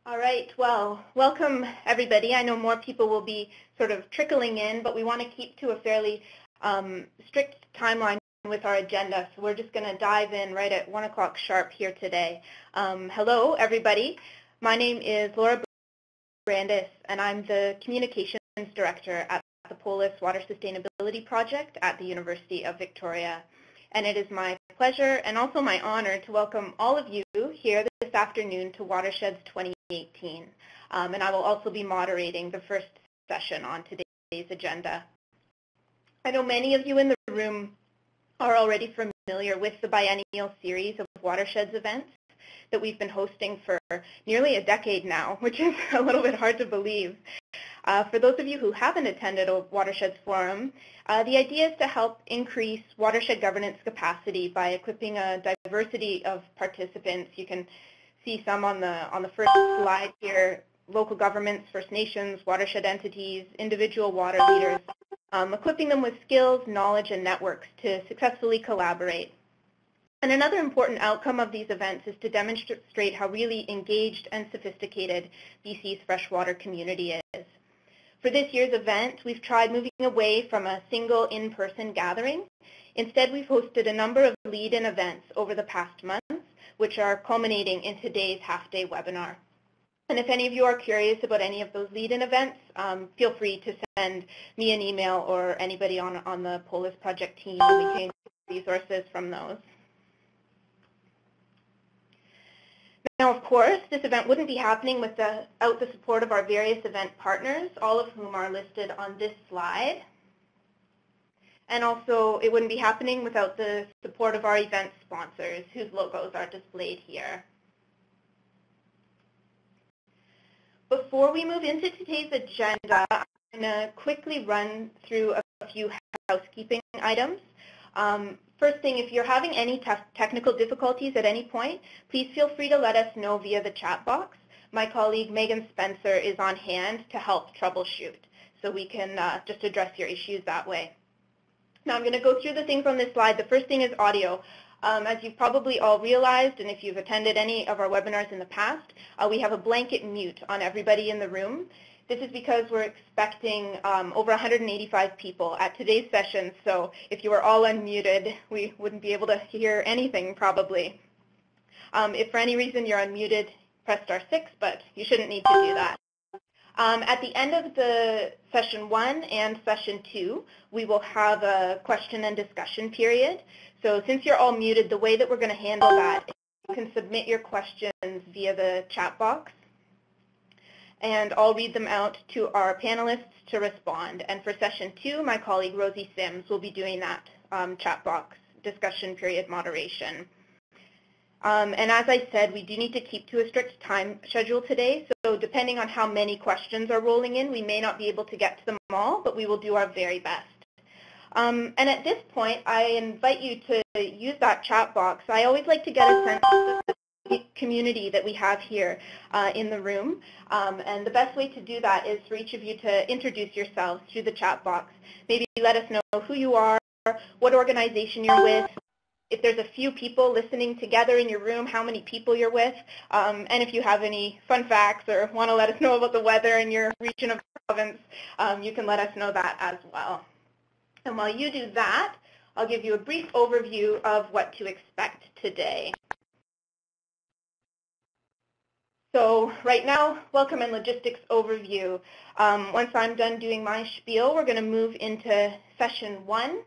All right, well, welcome everybody. I know more people will be sort of trickling in, but we want to keep to a fairly strict timeline with our agenda, so we're just going to dive in right at 1 o'clock sharp here today. Hello everybody. My name is Laura Brandis, and I'm the Communications Director at the Polis Water Sustainability Project at the University of Victoria. And it is my pleasure and also my honor to welcome all of you here this afternoon to Watersheds 2018. And I will also be moderating the first session on today's agenda. I know many of you in the room are already familiar with the biennial series of Watersheds events that we've been hosting for nearly a decade now, which is a little bit hard to believe. For those of you who haven't attended a Watersheds Forum, the idea is to help increase watershed governance capacity by equipping a diversity of participants. You can see some on the first slide here: local governments, First Nations, watershed entities, individual water leaders, equipping them with skills, knowledge, and networks to successfully collaborate. And another important outcome of these events is to demonstrate how really engaged and sophisticated BC's freshwater community is. For this year's event, we've tried moving away from a single in-person gathering. Instead, we've hosted a number of lead-in events over the past months, which are culminating in today's half-day webinar. And if any of you are curious about any of those lead-in events, feel free to send me an email or anybody on the Polis project team, and we can get resources from those. Now, of course, this event wouldn't be happening without the support of our various event partners, all of whom are listed on this slide. And also, it wouldn't be happening without the support of our event sponsors, whose logos are displayed here. Before we move into today's agenda, I'm going to quickly run through a few housekeeping items. First thing, if you're having any technical difficulties at any point, please feel free to let us know via the chat box. My colleague Megan Spencer is on hand to help troubleshoot, so we can just address your issues that way. Now I'm going to go through the things on this slide. The first thing is audio. As you've probably all realized, and if you've attended any of our webinars in the past, we have a blanket mute on everybody in the room. This is because we're expecting over 185 people at today's session, so if you were all unmuted, we wouldn't be able to hear anything probably. If for any reason you're unmuted, press *6, but you shouldn't need to do that. At the end of the session 1 and session 2, we will have a question and discussion period. So since you're all muted, the way that we're going to handle that is you can submit your questions via the chat box, and I'll read them out to our panelists to respond. And for session 2, my colleague Rosie Sims will be doing that chat box discussion period moderation. And as I said, we do need to keep to a strict time schedule today, so depending on how many questions are rolling in, we may not be able to get to them all, but we will do our very best. And at this point, I invite you to use that chat box. I always like to get a sense of the community that we have here in the room. And the best way to do that is for each of you to introduce yourselves through the chat box. Maybe let us know who you are, what organization you're with, if there's a few people listening together in your room, how many people you're with, and if you have any fun facts or want to let us know about the weather in your region of province, you can let us know that as well. And while you do that, I'll give you a brief overview of what to expect today. So right now, welcome and logistics overview. Once I'm done doing my spiel, we're going to move into session 1,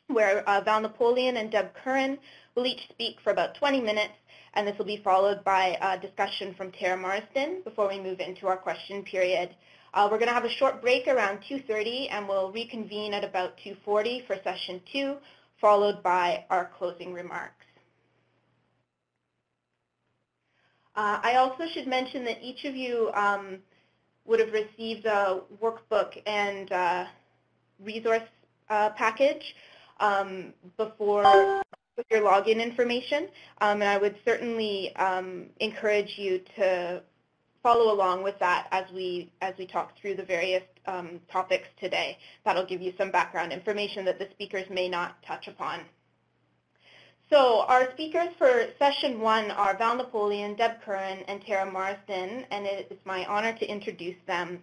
where Val Napoleon and Deb Curran will each speak for about 20 minutes, and this will be followed by a discussion from Tara Marsden before we move into our question period. We're going to have a short break around 2:30, and we'll reconvene at about 2:40 for session 2, followed by our closing remarks. I also should mention that each of you would have received a workbook and resource package before with your login information, and I would certainly encourage you to follow along with that as we talk through the various topics today. That'll give you some background information that the speakers may not touch upon. So our speakers for session 1 are Val Napoleon, Deb Curran, and Tara Marsden, and it is my honor to introduce them.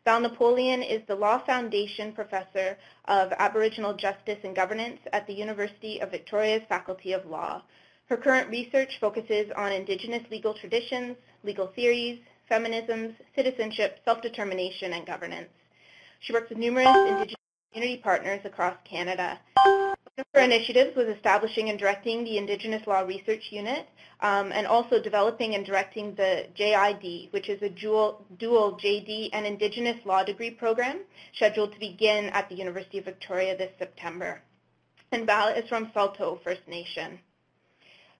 Val Napoleon is the Law Foundation Professor of Aboriginal Justice and Governance at the University of Victoria's Faculty of Law. Her current research focuses on Indigenous legal traditions, legal theories, feminisms, citizenship, self-determination, and governance. She works with numerous Indigenous community partners across Canada. One of her initiatives was establishing and directing the Indigenous Law Research Unit, and also developing and directing the JID, which is a dual JD and Indigenous Law degree program scheduled to begin at the University of Victoria this September. And Val is from Saulteaux First Nation.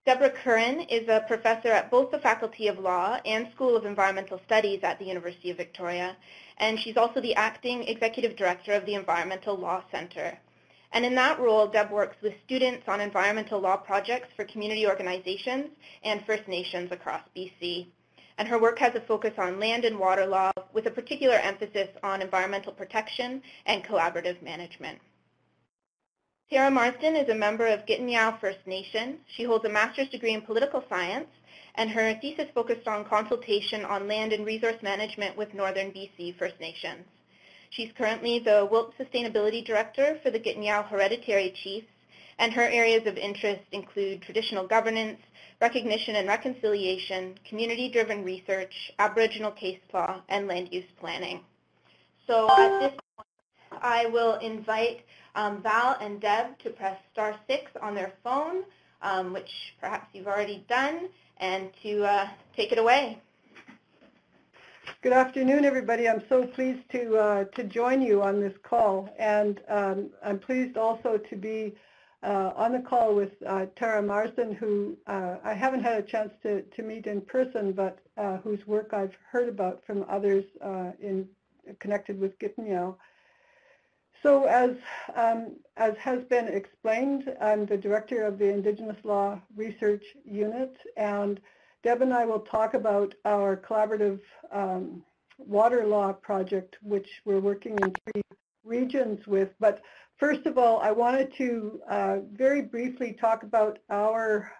Deborah Curran is a professor at both the Faculty of Law and School of Environmental Studies at the University of Victoria, and she's also the acting executive director of the Environmental Law Centre. And in that role, Deb works with students on environmental law projects for community organizations and First Nations across BC. And her work has a focus on land and water law with a particular emphasis on environmental protection and collaborative management. Tara Marsden is a member of Gittineau First Nation. She holds a master's degree in political science, and her thesis focused on consultation on land and resource management with Northern BC First Nations. She's currently the WILP Sustainability Director for the Gittineau Hereditary Chiefs, and her areas of interest include traditional governance, recognition and reconciliation, community-driven research, Aboriginal case law, and land use planning. So at this point, I will invite Val and Deb to press *6 on their phone, which perhaps you've already done, and to take it away. Good afternoon, everybody. I'm so pleased to join you on this call, and I'm pleased also to be on the call with Tara Marsden, who I haven't had a chance to meet in person, but whose work I've heard about from others connected with Gittineau. So as has been explained, I'm the director of the Indigenous Law Research Unit, and Deb and I will talk about our collaborative water law project, which we're working in 3 regions with. But first of all, I wanted to very briefly talk about our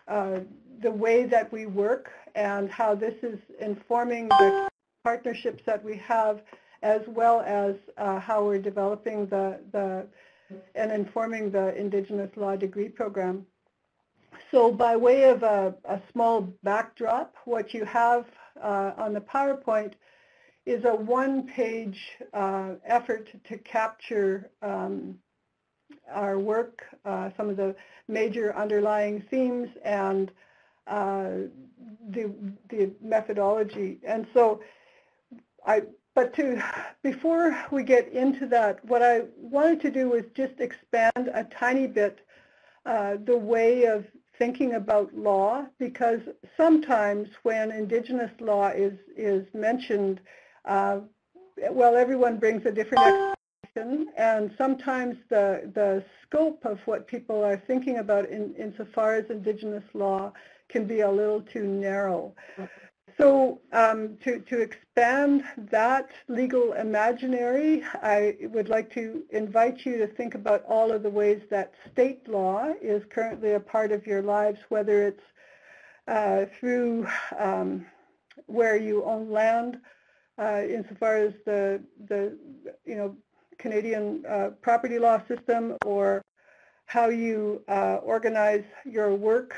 the way that we work and how this is informing the partnerships that we have, as well as how we're developing and informing the Indigenous Law degree program. So by way of a small backdrop, what you have on the PowerPoint is a 1-page effort to capture our work, some of the major underlying themes, and the methodology. And so before we get into that, what I wanted to do was just expand a tiny bit the way of thinking about law, because sometimes when Indigenous law is mentioned, well, everyone brings a different explanation, and sometimes the scope of what people are thinking about insofar as Indigenous law can be a little too narrow. So to expand that legal imaginary, I would like to invite you to think about all of the ways that state law is currently a part of your lives, whether it's through where you own land, insofar as the Canadian property law system, or how you organize your work,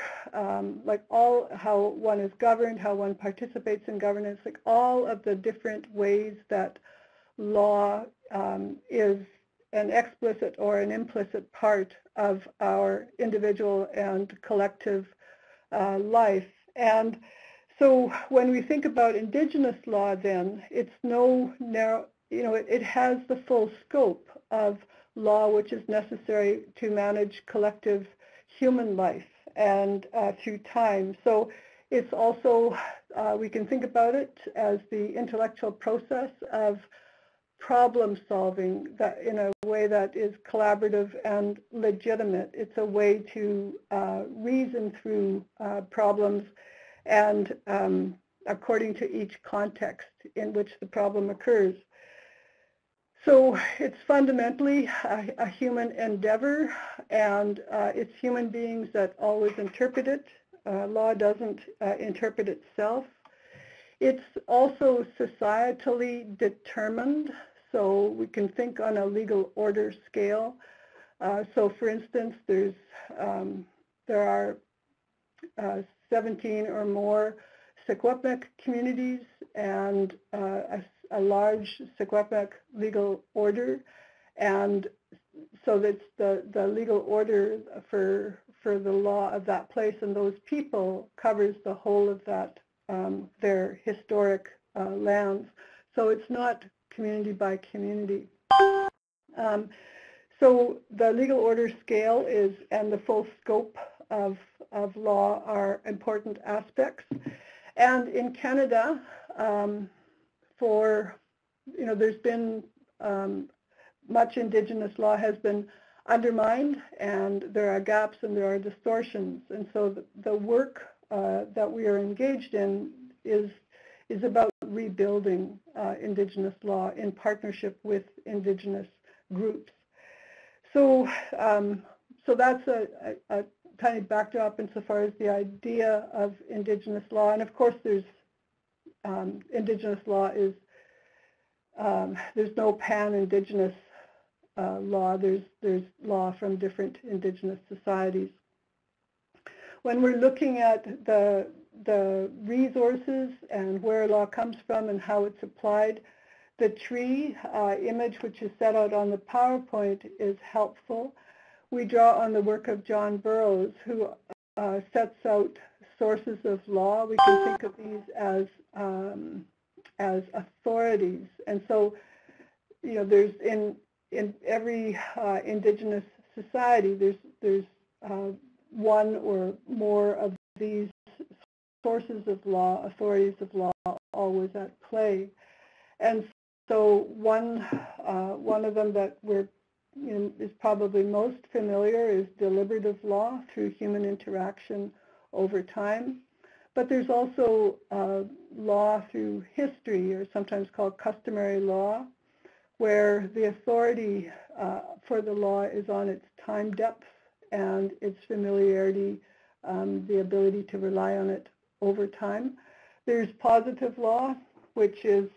like how one is governed, how one participates in governance, like all of the different ways that law is an explicit or an implicit part of our individual and collective life. And so when we think about Indigenous law, then it's no narrow, it has the full scope of law which is necessary to manage collective human life and through time. So it's also, we can think about it as the intellectual process of problem solving that in a way that is collaborative and legitimate. It's a way to reason through problems and according to each context in which the problem occurs. So it's fundamentally a human endeavor, and it's human beings that always interpret it. Law doesn't interpret itself. It's also societally determined, so we can think on a legal order scale. So for instance, there are 17 or more Secwepemc communities and a large Secwepemc legal order, and so that's the legal order for the law of that place and those people covers the whole of that their historic lands. So it's not community by community. So the legal order scale is, and the full scope of law are important aspects. And in Canada, there's been much Indigenous law has been undermined, and there are gaps and there are distortions. And so the work that we are engaged in is about rebuilding Indigenous law in partnership with Indigenous groups. So, so that's a tiny backdrop insofar as the idea of Indigenous law. And of course, there's Indigenous law is there's no pan-Indigenous law. There's law from different Indigenous societies. When we're looking at the resources and where law comes from and how it's applied, the tree image, which is set out on the PowerPoint, is helpful. We draw on the work of John Burroughs, who sets out sources of law. We can think of these as authorities. And so, there's in every Indigenous society, there's one or more of these sources of law, authorities of law, always at play. And so one of them that is probably most familiar is deliberative law through human interaction over time. But there's also law through history, or sometimes called customary law, where the authority for the law is on its time depth and its familiarity, the ability to rely on it over time. There's positive law, which is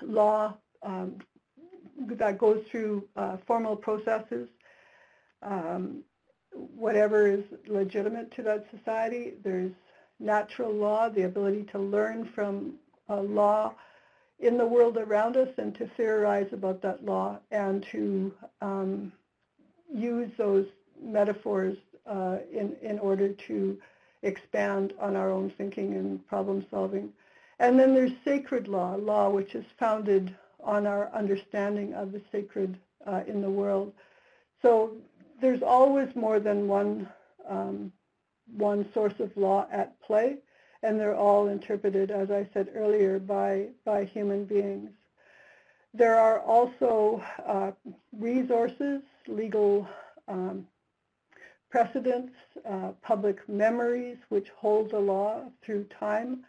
law that goes through formal processes, whatever is legitimate to that society. There's natural law, the ability to learn from law in the world around us and to theorize about that law and to use those metaphors in order to expand on our own thinking and problem solving. And then there's sacred law, law which is founded on our understanding of the sacred in the world. So there's always more than one source of law at play, and they're all interpreted, as I said earlier, by human beings. There are also resources, legal precedents, public memories, which hold the law through time.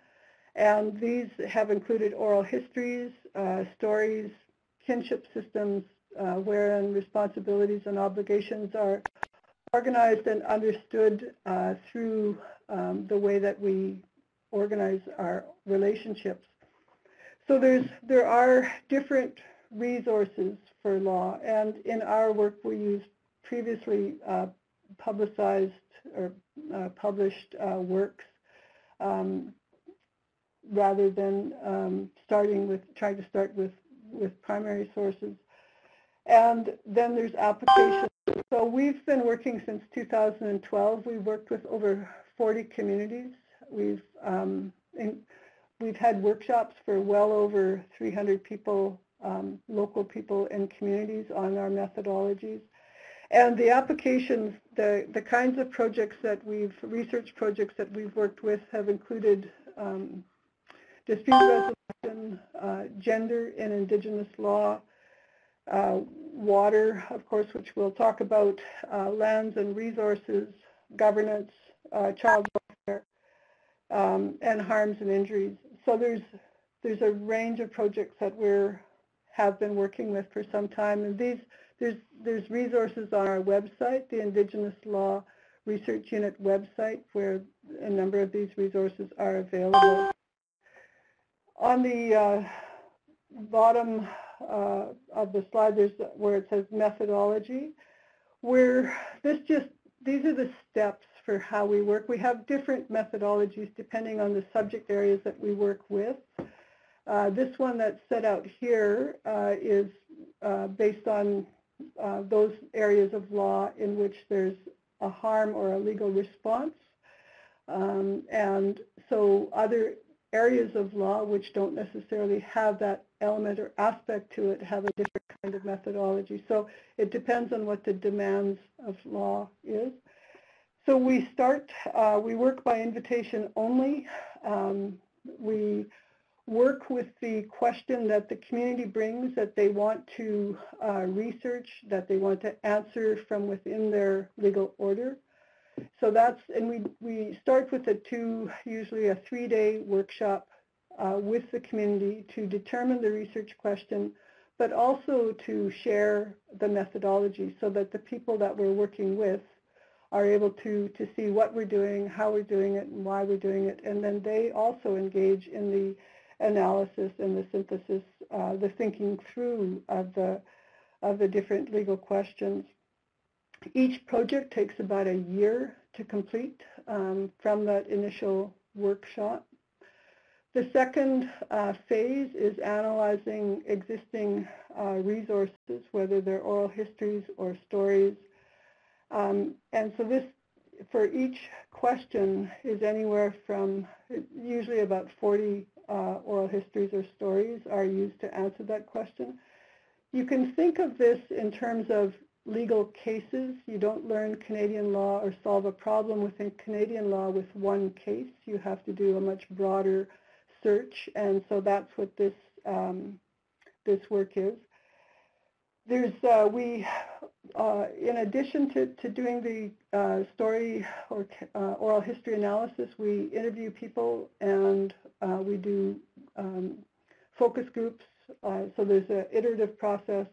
And these have included oral histories, stories, kinship systems, wherein responsibilities and obligations are organized and understood through the way that we organize our relationships. So there are different resources for law, and in our work we use previously publicized or published works rather than trying to start with primary sources. And then there's applications. So we've been working since 2012. We've worked with over 40 communities. We've had workshops for well over 300 people, local people and communities on our methodologies. And the applications, the kinds of projects research projects that we've worked with have included dispute resolution, gender in Indigenous law, water, of course, which we'll talk about, lands and resources, governance, child welfare, and harms and injuries. So there's a range of projects that we're have been working with for some time. And there's resources on our website, the Indigenous Law Research Unit website, where a number of these resources are available. On the bottom of the slide, there's where it says methodology, where these are the steps for how we work. We have different methodologies depending on the subject areas that we work with. This one that's set out here is based on those areas of law in which there's a harm or a legal response. And so other areas of law which don't necessarily have that element or aspect to it have a different kind of methodology. So it depends on what the demands of law is. So we work by invitation only. We work with the question that the community brings that they want to research, that they want to answer from within their legal order. So and we start with usually a 3-day workshop with the community to determine the research question, but also to share the methodology so that the people that we're working with are able to see what we're doing, how we're doing it, and why we're doing it. And then they also engage in the analysis and the synthesis, the thinking through of the different legal questions. Each project takes about a year to complete from that initial workshop. The second phase is analyzing existing resources, whether they're oral histories or stories. And so this, for each question, is anywhere from usually about 40 oral histories or stories are used to answer that question. You can think of this in terms of legal cases. You don't learn Canadian law or solve a problem within Canadian law with one case. You have to do a much broader search, and so that's what this work is. There's in addition to doing the story or oral history analysis, we interview people and we do focus groups. So there's an iterative process.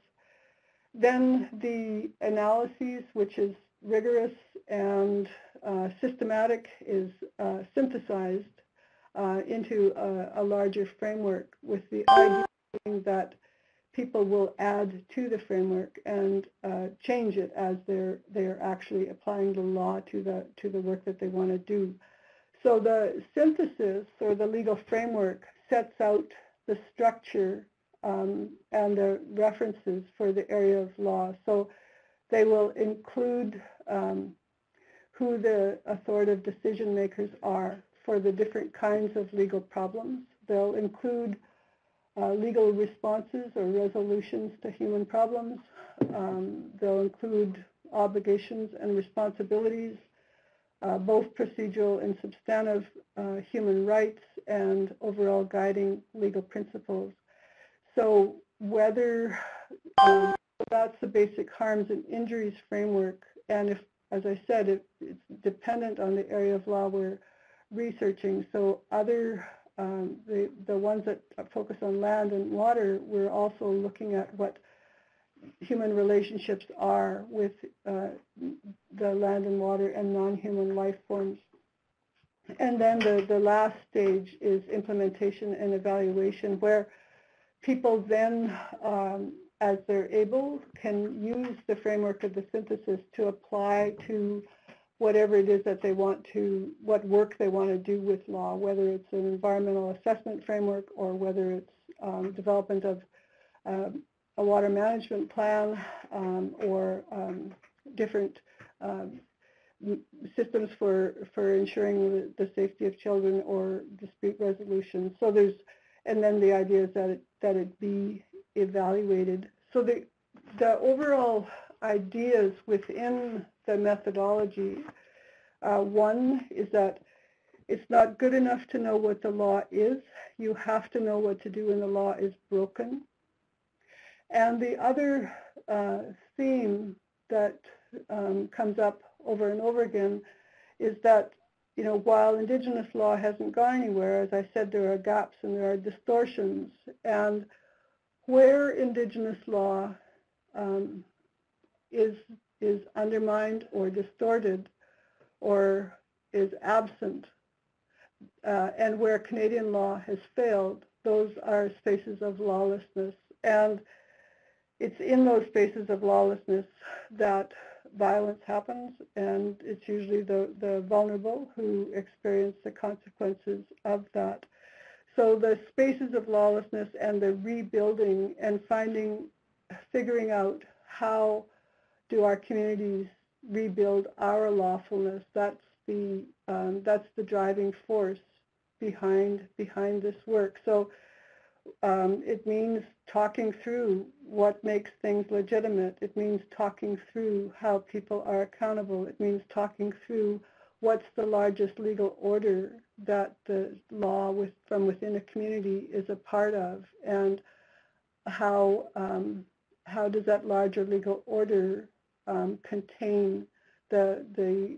Then the analyses, which is rigorous and systematic, is synthesized into a larger framework with the idea that people will add to the framework and change it as they're actually applying the law to the work that they want to do. So the synthesis or the legal framework sets out the structure and the references for the area of law. So they will include who the authoritative decision makers are for the different kinds of legal problems. They'll include legal responses or resolutions to human problems. They'll include obligations and responsibilities, both procedural and substantive, human rights, and overall guiding legal principles. So whether that's the basic harms and injuries framework, and if, as I said, it's dependent on the area of law we're researching. So other the ones that focus on land and water, we're also looking at what human relationships are with the land and water and non-human life forms. And then the last stage is implementation and evaluation, where people then, as they're able, can use the framework of the synthesis to apply to whatever it is that they want to, what work they want to do with law, whether it's an environmental assessment framework or whether it's development of a water management plan or different systems for ensuring the safety of children or dispute resolution. So there's, and then the idea is that it be evaluated. So the overall ideas within the methodology, one is that it's not good enough to know what the law is. You have to know what to do when the law is broken. And the other theme that comes up over and over again is that, you know, while Indigenous law hasn't gone anywhere, as I said, there are gaps and there are distortions. And where Indigenous law is undermined or distorted or is absent, and where Canadian law has failed, those are spaces of lawlessness. And it's in those spaces of lawlessness that violence happens, and it's usually the vulnerable who experience the consequences of that. So the spaces of lawlessness and the rebuilding and figuring out how do our communities rebuild our lawfulness, that's the driving force behind this work. So it means talking through what makes things legitimate. It means talking through how people are accountable. It means talking through what's the largest legal order that the law from within a community is a part of, and how does that larger legal order contain the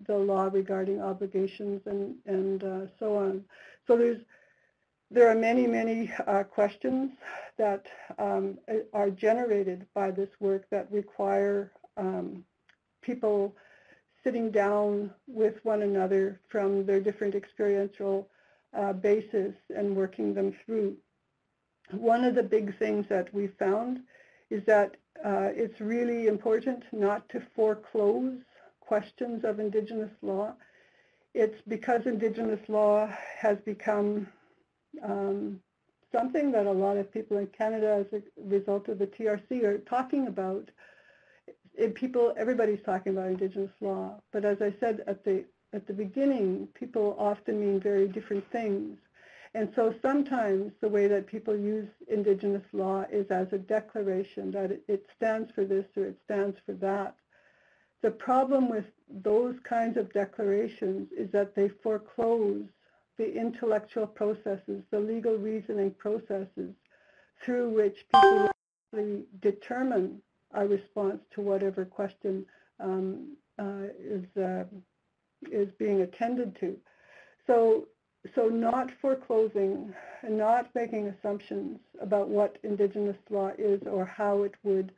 law regarding obligations and so on. So there are many questions that are generated by this work that require people sitting down with one another from their different experiential basis and working them through. One of the big things that we found is that it's really important not to foreclose questions of Indigenous law. It's because Indigenous law has become something that a lot of people in Canada, as a result of the TRC, are talking about. Everybody's talking about Indigenous law, but as I said at the beginning, people often mean very different things. And so sometimes the way that people use Indigenous law is as a declaration that it stands for this or it stands for that. The problem with those kinds of declarations is that they foreclose the intellectual processes, the legal reasoning processes through which people actually determine a response to whatever question is being attended to. So not foreclosing and not making assumptions about what Indigenous law is or how it would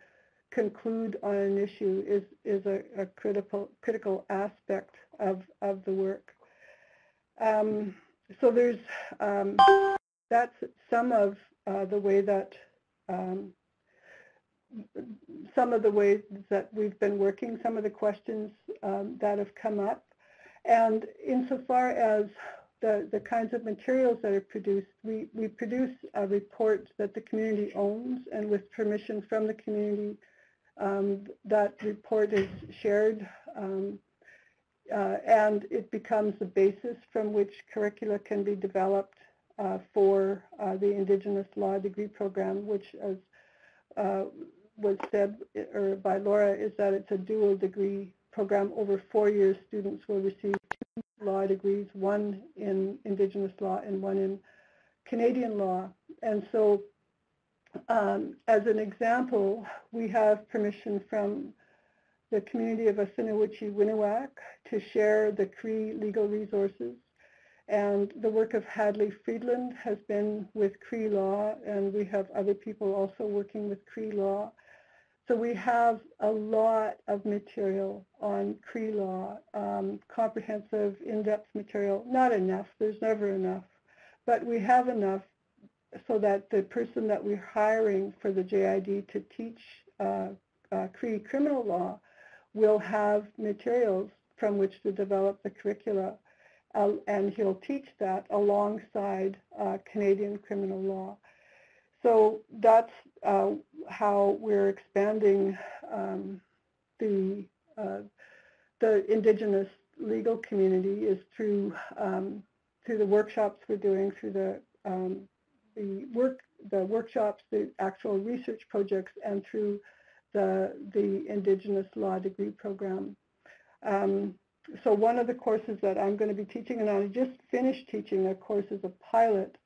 conclude on an issue is a critical aspect of the work. So there's that's some of the way that some of the ways that we've been working, some of the questions that have come up, and insofar as the kinds of materials that are produced, we produce a report that the community owns, and with permission from the community, that report is shared, and it becomes the basis from which curricula can be developed for the Indigenous Law degree program, which, as was said by Laura, is that it's a dual degree program. Over 4 years, students will receive 2 law degrees, one in Indigenous law and one in Canadian law. And so as an example, we have permission from the community of Assiniboine-Winniwak to share the Cree legal resources. And the work of Hadley Friedland has been with Cree law, and we have other people also working with Cree law. So we have a lot of material on Cree law, comprehensive, in-depth material. Not enough, there's never enough, but we have enough so that the person that we're hiring for the JID to teach Cree criminal law will have materials from which to develop the curricula, and he'll teach that alongside Canadian criminal law. So that's how we're expanding the Indigenous legal community, is through the workshops we're doing, through the workshops, the actual research projects, and through the Indigenous Law degree program. So one of the courses that I'm going to be teaching, and I just finished teaching a course as a pilot,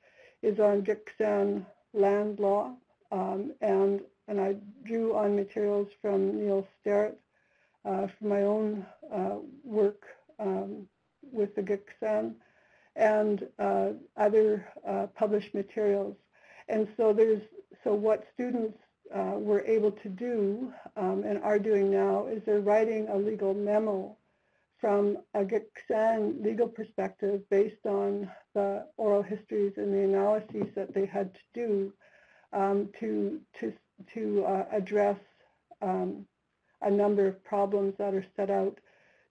is on Gitxsan land law, and I drew on materials from Neil Sterrett from my own work with the Gitxsan, and other published materials. And so there's so what students were able to do and are doing now is they're writing a legal memo from a Gitxsan legal perspective based on the oral histories and the analyses that they had to do to address a number of problems that are set out.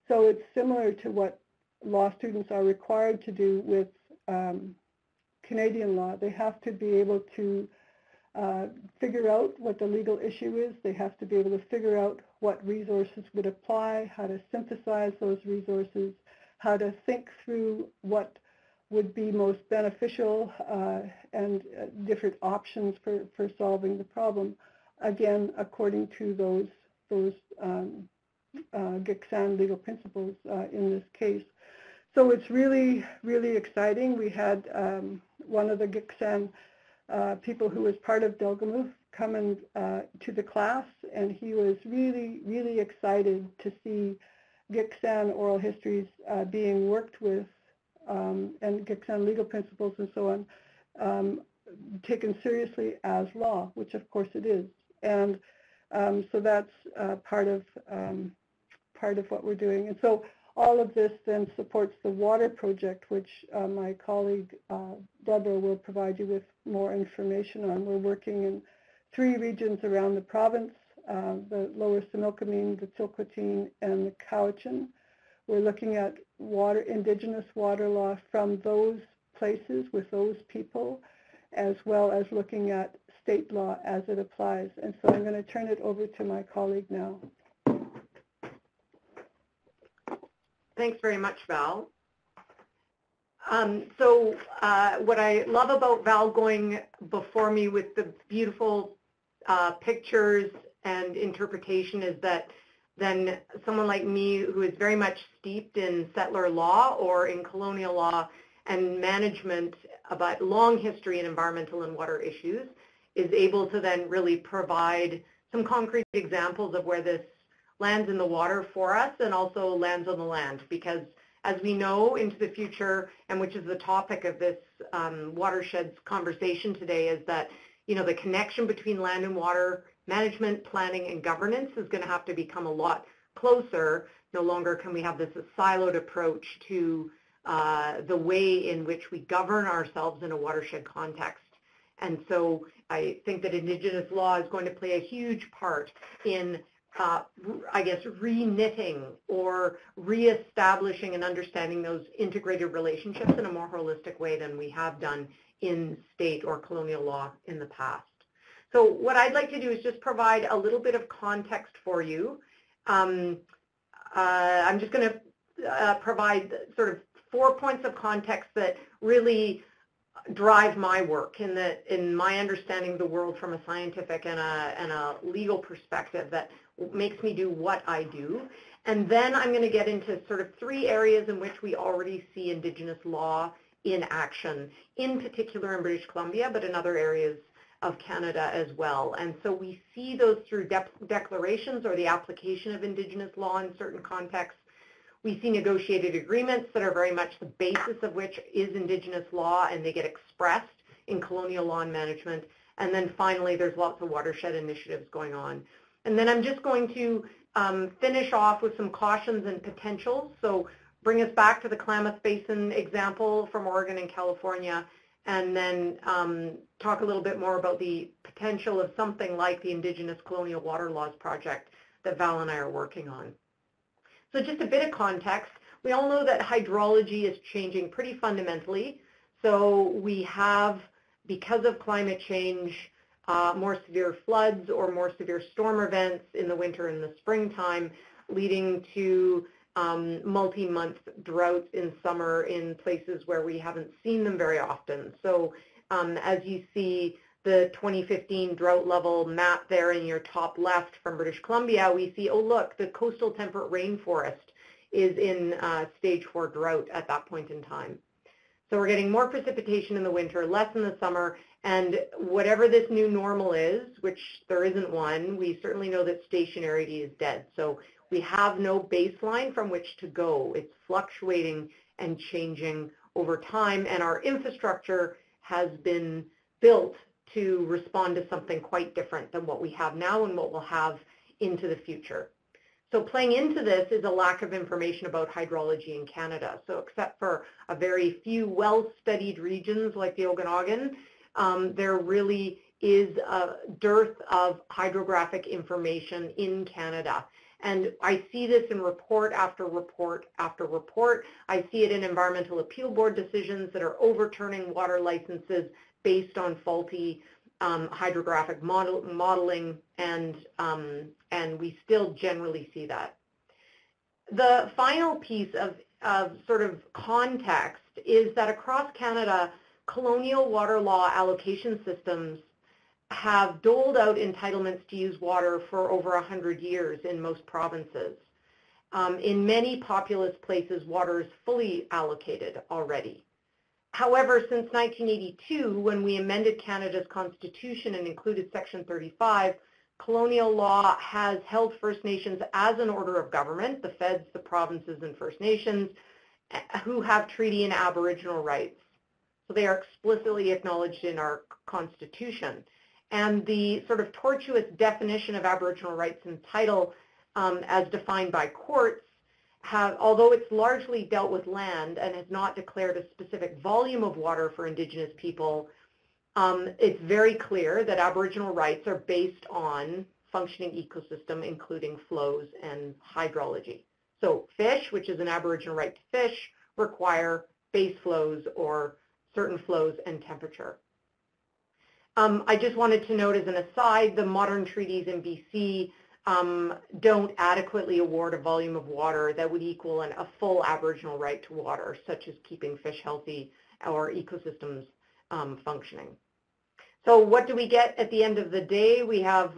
So it's similar to what law students are required to do with Canadian law. They have to be able to figure out what the legal issue is. They have to be able to figure out what resources would apply, how to synthesize those resources, how to think through what would be most beneficial and different options for solving the problem, again, according to those Gitxsan legal principles in this case. So it's really, really exciting. We had one of the Gitxsan people who was part of Delgamuth come in, to the class, and he was really, really excited to see Gitxsan oral histories being worked with and Gitxsan legal principles and so on taken seriously as law, which of course it is. And so that's part of what we're doing. And so all of this then supports the water project, which my colleague Deborah will provide you with more information on. We're working in 3 regions around the province, the Lower Similkameen, the Tsilhqot'in, and the Cowichan. We're looking at Indigenous water law from those places with those people, as well as looking at state law as it applies. And so I'm going to turn it over to my colleague now. Thanks very much, Val. What I love about Val going before me with the beautiful pictures and interpretation is that then someone like me who is very much steeped in settler law or in colonial law and management about long history in environmental and water issues is able to then really provide some concrete examples of where this lands in the water for us and also lands on the land, because as we know into the future, and which is the topic of this Watersheds conversation today, is that the connection between land and water management, planning, and governance is going to have to become a lot closer. No longer can we have this siloed approach to the way in which we govern ourselves in a watershed context. And so I think that Indigenous law is going to play a huge part in I guess, re-knitting or re-establishing and understanding those integrated relationships in a more holistic way than we have done in state or colonial law in the past. So what I'd like to do is just provide a little bit of context for you. I'm just going to provide sort of 4 points of context that really drive my work in my understanding of the world from a scientific and a legal perspective that makes me do what I do. And then I'm going to get into sort of 3 areas in which we already see Indigenous law in action, in particular in British Columbia, but in other areas of Canada as well. And so we see those through declarations or the application of Indigenous law in certain contexts. We see negotiated agreements that are very much the basis of which is Indigenous law, and they get expressed in colonial law and management. And then finally, there's lots of watershed initiatives going on. And then I'm just going to finish off with some cautions and potentials. So bring us back to the Klamath Basin example from Oregon and California, and then talk a little bit more about the potential of something like the Indigenous Colonial Water Laws Project that Val and I are working on. So just a bit of context. We all know that hydrology is changing pretty fundamentally. So we have, because of climate change, more severe floods or more severe storm events in the winter and the springtime, leading to multi-month droughts in summer in places where we haven't seen them very often. So as you see the 2015 drought level map there in your top left from British Columbia, we see, oh look, the coastal temperate rainforest is in stage 4 drought at that point in time. So we're getting more precipitation in the winter, less in the summer, and whatever this new normal is, which there isn't one, we certainly know that stationarity is dead. So we have no baseline from which to go. It's fluctuating and changing over time, and our infrastructure has been built to respond to something quite different than what we have now and what we'll have into the future. So playing into this is a lack of information about hydrology in Canada. So except for a very few well-studied regions like the Okanagan, there really is a dearth of hydrographic information in Canada. And I see this in report after report after report. I see it in Environmental Appeal Board decisions that are overturning water licenses based on faulty hydrographic modeling, and we still generally see that. The final piece of sort of context is that across Canada, colonial water law allocation systems have doled out entitlements to use water for over 100 years in most provinces. In many populous places, water is fully allocated already. However, since 1982, when we amended Canada's Constitution and included Section 35, colonial law has held First Nations as an order of government, the feds, the provinces, and First Nations, who have treaty and Aboriginal rights. So they are explicitly acknowledged in our Constitution. And the sort of tortuous definition of Aboriginal rights and title as defined by courts although it's largely dealt with land and has not declared a specific volume of water for Indigenous people, it's very clear that Aboriginal rights are based on functioning ecosystem, including flows and hydrology. So fish, which is an Aboriginal right to fish, require base flows or certain flows and temperature. I just wanted to note as an aside, the modern treaties in BC don't adequately award a volume of water that would equal a full Aboriginal right to water, such as keeping fish healthy or ecosystems functioning. So what do we get at the end of the day? We have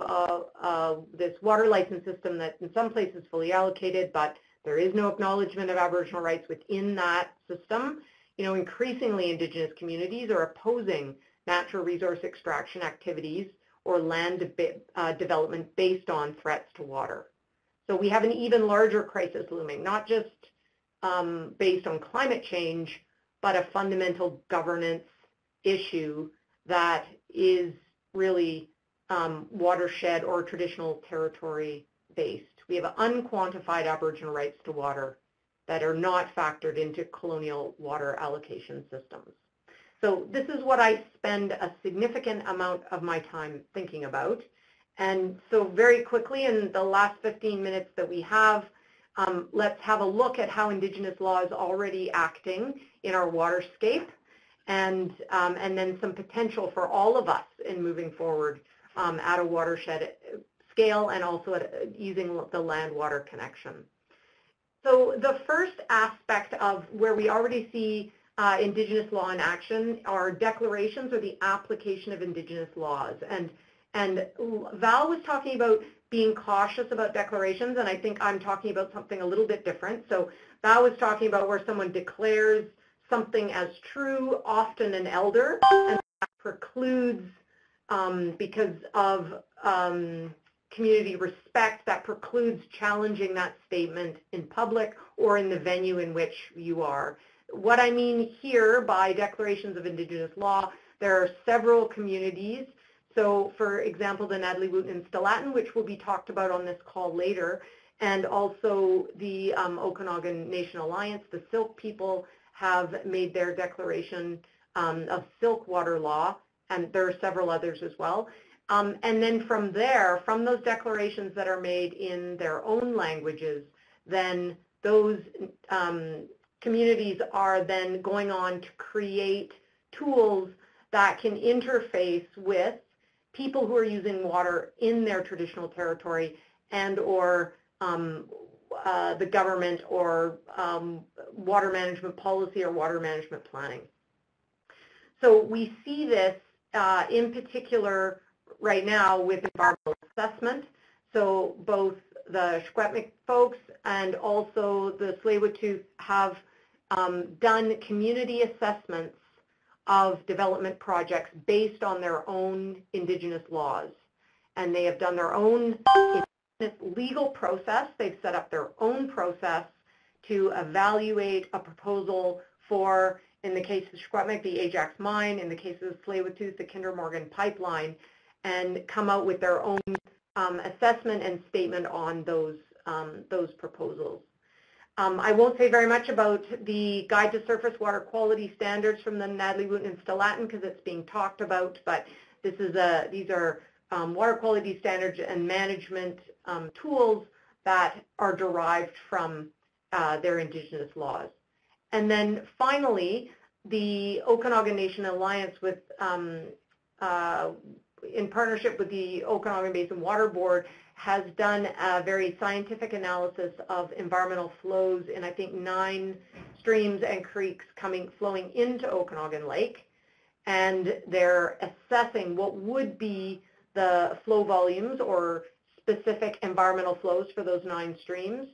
this water license system that in some places fully allocated, but there is no acknowledgement of Aboriginal rights within that system. You know, increasingly Indigenous communities are opposing natural resource extraction activities or land development based on threats to water. So we have an even larger crisis looming, not just based on climate change, but a fundamental governance issue that is really watershed or traditional territory based. We have unquantified Aboriginal rights to water that are not factored into colonial water allocation systems. So this is what I spend a significant amount of my time thinking about. And so very quickly in the last 15 minutes that we have, let's have a look at how Indigenous law is already acting in our waterscape, and then some potential for all of us in moving forward at a watershed scale and also using the land-water connection. So the first aspect of where we already see Indigenous law in action are declarations or the application of Indigenous laws. And Val was talking about being cautious about declarations, and I think I'm talking about something a little bit different. So Val was talking about where someone declares something as true, often an elder, and that precludes, because of community respect, that precludes challenging that statement in public or in the venue in which you are. What I mean here by declarations of Indigenous law, there are several communities. So for example, the Nadaliwutin and Stellatan, which will be talked about on this call later, and also the Okanagan Nation Alliance, the Silk people have made their declaration of Silk water law, and there are several others as well. And then from there, from those declarations that are made in their own languages, then those communities are then going on to create tools that can interface with people who are using water in their traditional territory and or the government or water management policy or water management planning. So we see this in particular right now with environmental assessment. So both the Secwepemc folks and also the Tsleil-Waututh have done community assessments of development projects based on their own Indigenous laws. And they have done their own legal process. They've set up their own process to evaluate a proposal for in the case of Squamish, the Ajax Mine, in the case of the Tsleil-Waututh, the Kinder Morgan pipeline, and come out with their own assessment and statement on those proposals. I won't say very much about the Guide to Surface Water Quality Standards from the Natalie Wooten and Stellatin because it's being talked about, but these are water quality standards and management tools that are derived from their Indigenous laws. And then finally, the Okanagan Nation Alliance with in partnership with the Okanagan Basin Water Board has done a very scientific analysis of environmental flows in, I think, 9 streams and creeks flowing into Okanagan Lake. And they're assessing what would be the flow volumes or specific environmental flows for those 9 streams.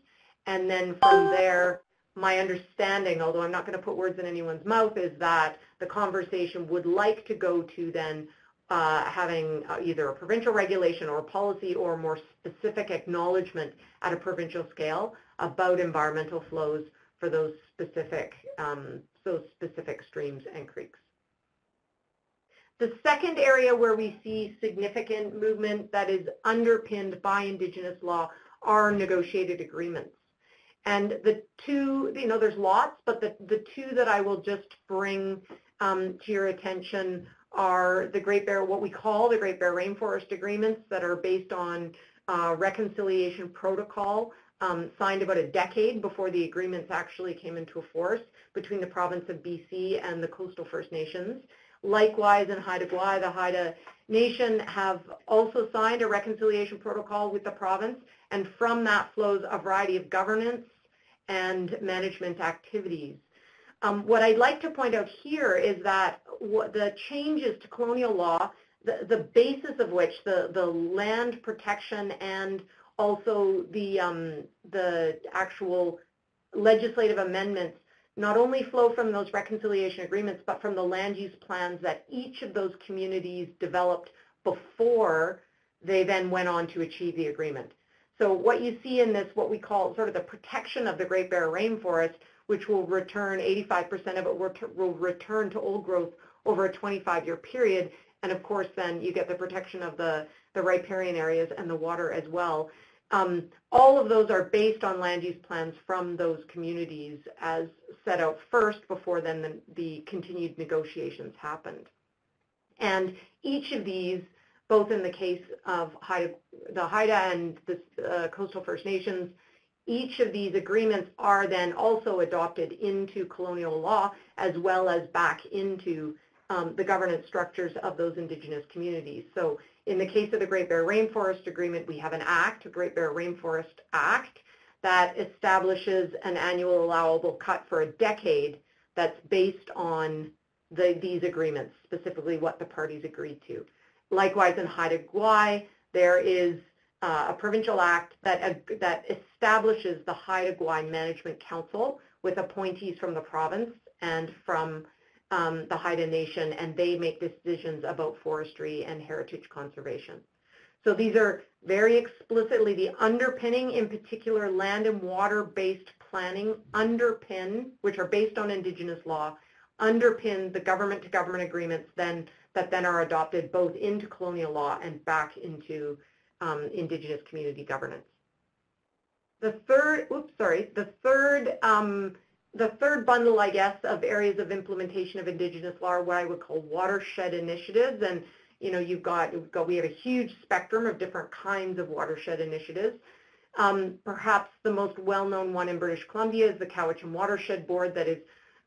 And then from there, my understanding, although I'm not going to put words in anyone's mouth, is that the conversation would like to go to then having either a provincial regulation or a policy or more specific acknowledgement at a provincial scale about environmental flows for those specific streams and creeks. The second area where we see significant movement that is underpinned by Indigenous law are negotiated agreements. And the two, there's lots, but the two that I will just bring to your attention are the Great Bear, what we call the Great Bear Rainforest Agreements that are based on reconciliation protocol signed about a decade before the agreements actually came into force between the province of BC and the coastal First Nations. Likewise, in Haida Gwaii, the Haida Nation have also signed a reconciliation protocol with the province, and from that flows a variety of governance and management activities. What I'd like to point out here is that the changes to colonial law, the basis of which, the land protection and also the actual legislative amendments, not only flow from those reconciliation agreements, but from the land use plans that each of those communities developed before they then went on to achieve the agreement. So what you see in this, what we call sort of the protection of the Great Bear Rainforest, which will return 85% of it will return to old growth over a 25-year period. And of course, then you get the protection of the riparian areas and the water as well. All of those are based on land use plans from those communities as set out first before then the continued negotiations happened. And each of these, both in the case of the Haida and the coastal First Nations, each of these agreements are then also adopted into colonial law as well as back into the governance structures of those Indigenous communities. So in the case of the Great Bear Rainforest Agreement, we have an act, a Great Bear Rainforest Act, that establishes an annual allowable cut for a decade that's based on these agreements, specifically what the parties agreed to. Likewise, in Haida Gwaii, there is a provincial act that establishes the Haida Gwaii Management Council with appointees from the province and from the Haida Nation, and they make decisions about forestry and heritage conservation. So these are very explicitly the underpinning, in particular land and water-based planning which are based on Indigenous law, underpin the government-to-government agreements that then are adopted both into colonial law and back into Indigenous community governance. The third bundle, I guess, of areas of implementation of Indigenous law are what I would call watershed initiatives. And we have a huge spectrum of different kinds of watershed initiatives. Perhaps the most well-known one in British Columbia is the Cowichan Watershed Board that is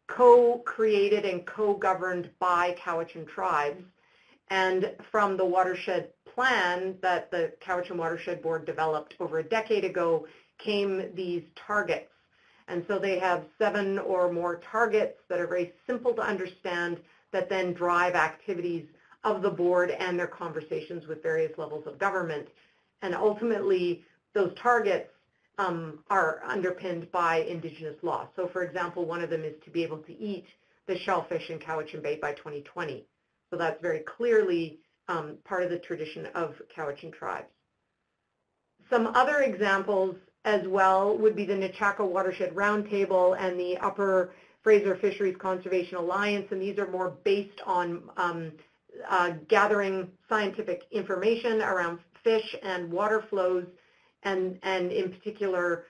co-created and co-governed by Cowichan tribes. And from the watershed plan that the Cowichan Watershed Board developed over a decade ago came these targets. And so they have 7 or more targets that are very simple to understand that then drive activities of the board and their conversations with various levels of government. And ultimately, those targets are underpinned by Indigenous law. So for example, one of them is to be able to eat the shellfish in Cowichan Bay by 2020. So that's very clearly part of the tradition of Cowichan tribes. Some other examples as well would be the Nechako Watershed Roundtable and the Upper Fraser Fisheries Conservation Alliance, and these are more based on gathering scientific information around fish and water flows, and in particular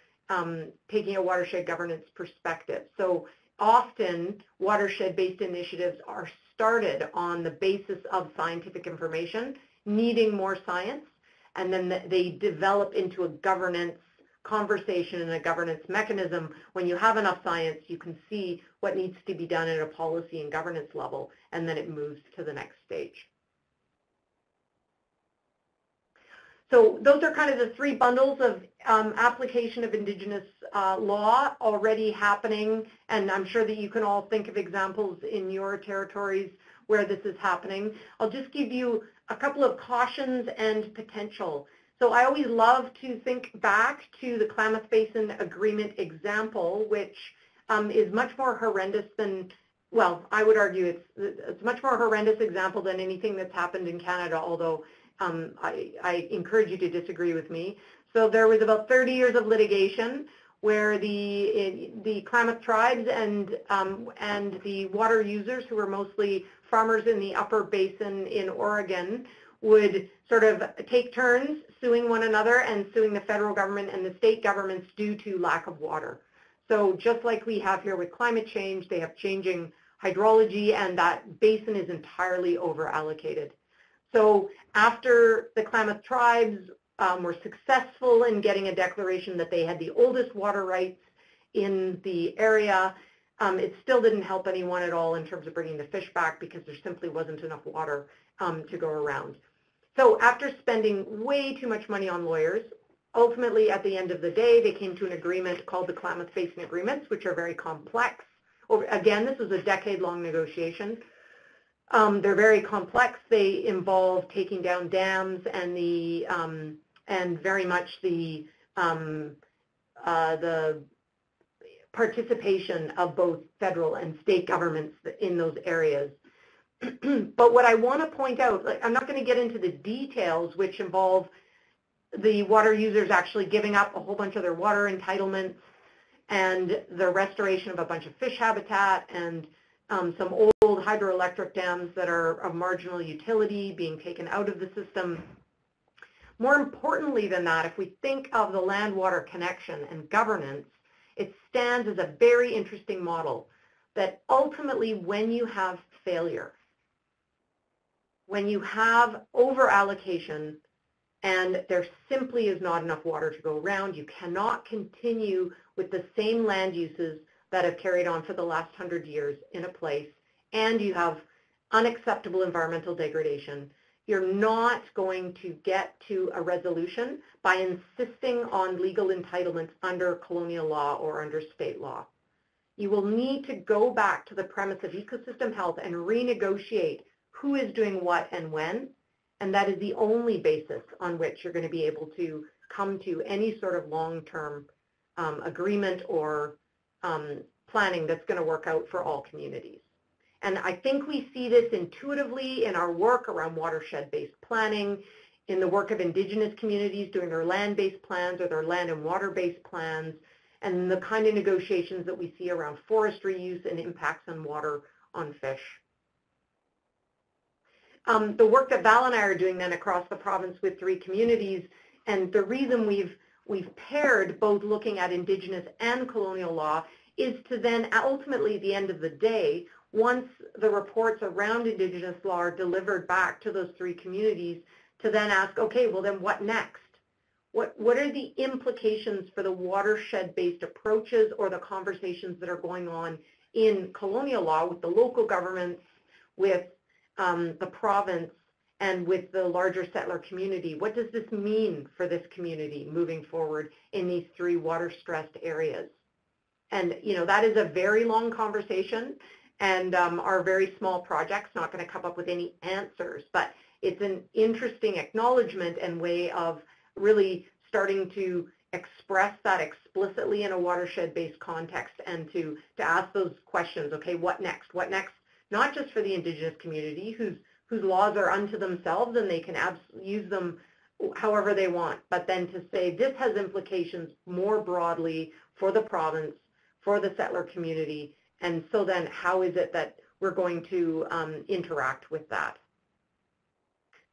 taking a watershed governance perspective. So often watershed-based initiatives are started on the basis of scientific information, needing more science, and then they develop into a governance conversation and a governance mechanism. When you have enough science, you can see what needs to be done at a policy and governance level, and then it moves to the next stage. So those are kind of the three bundles of application of Indigenous law already happening, and I'm sure that you can all think of examples in your territories where this is happening. I'll just give you a couple of cautions and potential. So I always love to think back to the Klamath Basin Agreement example, which is much more horrendous than, well, I would argue it's a much more horrendous example than anything that's happened in Canada, although I encourage you to disagree with me. So there was about 30 years of litigation where the Klamath tribes and the water users, who were mostly farmers in the upper basin in Oregon, would sort of take turns suing one another and suing the federal government and the state governments due to lack of water. So just like we have here with climate change, they have changing hydrology, and that basin is entirely over-allocated. So after the Klamath tribes were successful in getting a declaration that they had the oldest water rights in the area, it still didn't help anyone at all in terms of bringing the fish back, because there simply wasn't enough water to go around. So after spending way too much money on lawyers, ultimately at the end of the day, they came to an agreement called the Klamath Basin Agreements, which are very complex. Again, this was a decade-long negotiation. They're very complex. They involve taking down dams and very much the participation of both federal and state governments in those areas. But what I want to point out, I'm not going to get into the details, which involve the water users actually giving up a whole bunch of their water entitlements and the restoration of a bunch of fish habitat and some old hydroelectric dams that are of marginal utility being taken out of the system. More importantly than that, if we think of the land-water connection and governance, it stands as a very interesting model that ultimately, when you have failure, when you have over-allocation and there simply is not enough water to go around, you cannot continue with the same land uses that have carried on for the last 100 years in a place, and you have unacceptable environmental degradation. You're not going to get to a resolution by insisting on legal entitlements under colonial law or under state law. You will need to go back to the premise of ecosystem health and renegotiate who is doing what and when, and that is the only basis on which you're going to be able to come to any sort of long-term agreement or planning that's going to work out for all communities. And I think we see this intuitively in our work around watershed-based planning, in the work of Indigenous communities doing their land-based plans or their land and water-based plans, and the kind of negotiations that we see around forestry use and impacts on water on fish. The work that Val and I are doing then across the province with 3 communities, and the reason we've paired both looking at Indigenous and colonial law is to then ultimately, at the end of the day, once the reports around Indigenous law are delivered back to those 3 communities, to then ask, okay, well then what next? What are the implications for the watershed-based approaches or the conversations that are going on in colonial law with the local governments, with the province, and with the larger settler community? What does this mean for this community moving forward in these 3 water-stressed areas? And, you know, that is a very long conversation, and our very small project's not going to come up with any answers, but it's an interesting acknowledgement and way of really starting to express that explicitly in a watershed-based context, and to ask those questions. Okay, what next? What next? Not just for the Indigenous community whose laws are unto themselves and they can use them however they want, but then to say this has implications more broadly for the province, for the settler community, And so then how is it that we're going to interact with that?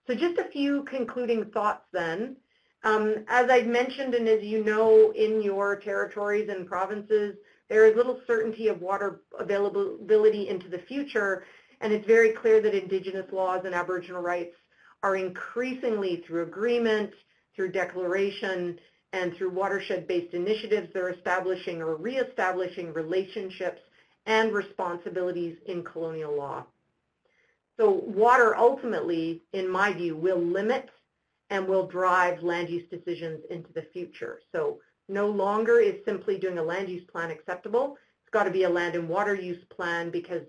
So just a few concluding thoughts then. As I've mentioned, and as you know, in your territories and provinces, there is little certainty of water availability into the future, and it's very clear that Indigenous laws and Aboriginal rights are increasingly, through agreement, through declaration, and through watershed-based initiatives, they're establishing or reestablishing relationships and responsibilities in colonial law. So water ultimately, in my view, will limit and will drive land use decisions into the future. So no longer is simply doing a land use plan acceptable. It's got to be a land and water use plan because,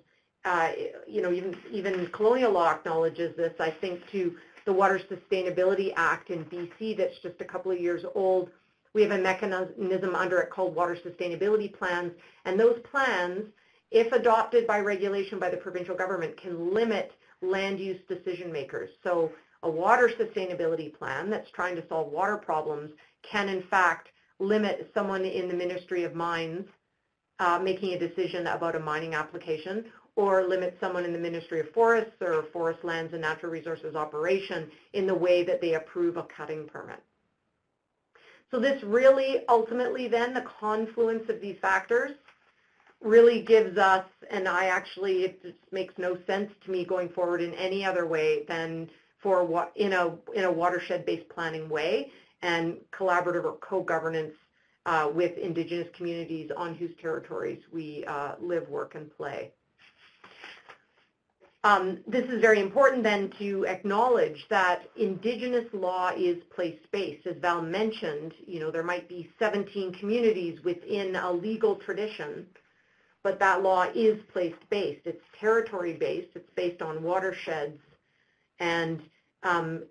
you know, even colonial law acknowledges this. I think to the Water Sustainability Act in BC that's just a couple of years old, we have a mechanism under it called water sustainability plans, and those plans, if adopted by regulation by the provincial government, can limit land use decision makers. So a water sustainability plan that's trying to solve water problems can in fact limit someone in the Ministry of Mines making a decision about a mining application, or limit someone in the Ministry of Forests or Forest Lands and Natural Resources Operation in the way that they approve a cutting permit. So this really ultimately then, the confluence of these factors really gives us, and it just makes no sense to me going forward in any other way than for what in a watershed-based planning way and collaborative or co-governance with Indigenous communities on whose territories we live, work, and play. This is very important then to acknowledge that Indigenous law is place-based. As Val mentioned, you know, there might be 17 communities within a legal tradition, but that law is place-based. It's territory-based. It's based on watersheds. And,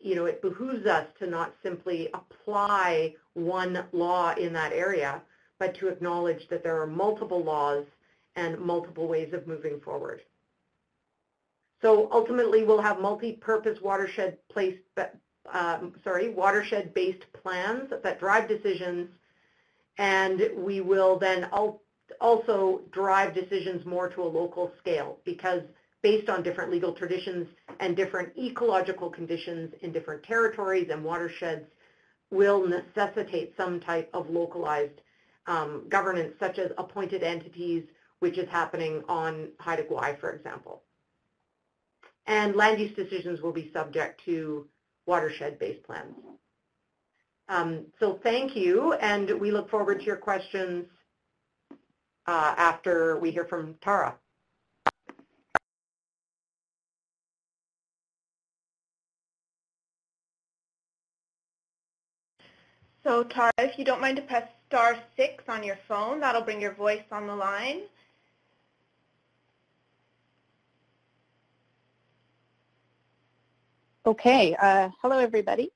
you know, it behooves us to not simply apply one law in that area, but to acknowledge that there are multiple laws and multiple ways of moving forward. So ultimately, we'll have multi-purpose watershed-based plans that drive decisions, and we will then also drive decisions more to a local scale, because based on different legal traditions and different ecological conditions in different territories and watersheds will necessitate some type of localized governance, such as appointed entities, which is happening on Haida Gwaii, for example. And land use decisions will be subject to watershed-based plans. So thank you, and we look forward to your questions after we hear from Tara. So Tara, if you don't mind to press *6 on your phone, that'll bring your voice on the line. Okay, hello everybody.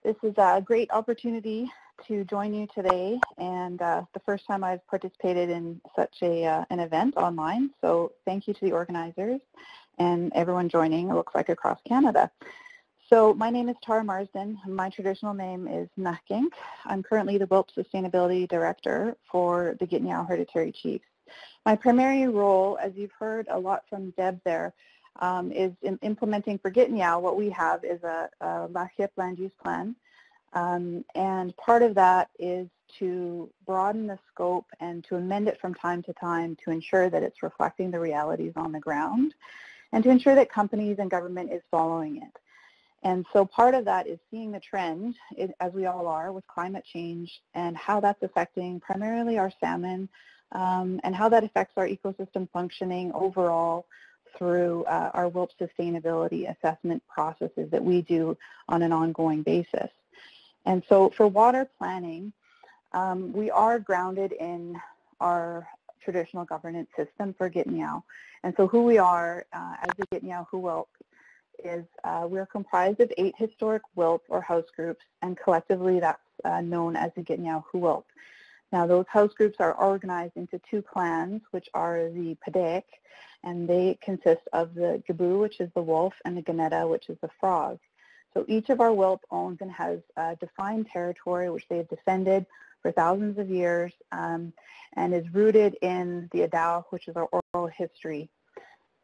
This is a great opportunity to join you today, and the first time I've participated in such an event online, so thank you to the organizers and everyone joining, it looks like across Canada. So my name is Tara Marsden. My traditional name is Nakink. I'm currently the WILP Sustainability Director for the Gitniao Hereditary Chiefs. My primary role, as you've heard a lot from Deb there, is in implementing for Gitniao. What we have is a Lahip land use plan, and part of that is to broaden the scope and to amend it from time to time to ensure that it's reflecting the realities on the ground and to ensure that companies and government is following it. And so part of that is seeing the trend, as we all are, with climate change and how that's affecting primarily our salmon and how that affects our ecosystem functioning overall through our WILP sustainability assessment processes that we do on an ongoing basis. And so for water planning, we are grounded in our traditional governance system for Gitniao. And so who we are as the Gitniao Huwelp is we're comprised of 8 historic WILP or house groups, and collectively that's known as the Gitniao Huwelp. Now those house groups are organized into 2 clans, which are the Padek, and they consist of the Gabu, which is the wolf, and the Ganeta, which is the frog. So each of our WILP owns and has a defined territory which they have defended for thousands of years and is rooted in the Adaw, which is our oral history.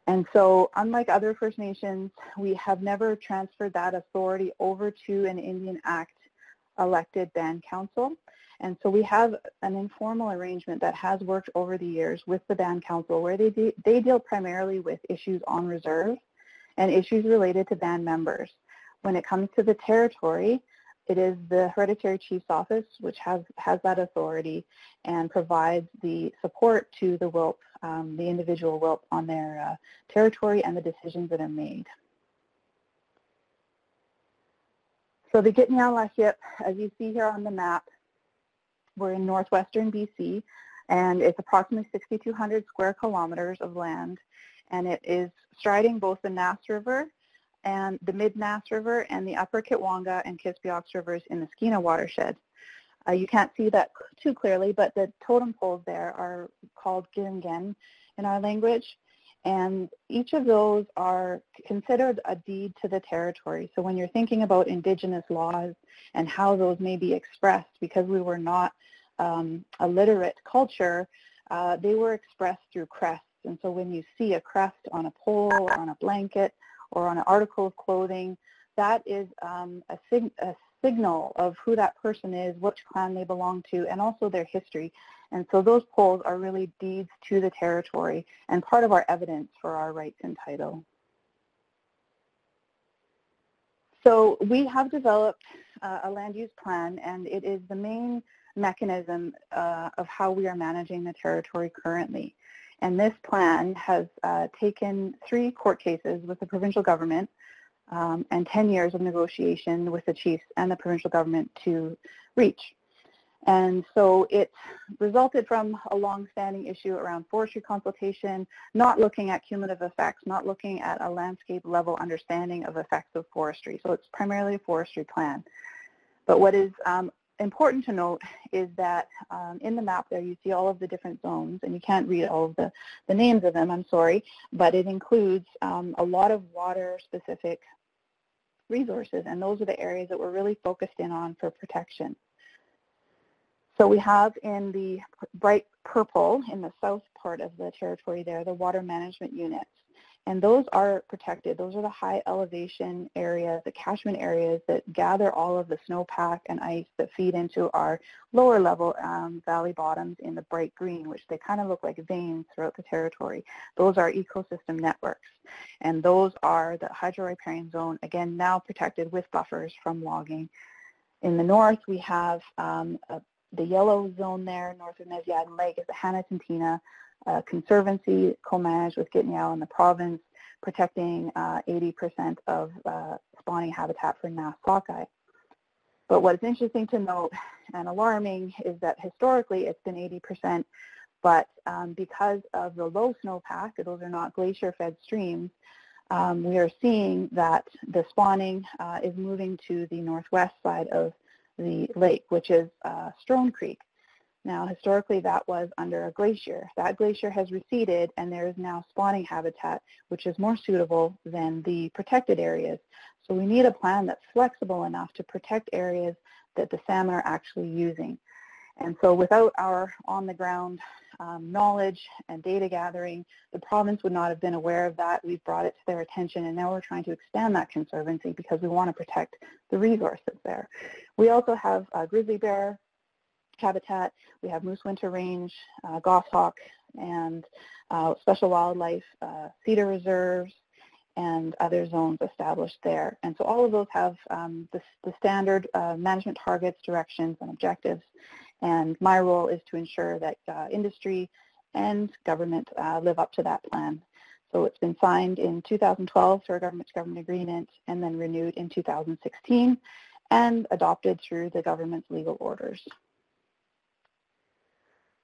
And so unlike other First Nations, we have never transferred that authority over to an Indian Act elected band council. And so we have an informal arrangement that has worked over the years with the band council where they deal primarily with issues on reserve and issues related to band members. When it comes to the territory, it is the Hereditary Chief's Office which has that authority and provides the support to the WILP, the individual WILP on their territory and the decisions that are made. So the Gitnyaalahyip, as you see here on the map, we're in northwestern BC, and it's approximately 6,200 square kilometers of land, and it is striding both the Nass River and the Mid-Nass River and the Upper Kitwanga and Kispiox Rivers in the Skeena watershed. You can't see that too clearly, but the totem poles there are called Gingen in our language, and each of those are considered a deed to the territory. So when you're thinking about Indigenous laws and how those may be expressed, because we were not a literate culture, they were expressed through crests. And so when you see a crest on a pole or on a blanket or on an article of clothing, that is a signal of who that person is, which clan they belong to, and also their history. And so those poles are really deeds to the territory and part of our evidence for our rights and title. So we have developed a land use plan, and it is the main mechanism of how we are managing the territory currently. And this plan has taken 3 court cases with the provincial government and 10 years of negotiation with the chiefs and the provincial government to reach. And so it resulted from a long-standing issue around forestry consultation, not looking at cumulative effects, not looking at a landscape level understanding of effects of forestry. So it's primarily a forestry plan. But what is important to note is that in the map there you see all of the different zones, and you can't read all of the names of them, I'm sorry, but it includes a lot of water-specific resources, and those are the areas that we're really focused in on for protection. So we have in the bright purple in the south part of the territory there, the water management units. And those are protected. Those are the high elevation areas, the catchment areas that gather all of the snowpack and ice that feed into our lower level valley bottoms in the bright green, which they kind of look like veins throughout the territory. Those are ecosystem networks. And those are the hydro-riparian zone, again, now protected with buffers from logging. In the north, we have the yellow zone there, north of Neziaden Lake, is the Hanatintina Conservancy, co-managed with Gitnyaal in the province, protecting 80% of spawning habitat for Nass sockeye. But what's interesting to note and alarming is that historically it's been 80%, but because of the low snowpack, those are not glacier-fed streams, we are seeing that the spawning is moving to the northwest side of the lake, which is Strone Creek. Now, historically, that was under a glacier. That glacier has receded, and there is now spawning habitat, which is more suitable than the protected areas. So we need a plan that's flexible enough to protect areas that the salmon are actually using. And so without our on-the-ground knowledge and data gathering, the province would not have been aware of that. We've brought it to their attention, and now we're trying to expand that conservancy because we want to protect the resources there. We also have grizzly bear habitat. We have moose winter range, goshawk, and special wildlife, cedar reserves, and other zones established there. And so all of those have the standard management targets, directions, and objectives. And my role is to ensure that industry and government live up to that plan. So it's been signed in 2012 through a government-to-government agreement, and then renewed in 2016, and adopted through the government's legal orders.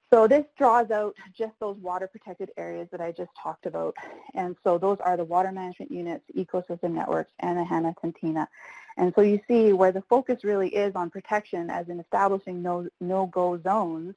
So this draws out just those water-protected areas that I just talked about. And so those are the water management units, ecosystem networks, and the Hanatintina. And so you see where the focus really is on protection, as in establishing no-go zones.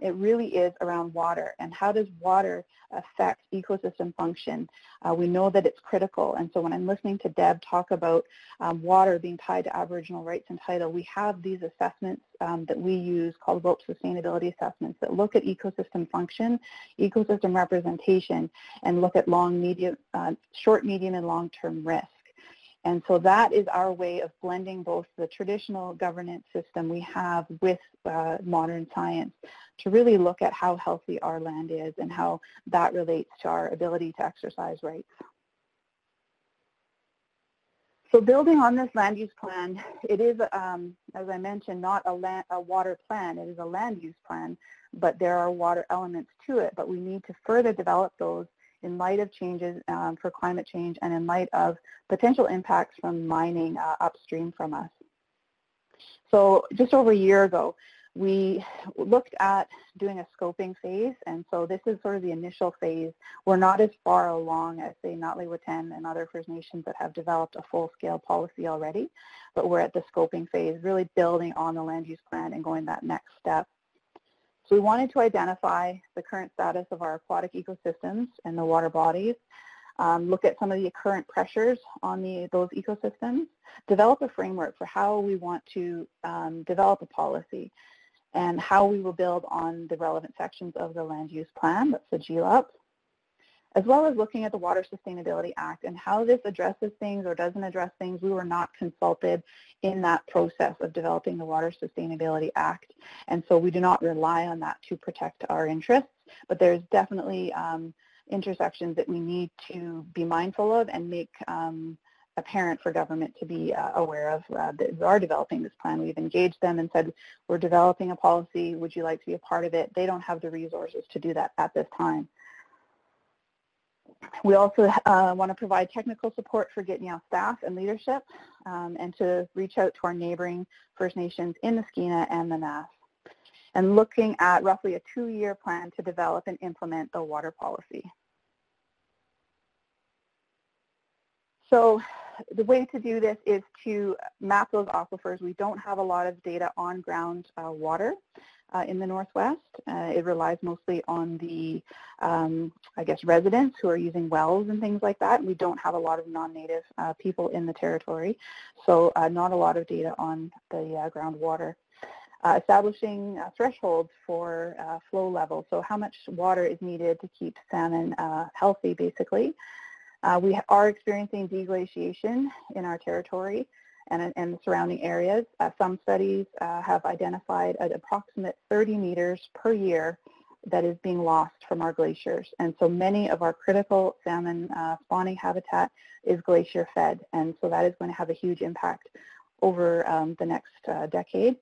it really is around water and how does water affect ecosystem function. We know that it's critical, and so when I'm listening to Deb talk about water being tied to Aboriginal rights and title, we have these assessments that we use called rope sustainability assessments that look at ecosystem function, ecosystem representation, and look at short, medium, and long-term risk. And so that is our way of blending both the traditional governance system we have with modern science to really look at how healthy our land is and how that relates to our ability to exercise rights. So building on this land use plan, it is, as I mentioned, not a water plan. It is a land use plan, but there are water elements to it. But we need to further develop those in light of changes for climate change and in light of potential impacts from mining upstream from us. So just over a year ago, we looked at doing a scoping phase, and so this is sort of the initial phase. We're not as far along as, say, Ngatli-Watan and other First Nations that have developed a full-scale policy already, but we're at the scoping phase, really building on the land use plan and going that next step. So we wanted to identify the current status of our aquatic ecosystems and the water bodies, look at some of the current pressures on those ecosystems, develop a framework for how we want to develop a policy, and how we will build on the relevant sections of the land use plan, that's the GLUP, as well as looking at the Water Sustainability Act and how this addresses things or doesn't address things. We were not consulted in that process of developing the Water Sustainability Act, and so we do not rely on that to protect our interests, but there's definitely intersections that we need to be mindful of and make apparent for government to be aware of that we are developing this plan. We've engaged them and said, we're developing a policy, would you like to be a part of it? They don't have the resources to do that at this time. We also want to provide technical support for Gitnell staff and leadership and to reach out to our neighboring First Nations in the Skeena and the Nass, and looking at roughly a 2-year plan to develop and implement the water policy. So the way to do this is to map those aquifers. We don't have a lot of data on ground water in the Northwest. It relies mostly on the, I guess, residents who are using wells and things like that. We don't have a lot of non-native people in the territory, so not a lot of data on the groundwater. Establishing thresholds for flow level, so how much water is needed to keep salmon healthy, basically. We are experiencing deglaciation in our territory and the surrounding areas. Some studies have identified an approximate 30 meters per year that is being lost from our glaciers. And so many of our critical salmon spawning habitat is glacier fed, and so that is going to have a huge impact over the next decade.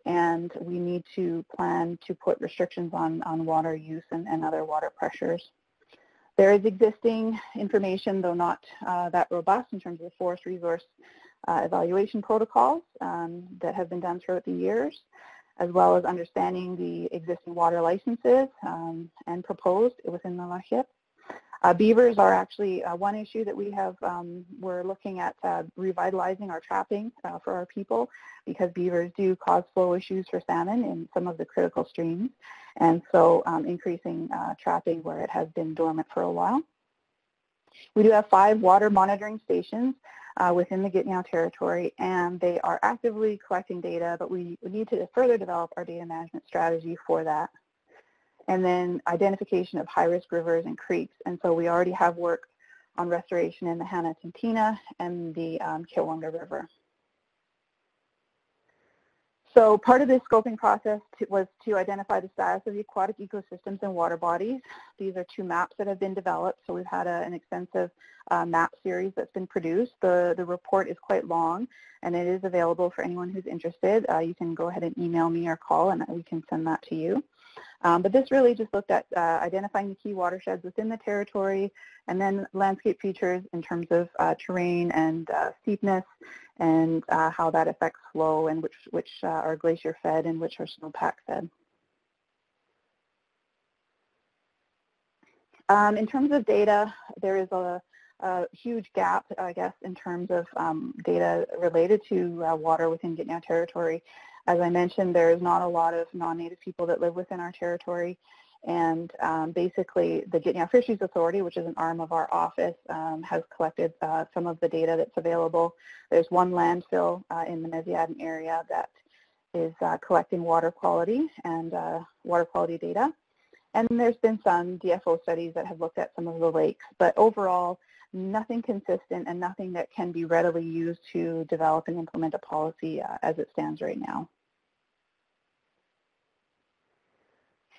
And we need to plan to put restrictions on water use and other water pressures. There is existing information, though not that robust in terms of the forest resource evaluation protocols that have been done throughout the years, as well as understanding the existing water licenses and proposed within the Lahip. Beavers are actually one issue that we have, we're looking at revitalizing our trapping for our people, because beavers do cause flow issues for salmon in some of the critical streams, and so increasing trapping where it has been dormant for a while. We do have 5 water monitoring stations within the Gitnell territory, and they are actively collecting data, but we need to further develop our data management strategy for that. And then identification of high-risk rivers and creeks. And so we already have work on restoration in the Hana-Tintina and the Kiwanga River. So part of this scoping process was to identify the status of the aquatic ecosystems and water bodies. These are 2 maps that have been developed. So we've had an extensive map series that's been produced. The report is quite long, and it is available for anyone who's interested. You can go ahead and email me or call, and we can send that to you. But this really just looked at identifying the key watersheds within the territory, and then landscape features in terms of terrain and steepness, and how that affects flow, and which are glacier fed and which are snowpack fed. In terms of data, there is a a huge gap, I guess, in terms of data related to water within Gitnao territory. As I mentioned, there's not a lot of non-native people that live within our territory, and basically the Gitnao Fisheries Authority, which is an arm of our office, has collected some of the data that's available. There's one landfill in the Meziadin area that is collecting water quality and water quality data. And there's been some DFO studies that have looked at some of the lakes, but overall, nothing consistent and nothing that can be readily used to develop and implement a policy as it stands right now.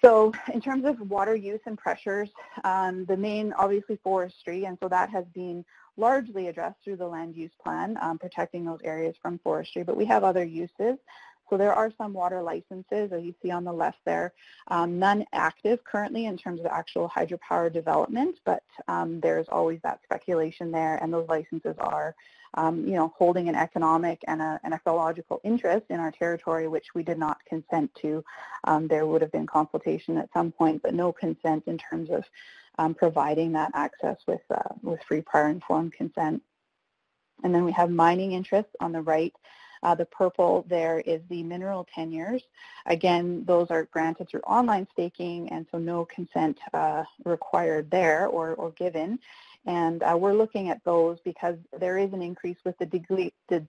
So in terms of water use and pressures, the main, obviously, forestry, and so that has been largely addressed through the land use plan, protecting those areas from forestry, but we have other uses. So there are some water licenses, as you see on the left there, none active currently in terms of actual hydropower development, but there's always that speculation there, and those licenses are, you know, holding an economic and an ecological interest in our territory, which we did not consent to. There would have been consultation at some point, but no consent in terms of providing that access with free, prior, informed consent. And then we have mining interests on the right. The purple there is the mineral tenures. Again, those are granted through online staking, and so no consent required there or given. And we're looking at those because there is an increase with the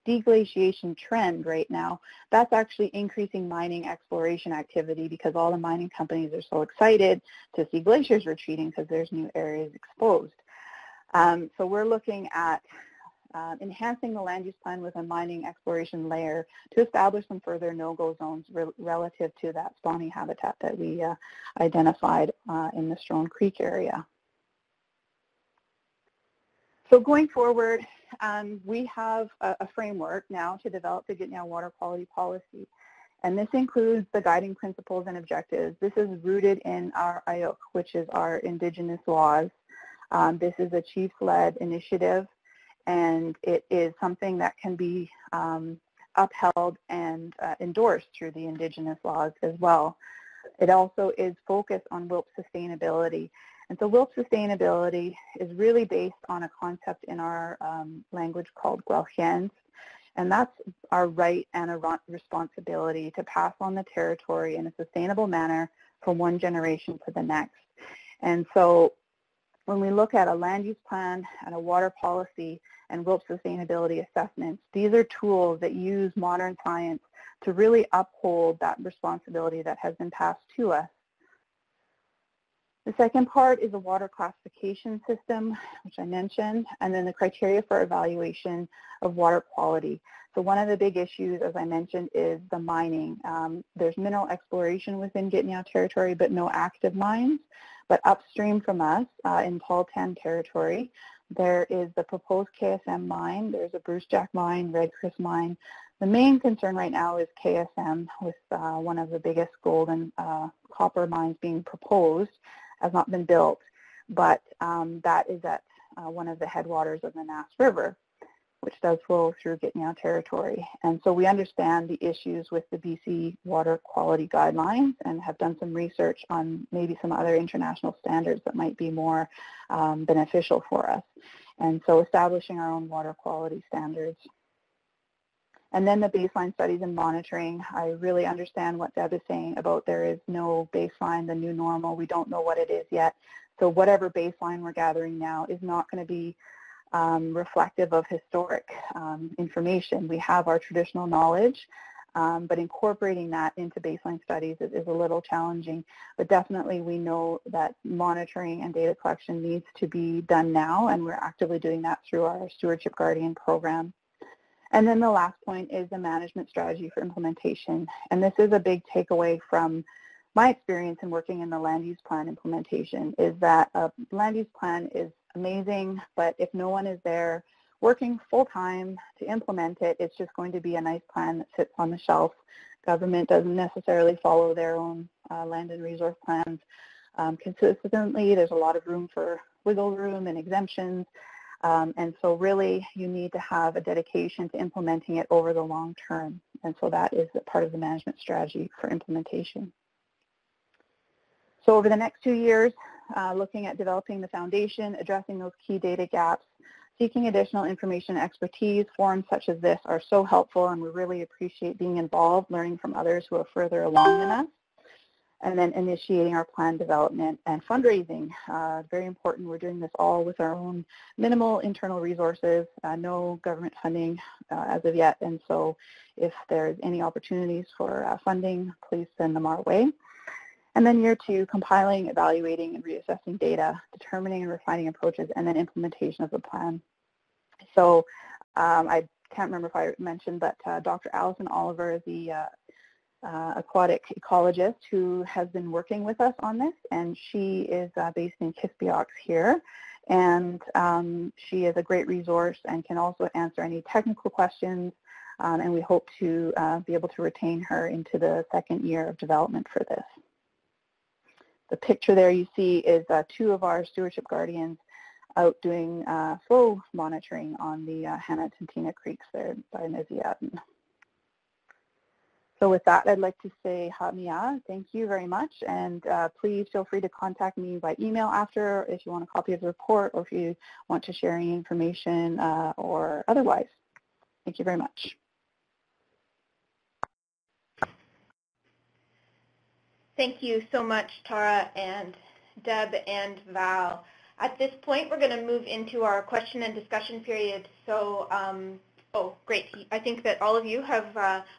deglaciation trend right now. That's actually increasing mining exploration activity because all the mining companies are so excited to see glaciers retreating because there's new areas exposed. So we're looking at enhancing the land use plan with a mining exploration layer to establish some further no-go zones relative to that spawning habitat that we identified in the Strone Creek area. So going forward, we have a framework now to develop the Gitnao water quality policy, and this includes the guiding principles and objectives. This is rooted in our IOC, which is our Indigenous laws. This is a Chiefs-led initiative, and it is something that can be upheld and endorsed through the Indigenous laws as well. It also is focused on WILP sustainability. And so WILP sustainability is really based on a concept in our language called Watershed, and that's our right and a responsibility to pass on the territory in a sustainable manner from one generation to the next. And so when we look at a land use plan and a water policy and WILP sustainability assessments, these are tools that use modern science to really uphold that responsibility that has been passed to us. The second part is a water classification system, which I mentioned, and then the criteria for evaluation of water quality. So one of the big issues, as I mentioned, is the mining. There's mineral exploration within Gitnao territory, but no active mines. But upstream from us in Paultan territory, there is the proposed KSM mine. There's a Bruce Jack mine, Red Chris mine. The main concern right now is KSM, with one of the biggest gold and copper mines being proposed, has not been built, but that is at one of the headwaters of the Nass River, which does flow through Gitnao territory. And so we understand the issues with the BC water quality guidelines and have done some research on maybe some other international standards that might be more beneficial for us. And so establishing our own water quality standards. And then the baseline studies and monitoring. I really understand what Deb is saying about there is no baseline, the new normal. We don't know what it is yet. So whatever baseline we're gathering now is not going to be reflective of historic information. We have our traditional knowledge, but incorporating that into baseline studies is a little challenging. But definitely we know that monitoring and data collection needs to be done now, and we're actively doing that through our Stewardship Guardian program. And then the last point is the management strategy for implementation. And this is a big takeaway from my experience in working in the land use plan implementation, is that a land use plan is amazing, but if no one is there working full-time to implement it, it's just going to be a nice plan that sits on the shelf. Government doesn't necessarily follow their own land and resource plans consistently. There's a lot of room for wiggle room and exemptions. And so really you need to have a dedication to implementing it over the long term. And so that is a part of the management strategy for implementation. So over the next 2 years, looking at developing the foundation, addressing those key data gaps, seeking additional information and expertise. Forums such as this are so helpful, and we really appreciate being involved, learning from others who are further along than us. And then initiating our plan development and fundraising. Very important. We're doing this all with our own minimal internal resources, no government funding as of yet. And so if there's any opportunities for funding, please send them our way. And then year 2, compiling, evaluating, and reassessing data, determining and refining approaches, and then implementation of the plan. So I can't remember if I mentioned, but Dr. Alison Oliver is the aquatic ecologist who has been working with us on this, and she is based in Kispiox here, and she is a great resource and can also answer any technical questions, and we hope to be able to retain her into the 2nd year of development for this. The picture there you see is 2 of our stewardship guardians out doing flow monitoring on the Hannah-Tintina Creeks there by Nisiatin. So with that, I'd like to say Hamia, thank you very much, and please feel free to contact me by email after if you want a copy of the report or if you want to share any information or otherwise. Thank you very much. Thank you so much, Tara and Deb and Val. At this point, we're going to move into our question and discussion period. So, oh, great. I think that all of you have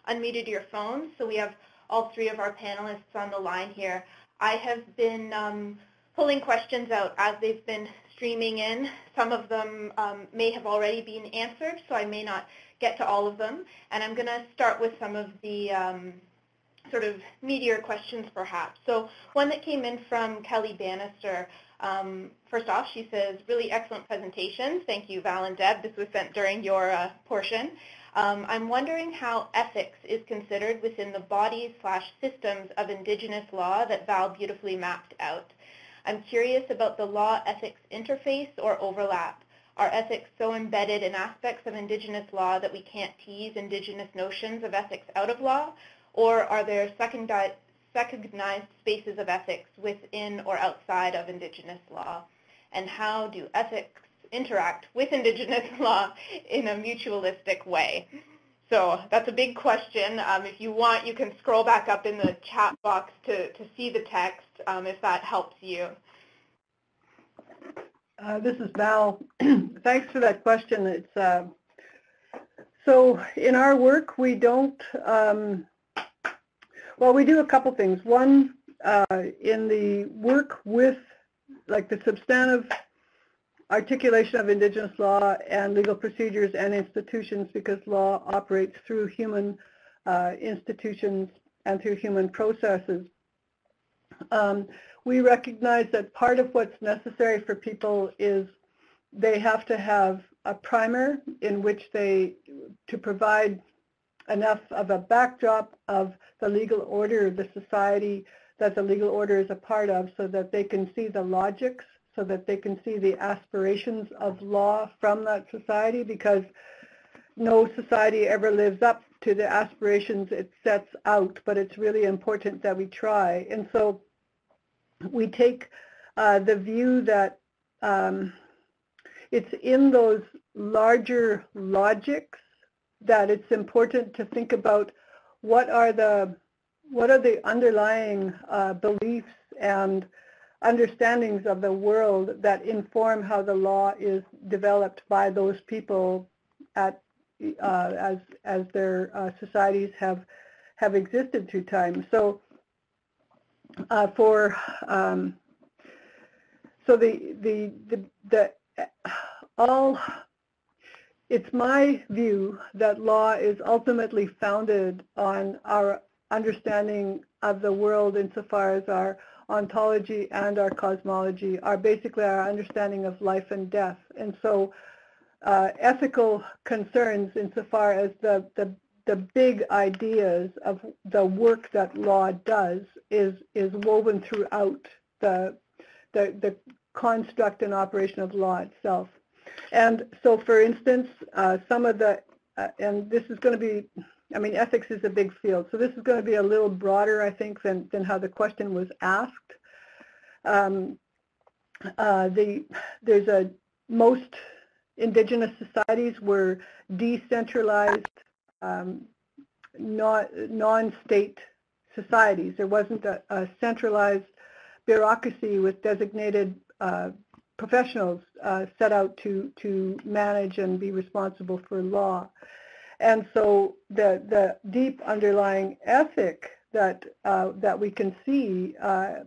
unmuted your phones, so we have all 3 of our panelists on the line here. I have been pulling questions out as they've been streaming in. Some of them may have already been answered, so I may not get to all of them. And I'm going to start with some of the sort of meatier questions, perhaps. So one that came in from Kelly Bannister. First off, she says, really excellent presentation. Thank you, Val and Deb. This was sent during your portion. I'm wondering how ethics is considered within the bodies/systems of Indigenous law that Val beautifully mapped out. I'm curious about the law-ethics interface or overlap. Are ethics so embedded in aspects of Indigenous law that we can't tease Indigenous notions of ethics out of law? Or are there recognized spaces of ethics within or outside of Indigenous law? And how do ethics interact with Indigenous law in a mutualistic way? So that's a big question. If you want, you can scroll back up in the chat box to see the text if that helps you. This is Val. Thanks for that question. It's so in our work we don't. Well, we do a couple things. One, in the work with, like, the substantive articulation of Indigenous law and legal procedures and institutions, because law operates through human institutions and through human processes. We recognize that part of what's necessary for people is they have to have a primer in which to provide enough of a backdrop of the legal order of the society that the legal order is a part of, so that they can see the logics, so that they can see the aspirations of law from that society, because no society ever lives up to the aspirations it sets out, but it's really important that we try. And so we take the view that it's in those larger logics that it's important to think about what are the underlying beliefs and understandings of the world that inform how the law is developed by those people as their societies have existed through time. So it's my view that law is ultimately founded on our understanding of the world insofar as our ontology and our cosmology are basically our understanding of life and death. And so ethical concerns insofar as the big ideas of the work that law does is woven throughout the construct and operation of law itself. And so, for instance, some of the, and this is going to be, I mean, ethics is a big field, so this is going to be a little broader, I think, than how the question was asked. There's most Indigenous societies were decentralized, non-state societies. There wasn't a centralized bureaucracy with designated professionals set out to manage and be responsible for law. And so the deep underlying ethic that we can see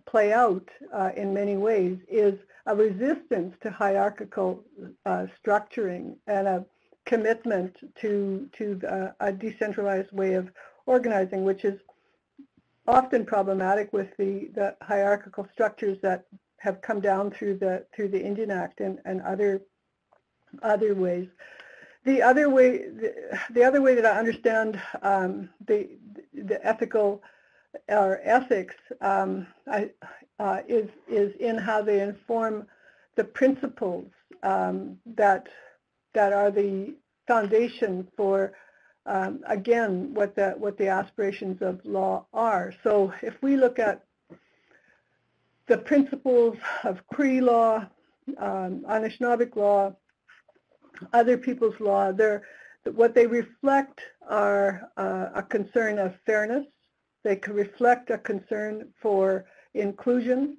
play out in many ways is a resistance to hierarchical structuring and a commitment to a decentralized way of organizing, which is often problematic with the hierarchical structures that have come down through the Indian Act and other ways. The other way that I understand the ethical or ethics is in how they inform the principles that are the foundation for again what the aspirations of law are. So if we look at the principles of Cree law, Anishinaabe law, other people's law, what they reflect are a concern of fairness. They can reflect a concern for inclusion,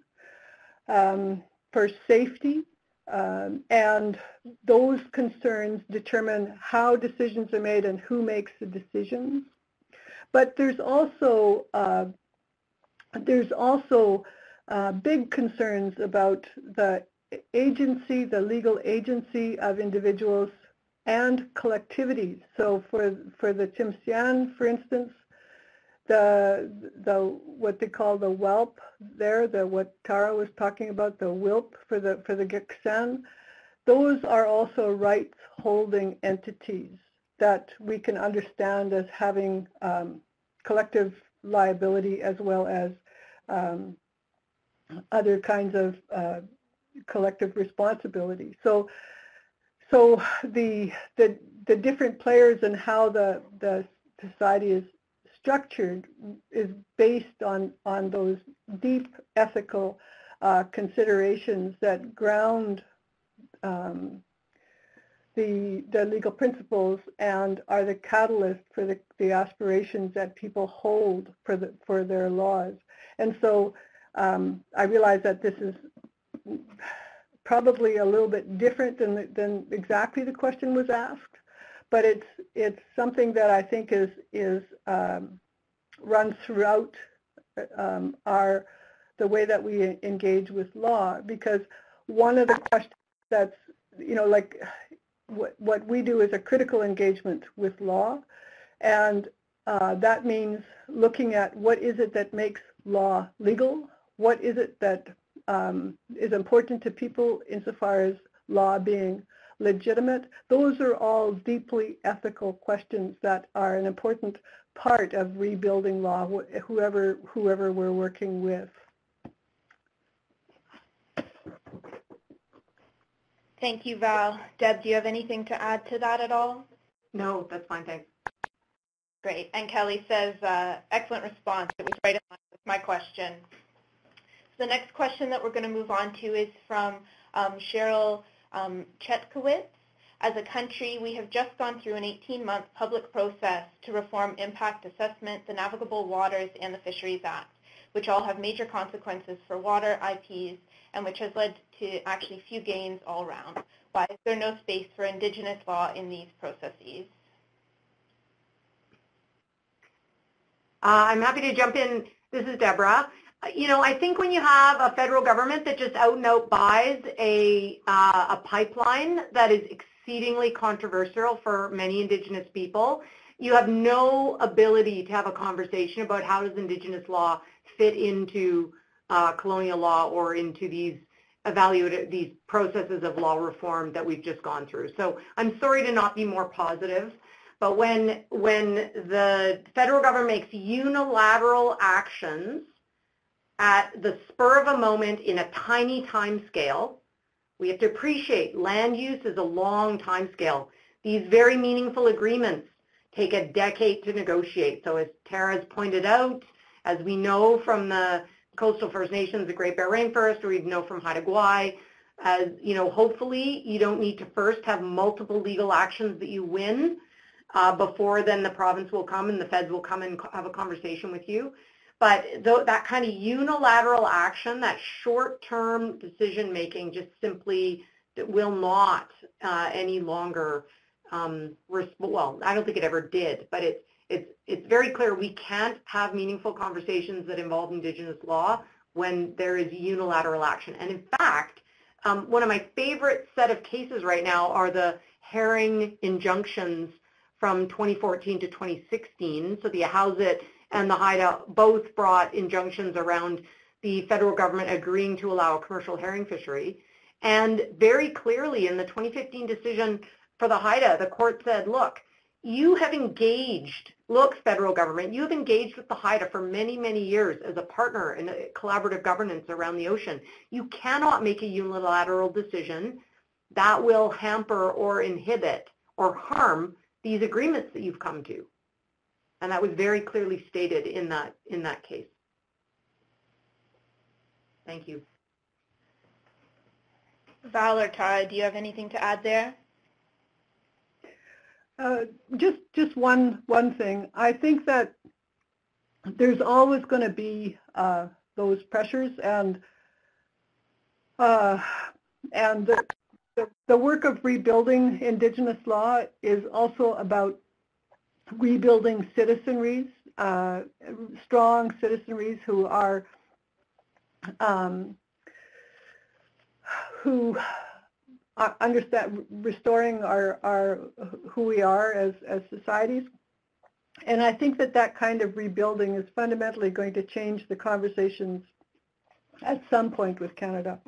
for safety, and those concerns determine how decisions are made and who makes the decisions. But there's also big concerns about the agency, the legal agency of individuals and collectivities. So for the Tsimshian, for instance, the what they call the WELP there, what Tara was talking about, the WILP for the Gitxsan, those are also rights-holding entities that we can understand as having collective liability as well as other kinds of collective responsibility. So the different players and how the society is structured is based on those deep ethical considerations that ground the legal principles and are the catalyst for the aspirations that people hold for their laws. And so I realize that this is probably a little bit different than exactly the question was asked, but it's something that I think is runs throughout the way that we engage with law, because one of the questions that's, like what we do is a critical engagement with law, and that means looking at what is it that makes law legal, what is it that is important to people insofar as law being legitimate. Those are all deeply ethical questions that are an important part of rebuilding law, whoever we're working with. Thank you, Val. Deb, do you have anything to add to that at all? No, that's fine, thanks. Great. And Kelly says, excellent response. It was right in line with my question. So the next question that we're going to move on to is from Cheryl Chetkowitz. As a country, we have just gone through an 18-month public process to reform impact assessment, the Navigable Waters, and the Fisheries Act, which all have major consequences for water, IPs, and which has led to actually few gains all around. Why is there no space for Indigenous law in these processes? I'm happy to jump in. This is Deborah. I think when you have a federal government that just out and out buys a pipeline that is exceedingly controversial for many Indigenous people, you have no ability to have a conversation about how does Indigenous law fit into colonial law or into these processes of law reform that we've just gone through. So I'm sorry to not be more positive, but when the federal government makes unilateral actions at the spur of a moment in a tiny time scale, we have to appreciate land use is a long time scale. These very meaningful agreements take a decade to negotiate. So as Tara has pointed out, as we know from the coastal First Nations, the Great Bear Rainforest, or we know from Haida Gwaii, As you know, hopefully you don't need to first have multiple legal actions that you win before then the province will come and the feds will come and have a conversation with you. But that kind of unilateral action, that short-term decision-making just simply will not any longer, well, I don't think it ever did, but it's very clear we can't have meaningful conversations that involve Indigenous law when there is unilateral action. And in fact, one of my favorite set of cases right now are the herring injunctions from 2014 to 2016. So the Houseit and the Haida both brought injunctions around the federal government agreeing to allow a commercial herring fishery. And very clearly in the 2015 decision for the Haida, the court said, look, you have engaged, look, federal government, you have engaged with the Haida for many, many years as a partner in collaborative governance around the ocean. You cannot make a unilateral decision that will hamper or inhibit or harm these agreements that you've come to. And that was very clearly stated in that case. Thank you. Val or Tara, do you have anything to add there? Just one thing. I think that there's always going to be those pressures, and the work of rebuilding Indigenous law is also about rebuilding citizenries, strong citizenries who are who understand restoring our who we are as societies. And I think that kind of rebuilding is fundamentally going to change the conversations at some point with Canada.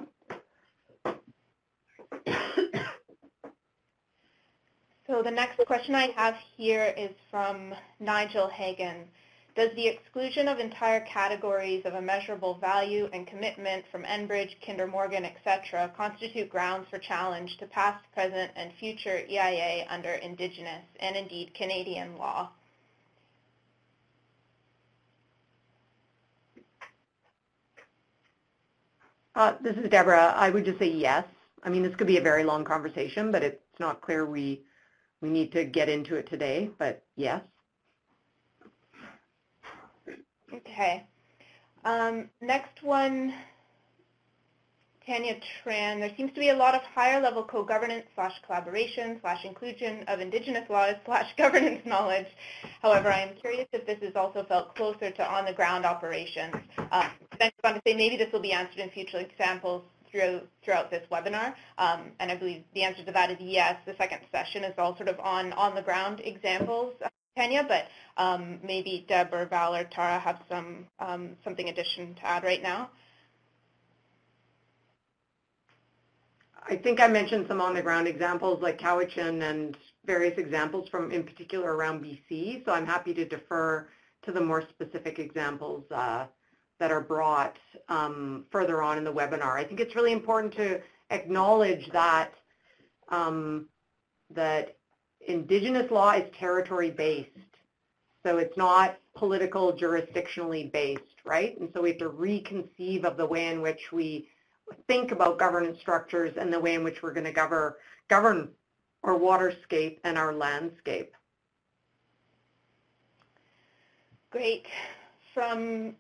So the next question I have here is from Nigel Hagan. Does the exclusion of entire categories of immeasurable value and commitment from Enbridge, Kinder Morgan, etc. constitute grounds for challenge to past, present, and future EIA under Indigenous and indeed Canadian law? This is Deborah. I would just say yes. I mean, this could be a very long conversation, but it's not clear we need to get into it today, but yes. Okay. Next one, Tanya Tran. There seems to be a lot of higher level co-governance / collaboration / inclusion of Indigenous laws / governance knowledge. However, I am curious if this is also felt closer to on-the-ground operations. I just want to say maybe this will be answered in future examples throughout this webinar, and I believe the answer to that is yes. The second session is all sort of on-the-ground examples, Tanya, but maybe Deb or Val or Tara have something addition to add right now. I think I mentioned some on-the-ground examples like Cowichan and various examples from, in particular, around BC, so I'm happy to defer to the more specific examples that are brought further on in the webinar. I think it's really important to acknowledge that that Indigenous law is territory-based, so it's not political, jurisdictionally based, right? And so we have to reconceive of the way in which we think about governance structures and the way in which we're going to govern our waterscape and our landscape. Great. From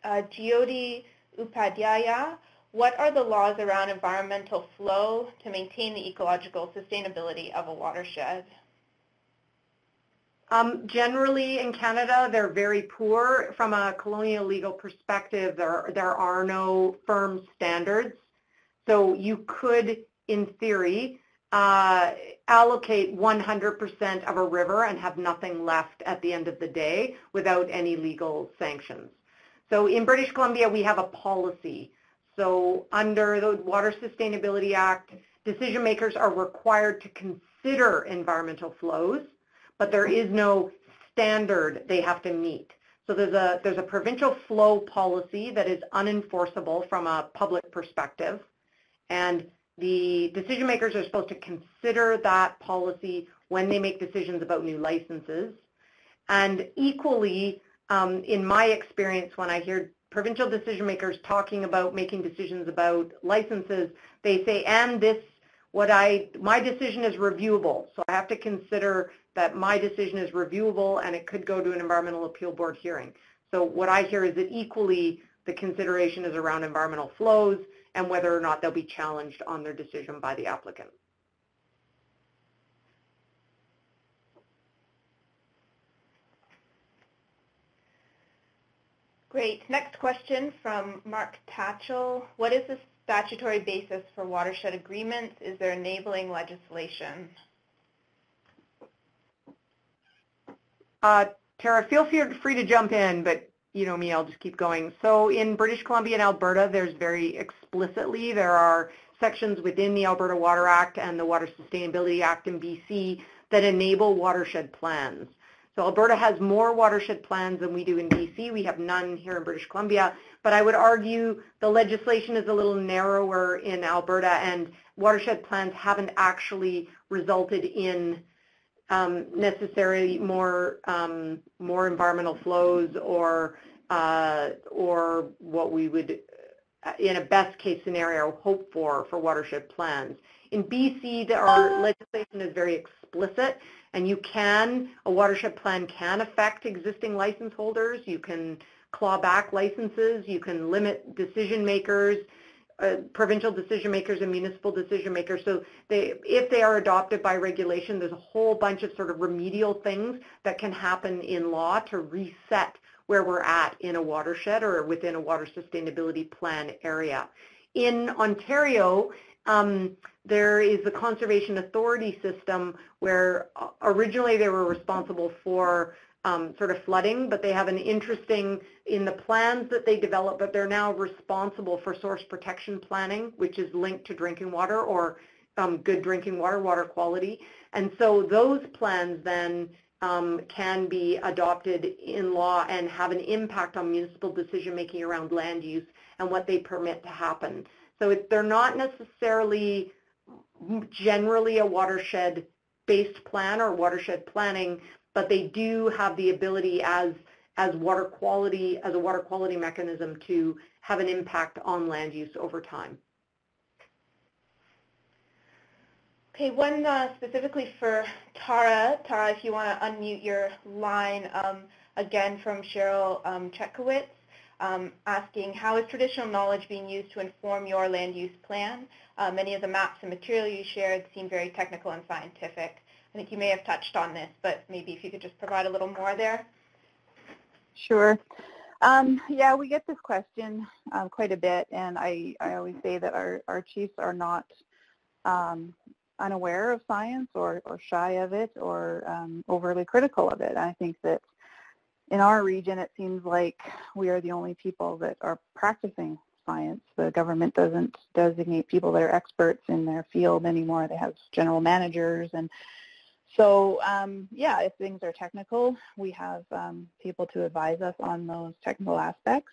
Jyoti Upadhyaya, what are the laws around environmental flow to maintain the ecological sustainability of a watershed? Generally in Canada, they're very poor. From a colonial legal perspective, there are no firm standards. So you could, in theory, allocate 100% of a river and have nothing left at the end of the day without any legal sanctions. So in British Columbia, we have a policy. So under the Water Sustainability Act, decision makers are required to consider environmental flows, but there is no standard they have to meet. So there's a provincial flow policy that is unenforceable from a public perspective, and the decision makers are supposed to consider that policy when they make decisions about new licenses. And equally, in my experience, when I hear provincial decision makers talking about making decisions about licenses, they say, and this, my decision is reviewable. So I have to consider that my decision is reviewable and it could go to an environmental appeal board hearing. So what I hear is that equally the consideration is around environmental flows and whether or not they'll be challenged on their decision by the applicant. Great. Next question from Mark Tatchell. What is the statutory basis for watershed agreements? Is there enabling legislation? Tara, feel free to jump in, but you know me, I'll just keep going. So in British Columbia and Alberta, there's very explicitly, there are sections within the Alberta Water Act and the Water Sustainability Act in BC that enable watershed plans. So Alberta has more watershed plans than we do in BC. We have none here in British Columbia, but I would argue the legislation is a little narrower in Alberta, and watershed plans haven't actually resulted in necessarily more environmental flows or what we would, in a best case scenario, hope for watershed plans. In BC, our legislation is very explicit, and a watershed plan can affect existing license holders. You can claw back licenses. You can limit decision makers, provincial decision makers and municipal decision makers. So if they are adopted by regulation, there's a whole bunch of sort of remedial things that can happen in law to reset where we're at in a watershed or within a water sustainability plan area. In Ontario, there is the Conservation Authority system where originally they were responsible for sort of flooding, but they have an interesting, in the plans that they develop, but they're now responsible for source protection planning, which is linked to drinking water or good drinking water, water quality. And so those plans then can be adopted in law and have an impact on municipal decision making around land use and what they permit to happen. So they're not necessarily generally a watershed-based plan or watershed planning, but they do have the ability as a water quality mechanism to have an impact on land use over time. Okay, one specifically for Tara. Tara, if you want to unmute your line, again from Cheryl Chetkowitz, asking, how is traditional knowledge being used to inform your land use plan? Many of the maps and material you shared seem very technical and scientific. I think you may have touched on this, but maybe if you could just provide a little more there. Sure. Yeah, we get this question quite a bit, and I always say that our chiefs are not unaware of science or shy of it or overly critical of it. I think that in our region, it seems like we are the only people that are practicing science. The government doesn't designate people that are experts in their field anymore. They have general managers. And so, yeah, if things are technical, we have people to advise us on those technical aspects.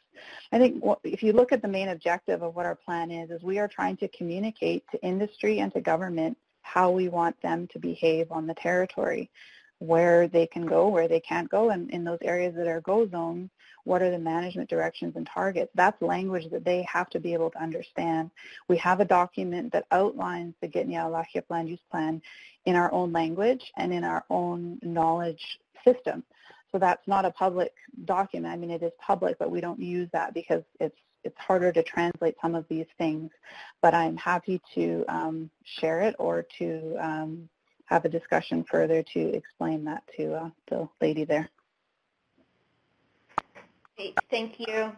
I think if you look at the main objective of what our plan is we are trying to communicate to industry and to government how we want them to behave on the territory, where they can go, where they can't go, and in those areas that are go zones, what are the management directions and targets. That's language that they have to be able to understand. We have a document that outlines the Gitniaalakhip land use plan in our own language and in our own knowledge system. So that's not a public document. I mean, it is public, but we don't use that because it's harder to translate some of these things. But I'm happy to share it or to have a discussion further to explain that to the lady there. Great, thank you.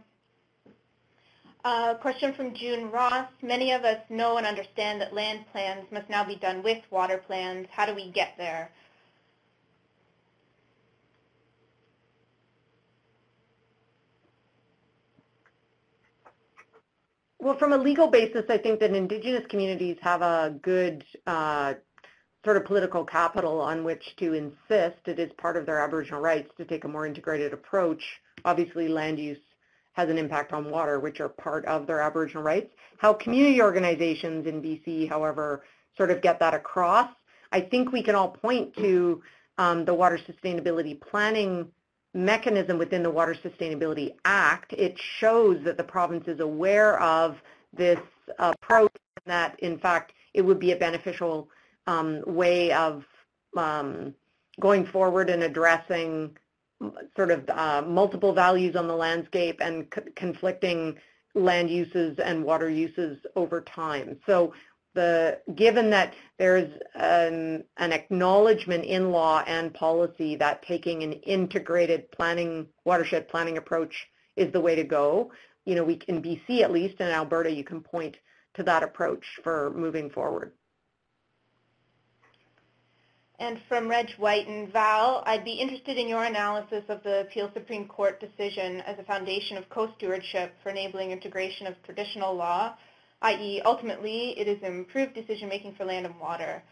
Question from June Ross. Many of us know and understand that land plans must now be done with water plans. How do we get there? Well, from a legal basis, I think that Indigenous communities have a good sort of political capital on which to insist it is part of their Aboriginal rights to take a more integrated approach. Obviously, land use has an impact on water, which are part of their Aboriginal rights. How community organizations in BC, however, sort of get that across, I think we can all point to the water sustainability planning mechanism within the Water Sustainability Act, it shows that the province is aware of this approach, and that in fact it would be a beneficial way of going forward and addressing sort of multiple values on the landscape and conflicting land uses and water uses over time. So given that there's an acknowledgement in law and policy that taking an integrated watershed planning approach is the way to go, you know, we in BC at least, and Alberta, you can point to that approach for moving forward. And from Reg White and Val, I'd be interested in your analysis of the Peel Supreme Court decision as a foundation of co-stewardship for enabling integration of traditional law, i.e. ultimately it is improved decision-making for land and water.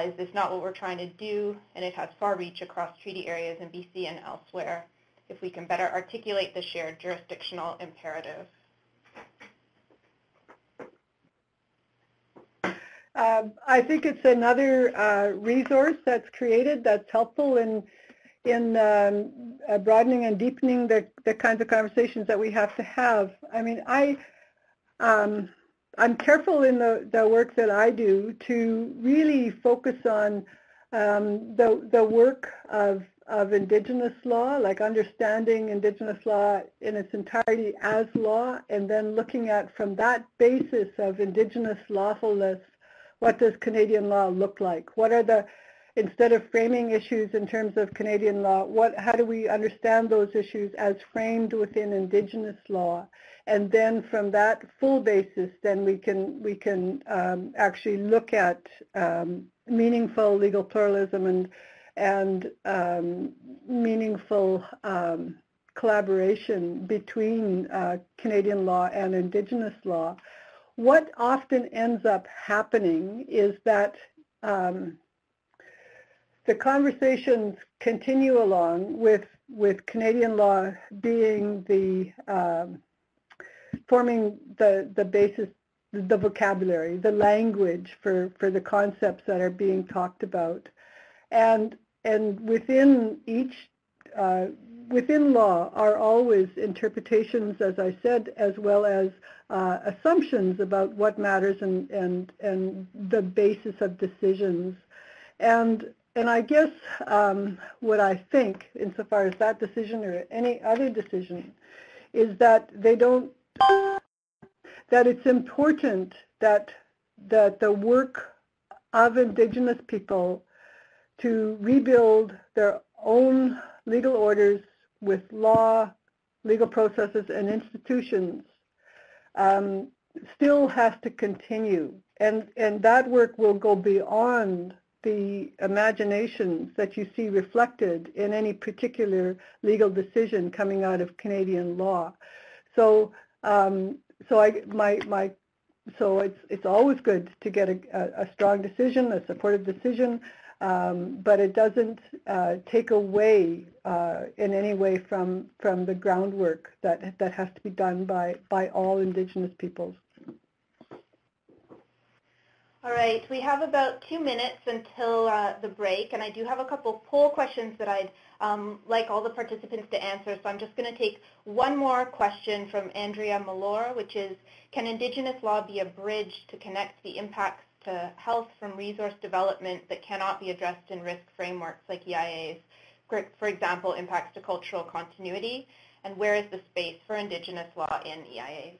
Is this not what we're trying to do? And it has far reach across treaty areas in BC and elsewhere, if we can better articulate the shared jurisdictional imperative. I think it's another resource that's created that's helpful in broadening and deepening the kinds of conversations that we have to have. I mean, I'm careful in the work that I do to really focus on the work of Indigenous law, like understanding Indigenous law in its entirety as law, and then looking at from that basis of Indigenous lawfulness, what does Canadian law look like? What are instead of framing issues in terms of Canadian law, how do we understand those issues as framed within Indigenous law? And then from that full basis, then we can actually look at meaningful legal pluralism and meaningful collaboration between Canadian law and Indigenous law. What often ends up happening is that the conversations continue along with Canadian law being forming the basis, the vocabulary, the language for the concepts that are being talked about, and within within law are always interpretations, as I said, as well as assumptions about what matters and the basis of decisions. And I guess what I think, insofar as that decision or any other decision, is that that it's important that the work of Indigenous people to rebuild their own legal orders with law, legal processes, and institutions still has to continue. And that work will go beyond the imaginations that you see reflected in any particular legal decision coming out of Canadian law. So it's always good to get a strong decision, a supportive decision, but it doesn't take away in any way from the groundwork that has to be done by all Indigenous peoples. All right, we have about 2 minutes until the break, and I do have a couple poll questions that I'd like all the participants to answer, so I'm just going to take one more question from Andrea Malor, which is, can Indigenous law be a bridge to connect the impacts to health from resource development that cannot be addressed in risk frameworks like EIAs, for example, impacts to cultural continuity, and where is the space for Indigenous law in EIAs?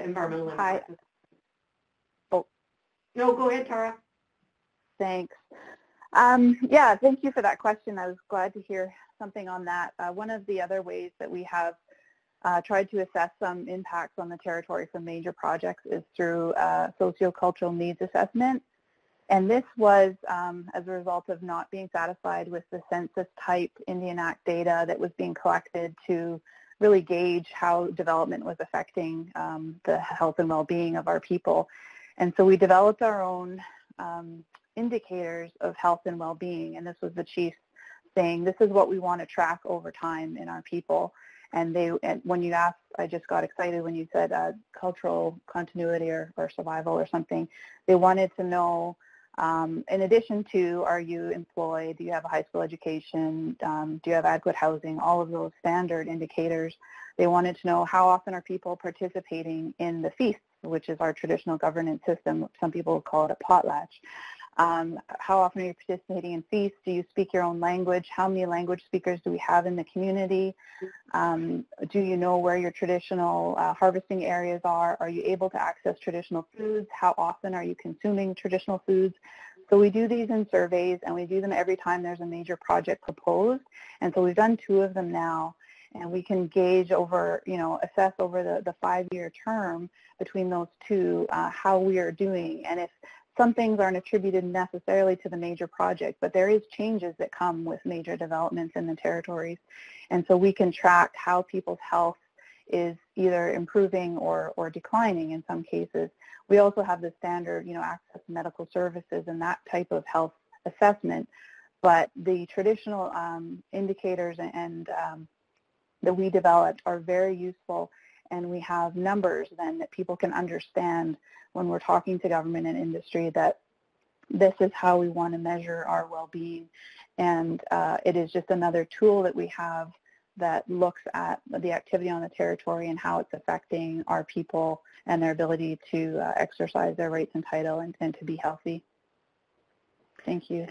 Environmental Hi. impact. Oh. No, go ahead, Tara. Thanks. Yeah, thank you for that question. I was glad to hear something on that. One of the other ways that we have tried to assess some impacts on the territory from major projects is through sociocultural needs assessment. And this was as a result of not being satisfied with the census-type Indian Act data that was being collected to really gauge how development was affecting the health and well-being of our people. And so we developed our own indicators of health and well-being, and this was the chief saying, this is what we want to track over time in our people. And when you asked, I just got excited when you said cultural continuity or survival or something. They wanted to know In addition to, are you employed, do you have a high school education, do you have adequate housing, all of those standard indicators. They wanted to know how often are people participating in the feasts, which is our traditional governance system. Some people call it a potlatch. How often are you participating in feasts? Do you speak your own language? How many language speakers do we have in the community? Do you know where your traditional harvesting areas are? Are you able to access traditional foods? How often are you consuming traditional foods? So we do these in surveys, and we do them every time there's a major project proposed. And so we've done 2 of them now, and we can gauge over, assess over the 5-year term between those 2 how we are doing. And if some things aren't attributed necessarily to the major project, but there is changes that come with major developments in the territories. And so we can track how people's health is either improving or declining in some cases. We also have the standard, access to medical services and that type of health assessment. But the traditional indicators and that we developed are very useful, and we have numbers then that people can understand when we're talking to government and industry that this is how we want to measure our well-being. And it is just another tool that we have that looks at the activity on the territory and how it's affecting our people and their ability to exercise their rights and title and to be healthy. Thank you.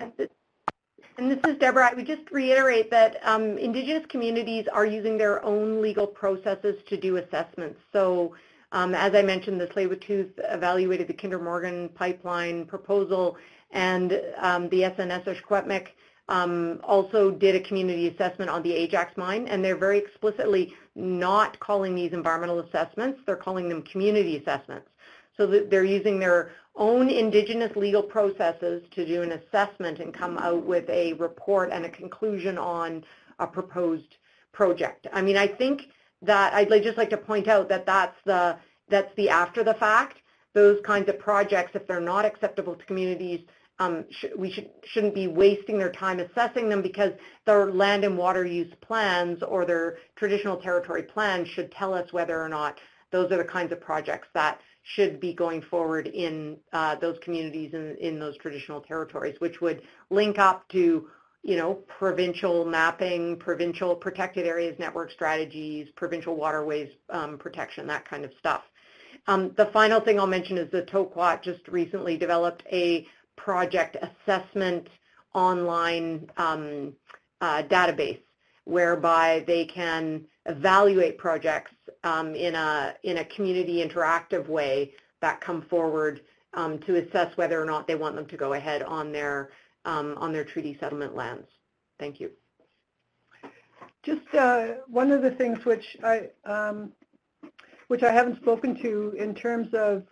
And this is Deborah. I would just reiterate that Indigenous communities are using their own legal processes to do assessments. So as I mentioned, the Tsleil-Waututh evaluated the Kinder Morgan pipeline proposal, and the SNS or Secwepemc also did a community assessment on the Ajax mine, and they're very explicitly not calling these environmental assessments. They're calling them community assessments. So that they're using their own Indigenous legal processes to do an assessment and come out with a report and a conclusion on a proposed project. I mean, I think that I'd just like to point out that that's the after the fact. Those kinds of projects, if they're not acceptable to communities, we shouldn't be wasting their time assessing them, because their land and water use plans or their traditional territory plans should tell us whether or not those are the kinds of projects that should be going forward in those communities in those traditional territories, which would link up to, provincial mapping, provincial protected areas network strategies, provincial waterways protection, that kind of stuff. The final thing I'll mention is the Tokwat just recently developed a project assessment online database whereby they can evaluate projects in a community interactive way that come forward to assess whether or not they want them to go ahead on their treaty settlement lands. Thank you. Just one of the things which I haven't spoken to in terms of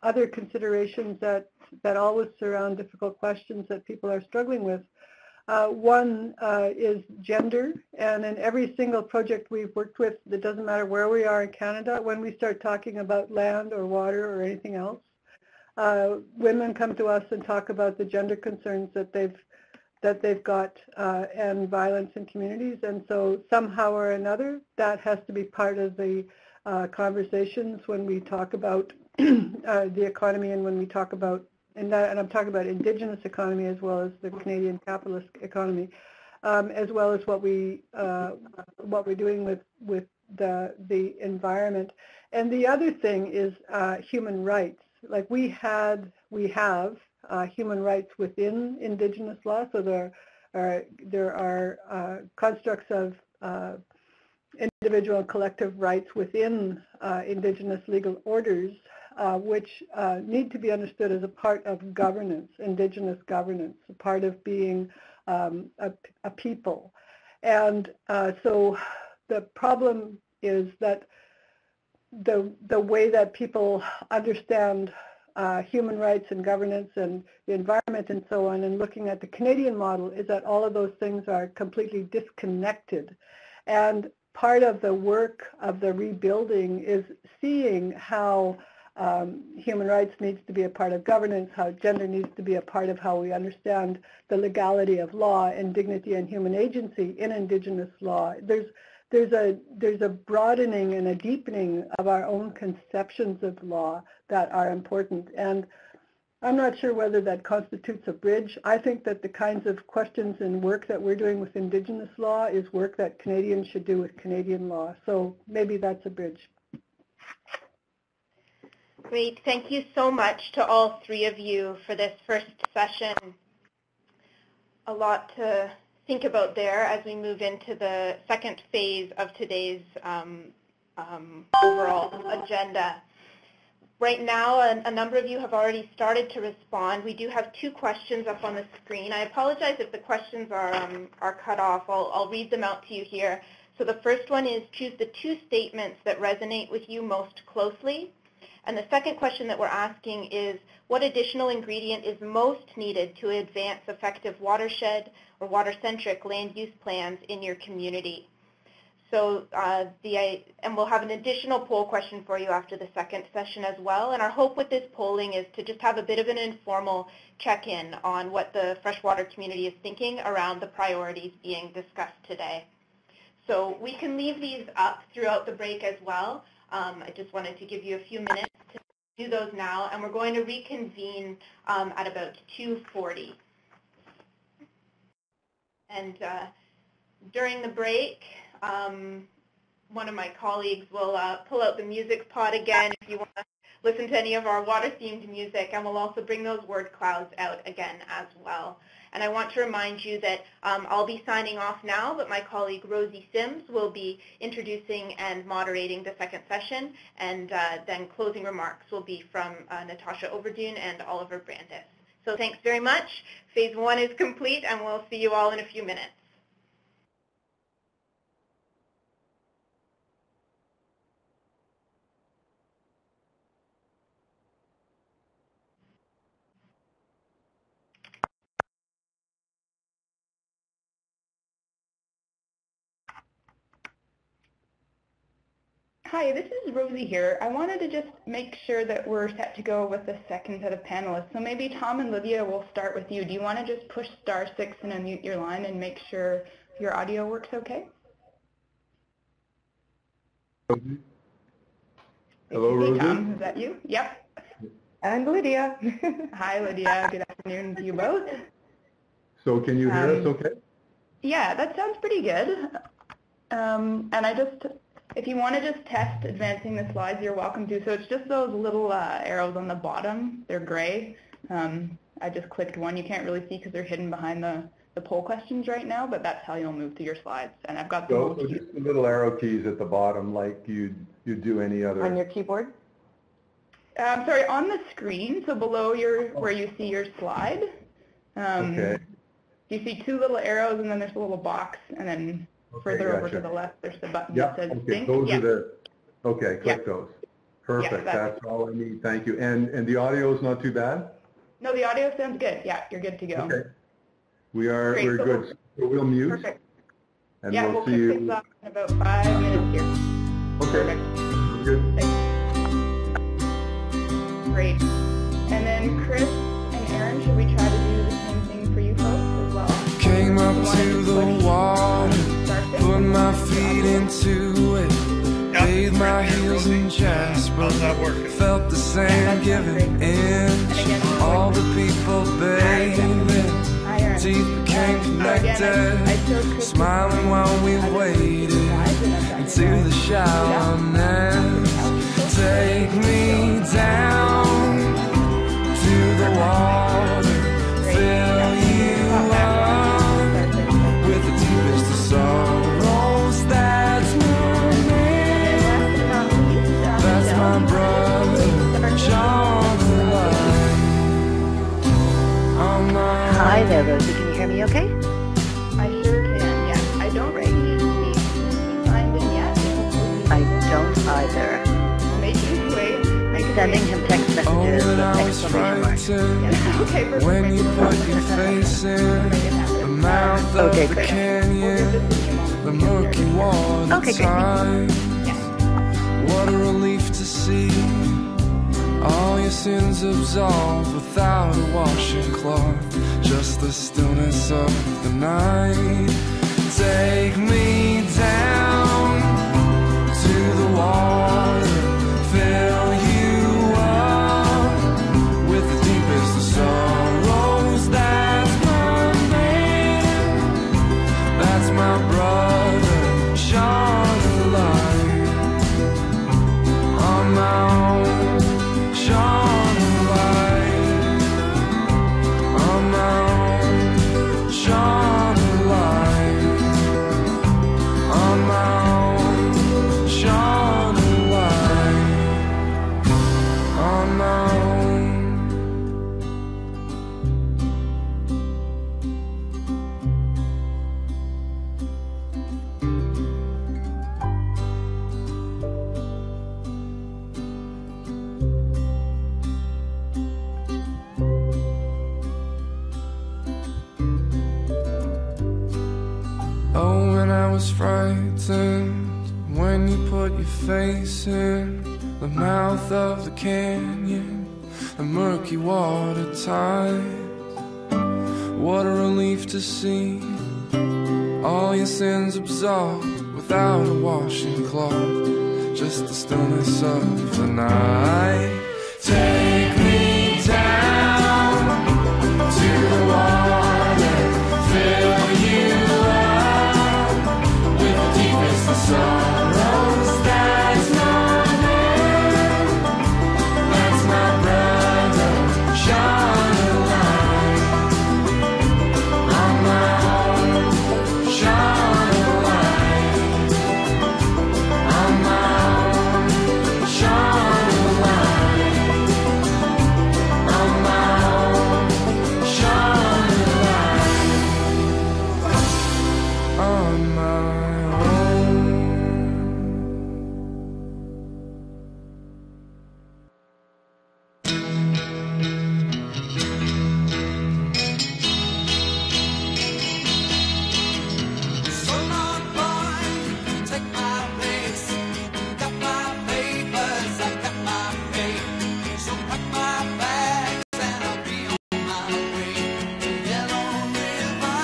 other considerations that always surround difficult questions that people are struggling with. One is gender, and in every single project we've worked with, it doesn't matter where we are in Canada, when we start talking about land or water or anything else, women come to us and talk about the gender concerns that they've got and violence in communities, and so somehow or another that has to be part of the conversations when we talk about the economy, and when we talk about and I'm talking about Indigenous economy as well as the Canadian capitalist economy, as well as what we're doing with the environment. And the other thing is human rights. Like we have human rights within Indigenous law, so there are constructs of individual and collective rights within Indigenous legal orders, which need to be understood as a part of governance, Indigenous governance, a part of being a people. And so the problem is that the way that people understand human rights and governance and the environment and so on, and looking at the Canadian model, is that all of those things are completely disconnected. And part of the work of the rebuilding is seeing how human rights needs to be a part of governance, how gender needs to be a part of how we understand the legality of law and dignity and human agency in Indigenous law. There's a broadening and a deepening of our own conceptions of law that are important. And I'm not sure whether that constitutes a bridge. I think that the kinds of questions and work that we're doing with Indigenous law is work that Canadians should do with Canadian law. So maybe that's a bridge. Great. Thank you so much to all three of you for this first session. A lot to think about there as we move into the second phase of today's overall agenda. Right now, a number of you have already started to respond. We do have 2 questions up on the screen. I apologize if the questions are cut off. I'll read them out to you here. So the first one is, choose the 2 statements that resonate with you most closely. And the second question that we're asking is, what additional ingredient is most needed to advance effective watershed or water-centric land use plans in your community? So, and we'll have an additional poll question for you after the second session as well. And our hope with this polling is to just have a bit of an informal check-in on what the freshwater community is thinking around the priorities being discussed today. So we can leave these up throughout the break as well. I just wanted to give you a few minutes to do those now, and we're going to reconvene at about 2:40. And during the break, one of my colleagues will pull out the music pod again if you want to listen to any of our water-themed music, and we'll also bring those word clouds out again as well. And I want to remind you that I'll be signing off now, but my colleague Rosie Sims will be introducing and moderating the second session, and then closing remarks will be from Natasha Overdoon and Oliver Brandis. So thanks very much. Phase 1 is complete, and we'll see you all in a few minutes. Hi, this is Rosie here. I wanted to just make sure that we're set to go with the second set of panelists. So maybe Tom and Lydia, will start with you. Do you want to just push *6 and unmute your line and make sure your audio works okay? Hello, Rosie. Tom, is that you? Yep. And Lydia. Hi, Lydia. Good afternoon to you both. So can you hear us okay? Yeah, that sounds pretty good. And if you want to just test advancing the slides, you're welcome to. So it's just those little arrows on the bottom. They're gray. I just clicked one. You can't really see because they're hidden behind the poll questions right now, but that's how you'll move through your slides. And I've got the So just the little arrow keys at the bottom like you do any other. On your keyboard? Sorry, on the screen, so below where you see your slide. Okay. You see 2 little arrows, and then there's a little box, and then further over to the left, there's the button that says sync. Those are the, okay, click those. Perfect, that's all I need, thank you. And the audio is not too bad? No, the audio sounds good. Yeah, you're good to go. Okay. We're good. So we'll mute. Perfect. And we'll see kick you. things off in about 5 minutes here. Okay. Perfect. Good. Great. And then Chris and Aaron, should we try to do the same thing for you folks as well? Came up to the water, put my feet into it, bathed my heels in jasper, felt the sand giving in, all the people bathing, teeth became connected, smiling while we waited into the shower nest. Take me down to the water, fill you up with the deepest of sorrows. That's me, that's my brother, John. Hi there, Rosie. Can you hear me okay? I sure can, yeah. I don't see Steve signed in yet. I don't either. Sending him text messages with exclamation marks. Okay, perfect. When you put your face in the mouth of the canyon, the murky water times, what a relief to see all your sins absolved without a washing cloth, just the stillness of the night. Take me down to the water, fill you up with the deepest of was frightened when you put your face in the mouth of the canyon, a murky water tide. What a relief to see all your sins absolved without a washing cloth, just the stillness of the night. Take me down to the water, fill you up with the deepest of sorrows. That's my man, that's my brother, shine a light on my heart, shine a light on my heart, shine a light on my heart, shine a light on my own. So long, boy, take my place. Got my papers, I got my pay. So pack my bags and I'll be on my way to Yellow River.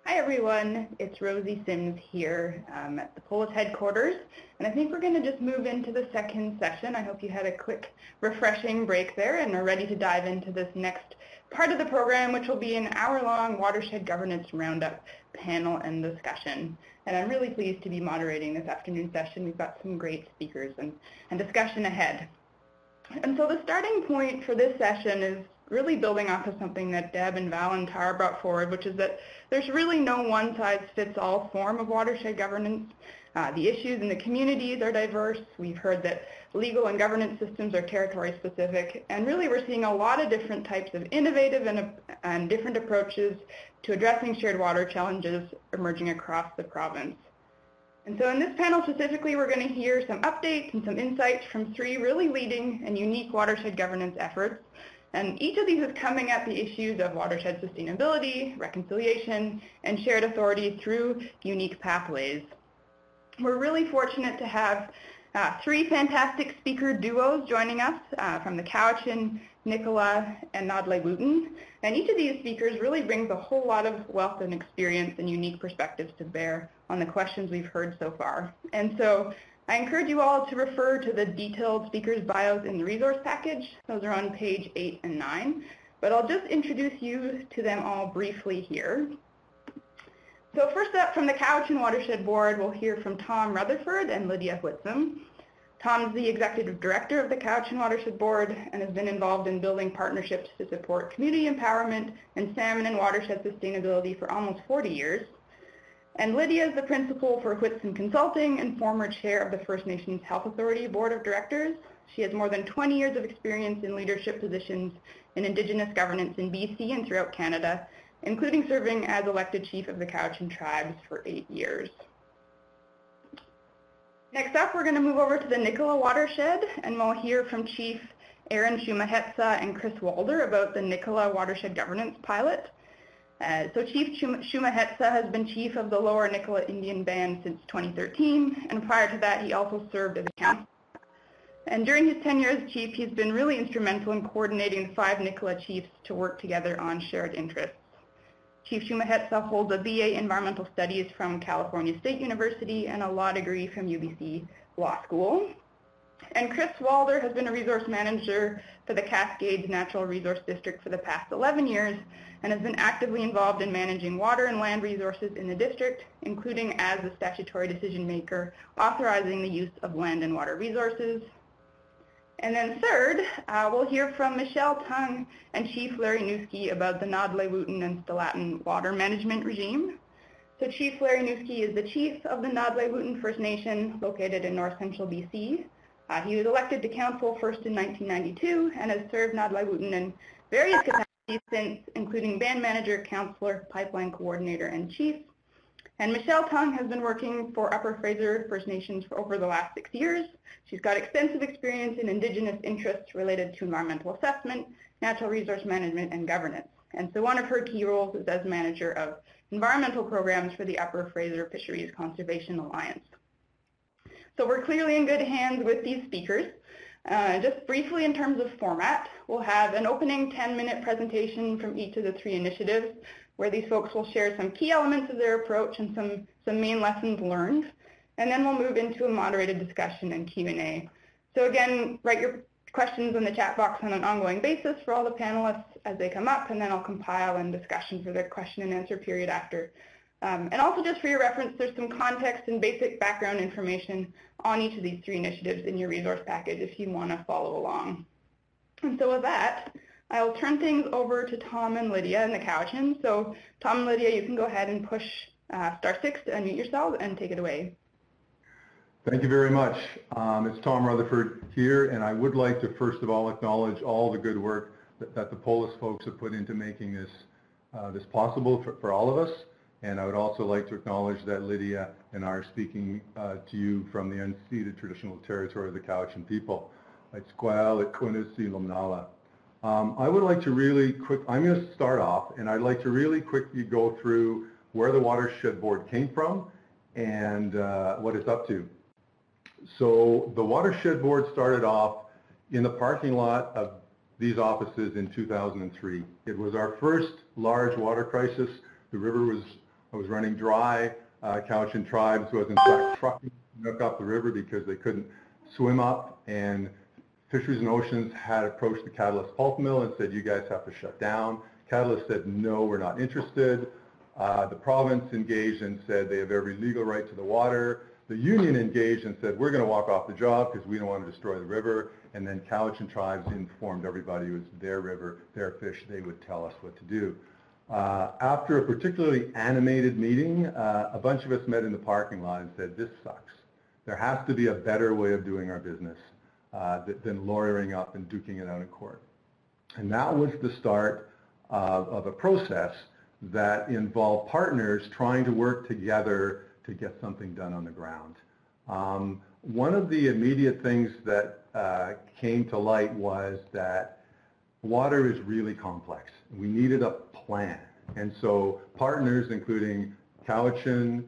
Hi everyone, it's Rosie Sims here at the Polis headquarters, and I think we're going to just move into the second session. I hope you had a quick refreshing break there and are ready to dive into this next part of the program, which will be an hour-long Watershed Governance Roundup panel and discussion. And I'm really pleased to be moderating this afternoon session. We've got some great speakers and discussion ahead. And so the starting point for this session is really building off of something that Deb and Val and Tara brought forward, which is that there's really no one-size-fits-all form of watershed governance. The issues in the communities are diverse. We've heard that legal and governance systems are territory-specific, and really we're seeing a lot of different types of innovative and different approaches to addressing shared water challenges emerging across the province. And so in this panel specifically, we're going to hear some updates and some insights from 3 really leading and unique watershed governance efforts. And each of these is coming at the issues of watershed sustainability, reconciliation, and shared authority through unique pathways. We're really fortunate to have 3 fantastic speaker duos joining us from the Cowichan, Nicola, and Nodle Wooten. And each of these speakers really brings a whole lot of wealth and experience and unique perspectives to bear on the questions we've heard so far. And so I encourage you all to refer to the detailed speakers' bios in the resource package. Those are on page 8 and 9. But I'll just introduce you to them all briefly here. So first up from the Cowichan Watershed Board, we'll hear from Tom Rutherford and Lydia Whitson. Tom's the Executive Director of the Cowichan Watershed Board and has been involved in building partnerships to support community empowerment and salmon and watershed sustainability for almost 40 years. And Lydia is the Principal for Whitson Consulting and former Chair of the First Nations Health Authority Board of Directors. She has more than 20 years of experience in leadership positions in Indigenous governance in BC and throughout Canada, including serving as elected Chief of the Cowichan Tribes for 8 years. Next up, we're going to move over to the Nicola Watershed, and we'll hear from Chief Aaron Shumahetsa and Chris Walder about the Nicola Watershed Governance Pilot. So Chief Shumahetsa has been Chief of the Lower Nicola Indian Band since 2013, and prior to that, he also served as a council. And during his tenure as Chief, he's been really instrumental in coordinating the 5 Nicola Chiefs to work together on shared interests. Chief Shumahetsa holds a BA Environmental Studies from California State University and a law degree from UBC Law School. And Chris Walder has been a resource manager for the Cascades Natural Resource District for the past 11 years and has been actively involved in managing water and land resources in the district, including as the statutory decision maker authorizing the use of land and water resources. And then third, we'll hear from Michelle Tung and Chief Larry Newski about the Nodley-Wooten and Stalatin water management regime. So Chief Larry Newski is the Chief of the Nodley-Wooten First Nation located in north central BC. He was elected to council first in 1992 and has served Nodley-Wooten in various capacities since, including band manager, councillor, pipeline coordinator, and chief. And Michelle Tung has been working for Upper Fraser First Nations for over the last 6 years. She's got extensive experience in Indigenous interests related to environmental assessment, natural resource management, and governance. And so one of her key roles is as manager of environmental programs for the Upper Fraser Fisheries Conservation Alliance. So we're clearly in good hands with these speakers. Just briefly in terms of format, we'll have an opening 10-minute presentation from each of the 3 initiatives, where these folks will share some key elements of their approach and some main lessons learned. And then we'll move into a moderated discussion and Q&A. So again, write your questions in the chat box on an ongoing basis for all the panelists as they come up, and then I'll compile in discussion for the question and answer period after. And also just for your reference, there's some context and basic background information on each of these 3 initiatives in your resource package if you want to follow along. And so with that, I'll turn things over to Tom and Lydia in the Cowichan. So Tom and Lydia, you can go ahead and push *6 to unmute yourselves and take it away. Thank you very much. It's Tom Rutherford here, and I would like to first of all acknowledge all the good work that the Polis folks have put into making this possible for all of us. And I would also like to acknowledge that Lydia and I are speaking to you from the unceded traditional territory of the Cowichan people. I would like to I'm going to start off, and I'd like to really quickly go through where the Watershed Board came from and what it's up to. So the Watershed Board started off in the parking lot of these offices in 2003. It was our first large water crisis. The river was running dry. Cowichan Tribes was in fact trucking to hook up the river because they couldn't swim up, and Fisheries and Oceans had approached the Catalyst pulp mill and said, you guys have to shut down. Catalyst said, no, we're not interested. The province engaged and said they have every legal right to the water. The union engaged and said, we're going to walk off the job because we don't want to destroy the river. And then Cowichan Tribes informed everybody it was their river, their fish, they would tell us what to do. After a particularly animated meeting, a bunch of us met in the parking lot and said, this sucks. There has to be a better way of doing our business than lawyering up and duking it out in court. And that was the start of a process that involved partners trying to work together to get something done on the ground. One of the immediate things that came to light was that water is really complex. We needed a plan. And so partners, including Cowichan,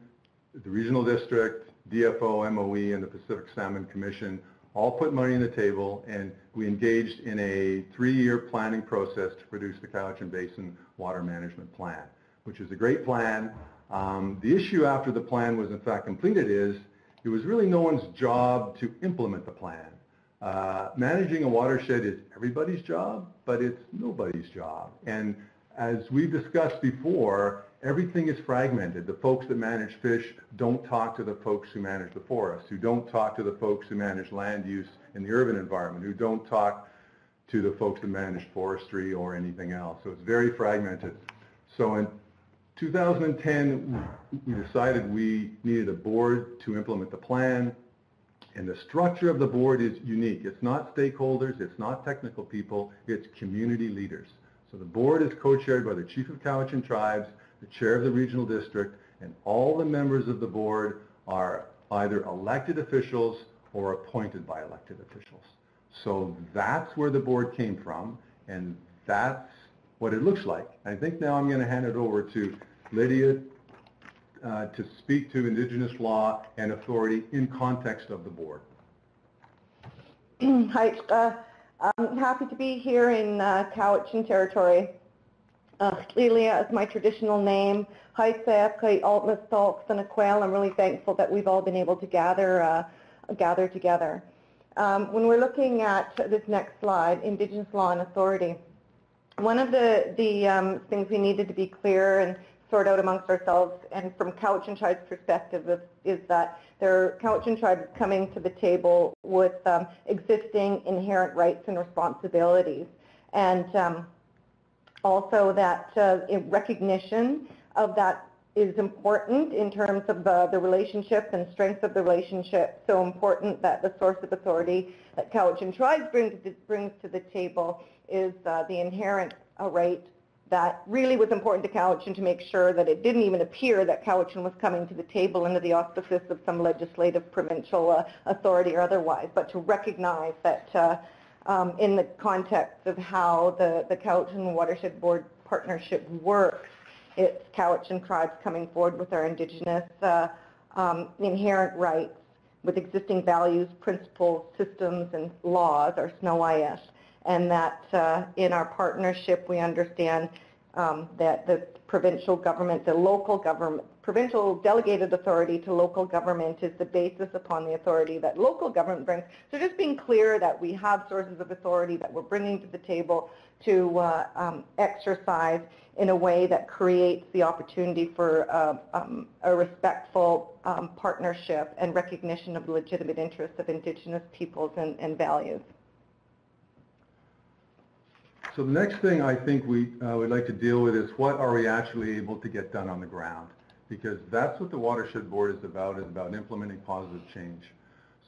the Regional District, DFO, MOE, and the Pacific Salmon Commission, all put money on the table, and we engaged in a 3-year planning process to produce the Cowichan Basin Water Management Plan, which is a great plan. The issue after the plan was in fact completed is it was really no one's job to implement the plan. Managing a watershed is everybody's job, but it's nobody's job. And as we discussed before, everything is fragmented. The folks that manage fish don't talk to the folks who manage the forest, who don't talk to the folks who manage land use in the urban environment, who don't talk to the folks that manage forestry or anything else. So it's very fragmented. So in 2010, we decided we needed a board to implement the plan. And the structure of the board is unique. It's not stakeholders, it's not technical people, it's community leaders. So the board is co-chaired by the Chief of Cowichan Tribes, the chair of the regional district, and all the members of the board are either elected officials or appointed by elected officials. So that's where the board came from, and that's what it looks like. I think now I'm going to hand it over to Lydia to speak to Indigenous law and authority in context of the board. Hi, I'm happy to be here in Cowichan territory. Lilia is my traditional name. Hi, Kai Altmas Stalks and Aquel. I'm really thankful that we've all been able to gather together. When we're looking at this next slide, Indigenous law and authority, one of the things we needed to be clear and sort out amongst ourselves, and from Cowichan Tribe's perspective, is that there are Cowichan Tribes coming to the table with existing inherent rights and responsibilities, and also that recognition of that is important in terms of the relationship and strength of the relationship. So important that the source of authority that Cowichan Tribes brings to the table is the inherent right that really was important to Cowichan to make sure that it didn't even appear that Cowichan was coming to the table under the auspices of some legislative provincial authority or otherwise, but to recognize that in the context of how the Cowichan Watershed Board partnership works, it's Cowichan Tribes coming forward with our Indigenous inherent rights with existing values, principles, systems, and laws, our SNOW-IS. And that in our partnership we understand that the provincial government, the local government, provincial delegated authority to local government is the basis upon the authority that local government brings. So just being clear that we have sources of authority that we're bringing to the table to exercise in a way that creates the opportunity for a respectful partnership and recognition of the legitimate interests of Indigenous peoples and values. So the next thing I think we would like to deal with is what are we actually able to get done on the ground? Because that's what the Watershed Board is about implementing positive change.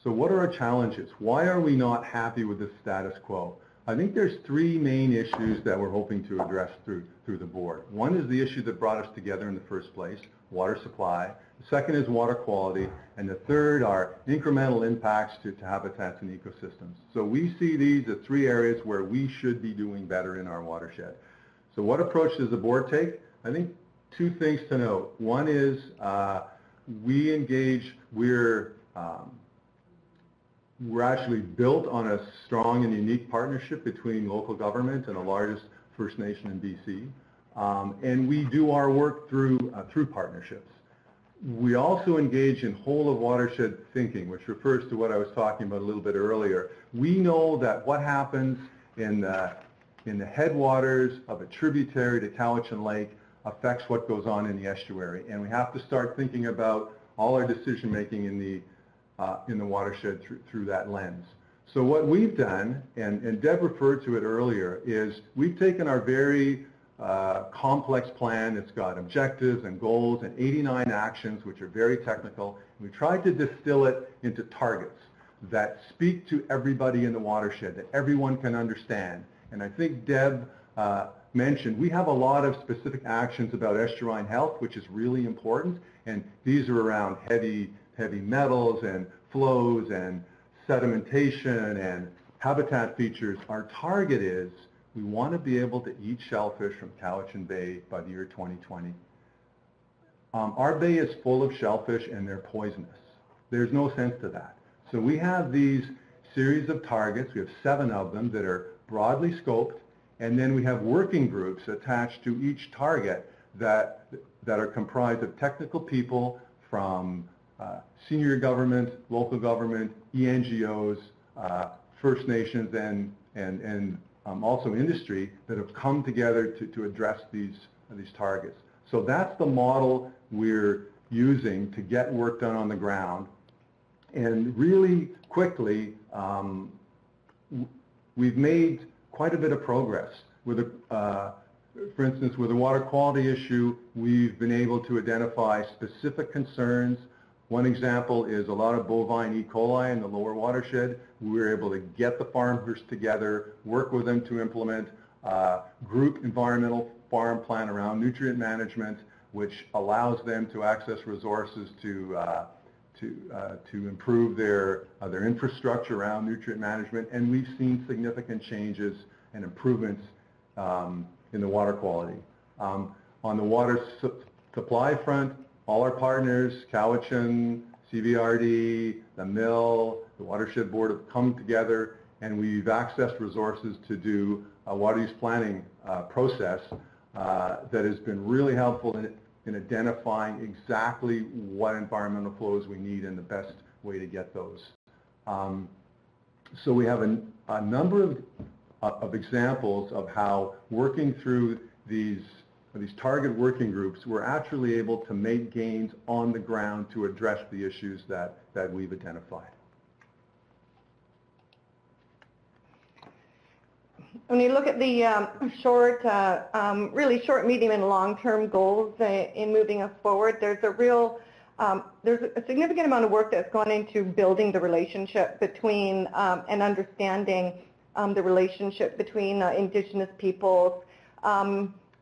So what are our challenges? Why are we not happy with the status quo? I think there's three main issues that we're hoping to address through the board. One is the issue that brought us together in the first place, water supply. The second is water quality. And the third are incremental impacts to habitats and ecosystems. So we see these as three areas where we should be doing better in our watershed. So what approach does the board take? I think two things to note. One is we engage, we're actually built on a strong and unique partnership between local government and the largest First Nation in BC. And we do our work through partnerships. We also engage in whole of watershed thinking, which refers to what I was talking about a little bit earlier. We know that what happens in the headwaters of a tributary to Cowichan Lake affects what goes on in the estuary. And we have to start thinking about all our decision making in the watershed through that lens. So what we've done, and Deb referred to it earlier, is we've taken our very complex plan. It's got objectives and goals and 89 actions, which are very technical. We tried to distill it into targets that speak to everybody in the watershed, that everyone can understand. And I think Deb mentioned we have a lot of specific actions about estuarine health, which is really important. And these are around heavy metals and flows and sedimentation and habitat features. Our target is we want to be able to eat shellfish from Cowichan Bay by the year 2020. Our bay is full of shellfish and they're poisonous. There's no sense to that. So we have these series of targets. We have 7 of them that are broadly scoped, and then we have working groups attached to each target that are comprised of technical people from senior government, local government, ENGOs, First Nations, and also industry that have come together to address these targets. So that's the model we're using to get work done on the ground. And really quickly, we've made quite a bit of progress. For instance, with the water quality issue, we've been able to identify specific concerns. One example is a lot of bovine E. coli in the lower watershed. We were able to get the farmers together, work with them to implement a group environmental farm plan around nutrient management, which allows them to access resources to improve their infrastructure around nutrient management. And we've seen significant changes and improvements in the water quality. On the water supply front, all our partners, Cowichan, CVRD, the mill, the Watershed Board have come together, and we've accessed resources to do a water use planning process that has been really helpful in identifying exactly what environmental flows we need and the best way to get those. So we have a number of examples of how working through these target working groups, we're actually able to make gains on the ground to address the issues that we've identified. When you look at the really short, medium, and long-term goals in moving us forward, there's a significant amount of work that's gone into building the relationship between and understanding the relationship between Indigenous peoples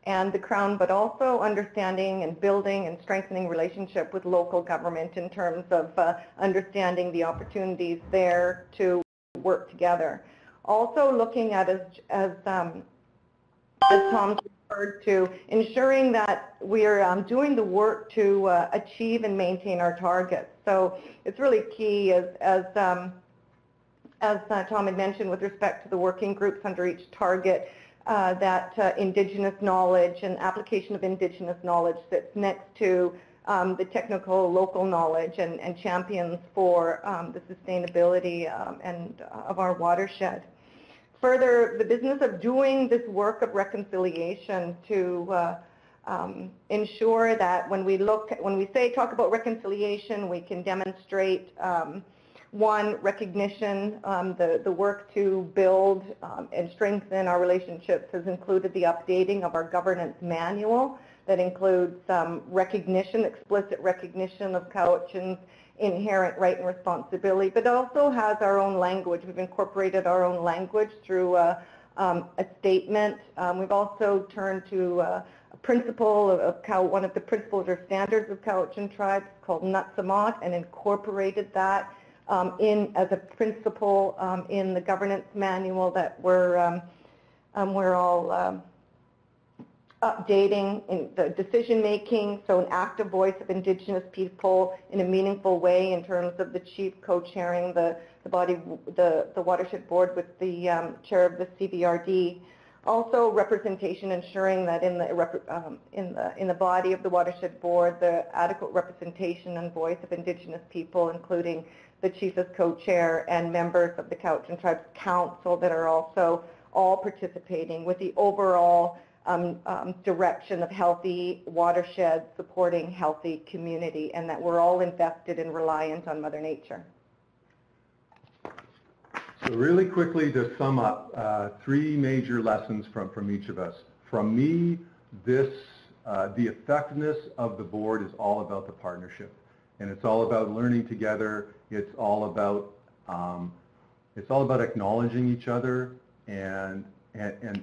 and the Crown, but also understanding and building and strengthening relationship with local government in terms of understanding the opportunities there to work together. Also looking at, as Tom referred to, ensuring that we're doing the work to achieve and maintain our targets. So it's really key, as Tom had mentioned, with respect to the working groups under each target, that Indigenous knowledge and application of Indigenous knowledge sits next to the technical local knowledge and champions for the sustainability of our watershed. Further, the business of doing this work of reconciliation to ensure that when we talk about reconciliation, we can demonstrate one, recognition. The work to build and strengthen our relationships has included the updating of our governance manual that includes recognition, explicit recognition of Cowichan's inherent right and responsibility, but also has our own language. We've incorporated our own language through a statement. We've also turned to a principle of one of the principles or standards of Cowichan tribes called Nutsamot, and incorporated that as a principle in the governance manual that we're all updating in the decision making, so an active voice of Indigenous people in a meaningful way in terms of the chief co-chairing the watershed board with the chair of the CVRD. Also representation, ensuring that in the body of the watershed board, the adequate representation and voice of Indigenous people, including the chief as co-chair and members of the Cowichan Tribes Council that are also all participating with the overall direction of healthy watersheds supporting healthy community, and that we're all invested and reliant on Mother Nature. So really quickly to sum up, three major lessons from each of us. From me, the effectiveness of the board is all about the partnership, and it's all about learning together. It's all about acknowledging each other and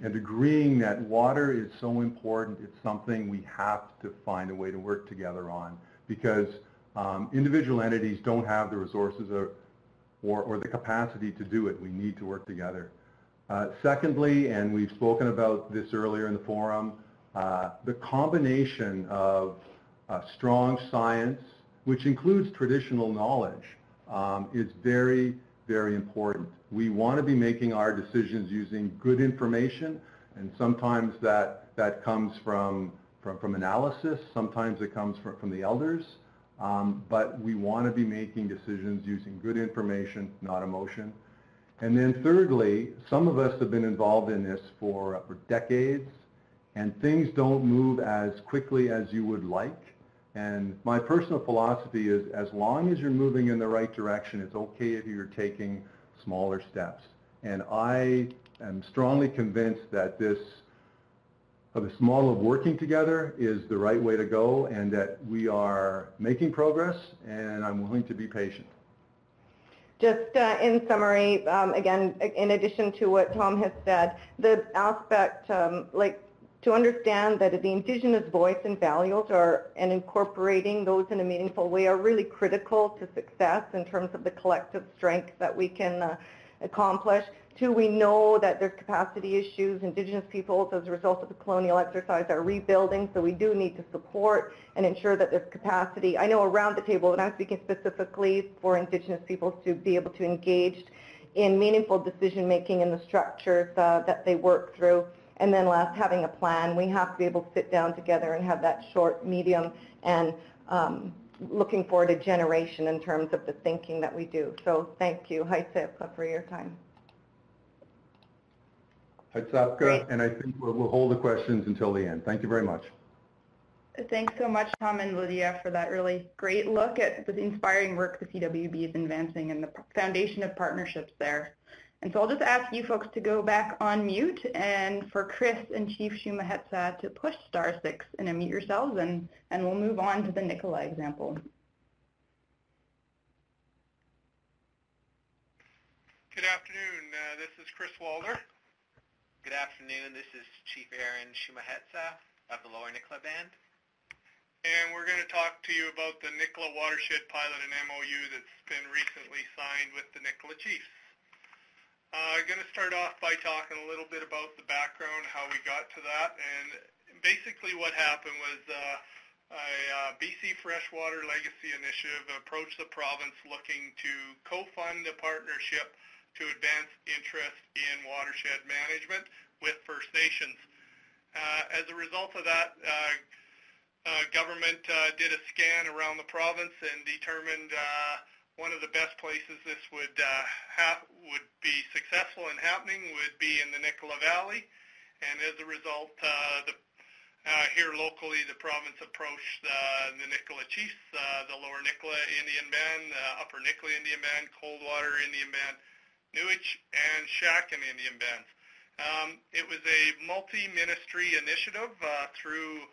agreeing that water is so important. It's something we have to find a way to work together on, because individual entities don't have the resources or the capacity to do it. We need to work together. Secondly, and we've spoken about this earlier in the forum, the combination of strong science, which includes traditional knowledge, is very, very important. We want to be making our decisions using good information, and sometimes that comes from analysis, sometimes it comes from the elders, but we want to be making decisions using good information, not emotion. And then thirdly, some of us have been involved in this for decades, and things don't move as quickly as you would like. And my personal philosophy is, as long as you're moving in the right direction, it's okay if you're taking smaller steps. And I am strongly convinced that this model of working together is the right way to go, and that we are making progress, and I'm willing to be patient. Just in summary, again, in addition to what Tom has said, the aspect, to understand that the Indigenous voice and values and incorporating those in a meaningful way are really critical to success in terms of the collective strength that we can accomplish. Two, we know that there's capacity issues. Indigenous peoples, as a result of the colonial exercise, are rebuilding, so we do need to support and ensure that there's capacity. I know around the table, and I'm speaking specifically for Indigenous peoples to be able to engage in meaningful decision-making in the structures that they work through. And then last, having a plan. We have to be able to sit down together and have that short, medium, and looking forward a generation in terms of the thinking that we do. So thank you, Haitsepka, for your time. Haitsepka, and I think we'll hold the questions until the end. Thank you very much. Thanks so much, Tom and Lydia, for that really great look at the inspiring work the CWB is advancing and the foundation of partnerships there. And so I'll just ask you folks to go back on mute, and for Chris and Chief Shumahetsa to push *6 and unmute yourselves, and we'll move on to the Nicola example. Good afternoon. This is Chris Walder. Good afternoon. This is Chief Aaron Shumahetsa of the Lower Nicola Band. And we're going to talk to you about the Nicola Watershed Pilot and MOU that's been recently signed with the Nicola Chiefs. I'm going to start off by talking a little bit about the background, how we got to that, and basically what happened was a BC Freshwater Legacy Initiative approached the province looking to co-fund a partnership to advance interest in watershed management with First Nations. As a result of that, government did a scan around the province and determined one of the best places this would be successful in happening would be in the Nicola Valley, and as a result, here locally, the province approached the Nicola Chiefs, the Lower Nicola Indian Band, Upper Nicola Indian Band, Coldwater Indian Band, Newich, and Shaken Indian Bands. It was a multi-ministry initiative through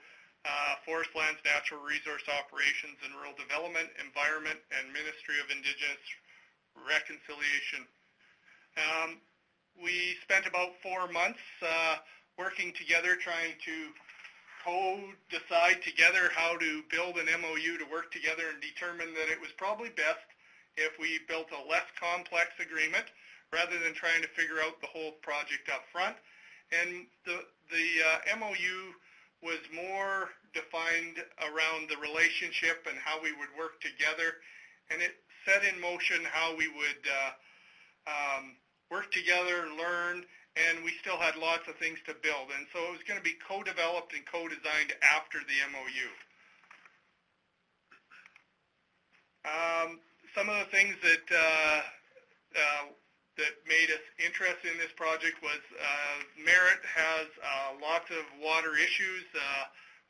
Forest Lands, Natural Resource Operations and Rural Development, Environment, and Ministry of Indigenous Reconciliation. We spent about 4 months working together, trying to co-decide together how to build an MOU to work together, and determined that it was probably best if we built a less complex agreement rather than trying to figure out the whole project up front. And the MOU was more defined around the relationship and how we would work together, and it set in motion how we would work together, learn, and we still had lots of things to build. And so it was going to be co-developed and co-designed after the MOU. Some of the things that made us interested in this project was Merritt has lots of water issues.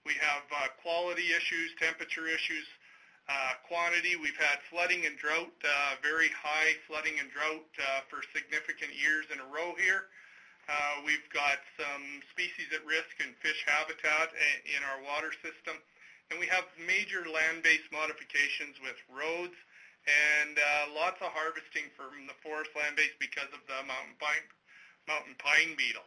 We have quality issues, temperature issues, quantity. We've had flooding and drought, very high flooding and drought for significant years in a row here. We've got some species at risk and fish habitat in our water system. And we have major land-based modifications with roads and lots of harvesting from the forest land base because of the mountain pine beetle.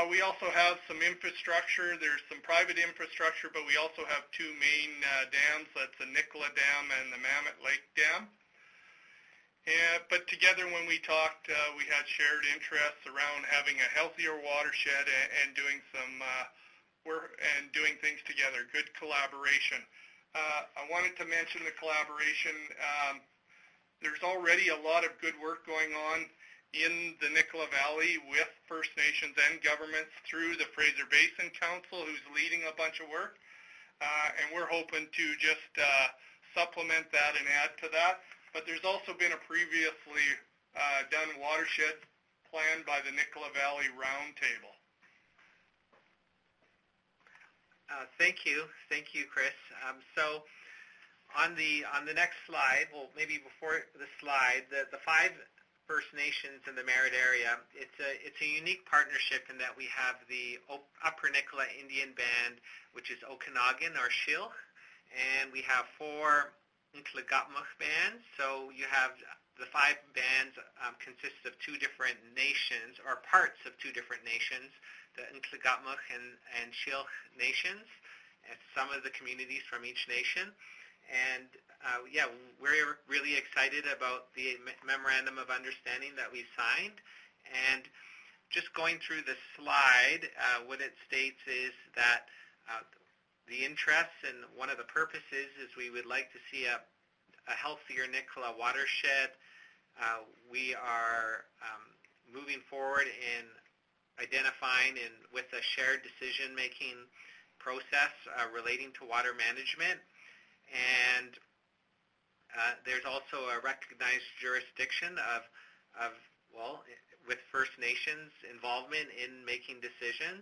We also have some infrastructure. There's some private infrastructure, but we also have two main dams. That's the Nicola Dam and the Mammoth Lake Dam. But together when we talked, we had shared interests around having a healthier watershed and doing some work and doing things together, good collaboration. I wanted to mention the collaboration. There's already a lot of good work going on in the Nicola Valley with First Nations and governments through the Fraser Basin Council, who's leading a bunch of work. And we're hoping to just supplement that and add to that. But there's also been a previously done watershed plan by the Nicola Valley Roundtable. Thank you, Chris. So on the next slide, well, maybe before the slide, the 5 First Nations in the Merritt area, it's a unique partnership in that we have the Upper Nicola Indian Band, which is Okanagan or Shilch, and we have 4 Nklagutmuch bands. So you have the 5 bands consist of 2 different nations, or parts of 2 different nations, the Nklagutmuch and Shilch nations, and some of the communities from each nation. And yeah, we're really excited about the Memorandum of Understanding that we signed. And just going through the slide, what it states is that the interests and one of the purposes is we would like to see a healthier Nicola watershed. We are moving forward in identifying with a shared decision-making process relating to water management. And there's also a recognized jurisdiction with First Nations involvement in making decisions.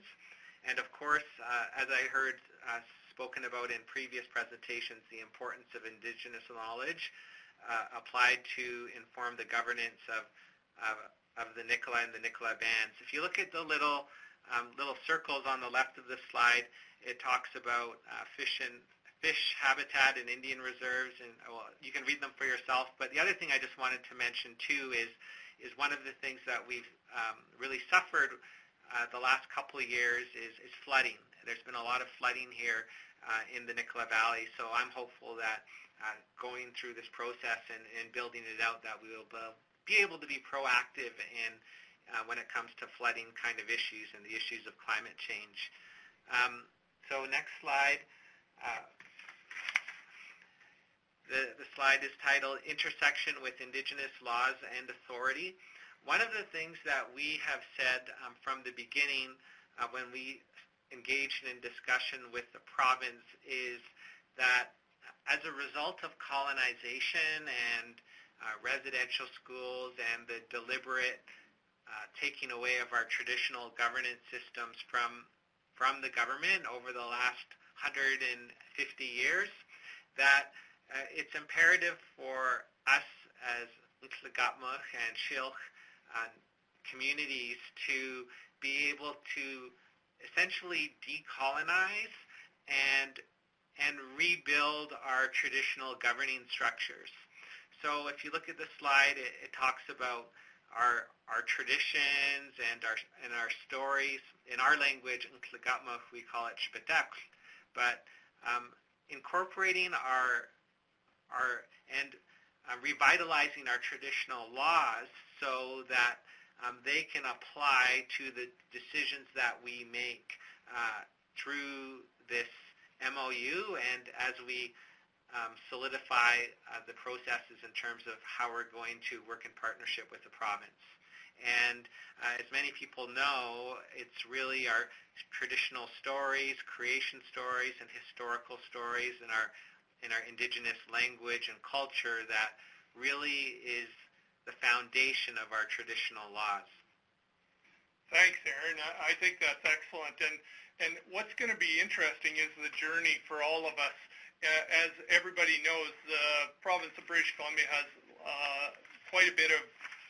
And of course, as I heard spoken about in previous presentations, the importance of Indigenous knowledge applied to inform the governance of the Nicola and the Nicola bands. If you look at the little circles on the left of the slide, it talks about fish habitat and Indian reserves, and well, you can read them for yourself. But the other thing I just wanted to mention too is one of the things that we've really suffered the last couple of years is flooding. There's been a lot of flooding here in the Nicola Valley, so I'm hopeful that going through this process and building it out, that we will be able to be proactive in when it comes to flooding kind of issues and the issues of climate change. So next slide. The slide is titled Intersection with Indigenous Laws and Authority. One of the things that we have said from the beginning when we engaged in discussion with the province is that as a result of colonization and residential schools and the deliberate taking away of our traditional governance systems from the government over the last 150 years, that it's imperative for us as Nklagutmuch and Shilch communities to be able to essentially decolonize and rebuild our traditional governing structures. So if you look at the slide, it talks about our traditions and our stories. In our language, Nklagutmuch, we call it Shpetekl, but incorporating revitalizing our traditional laws so that they can apply to the decisions that we make through this MOU, and as we solidify the processes in terms of how we're going to work in partnership with the province. And as many people know, it's really our traditional stories, creation stories, and historical stories in our Indigenous language and culture that really is the foundation of our traditional laws. Thanks, Aaron. I think that's excellent. And what's going to be interesting is the journey for all of us. As everybody knows, the province of British Columbia has quite a bit of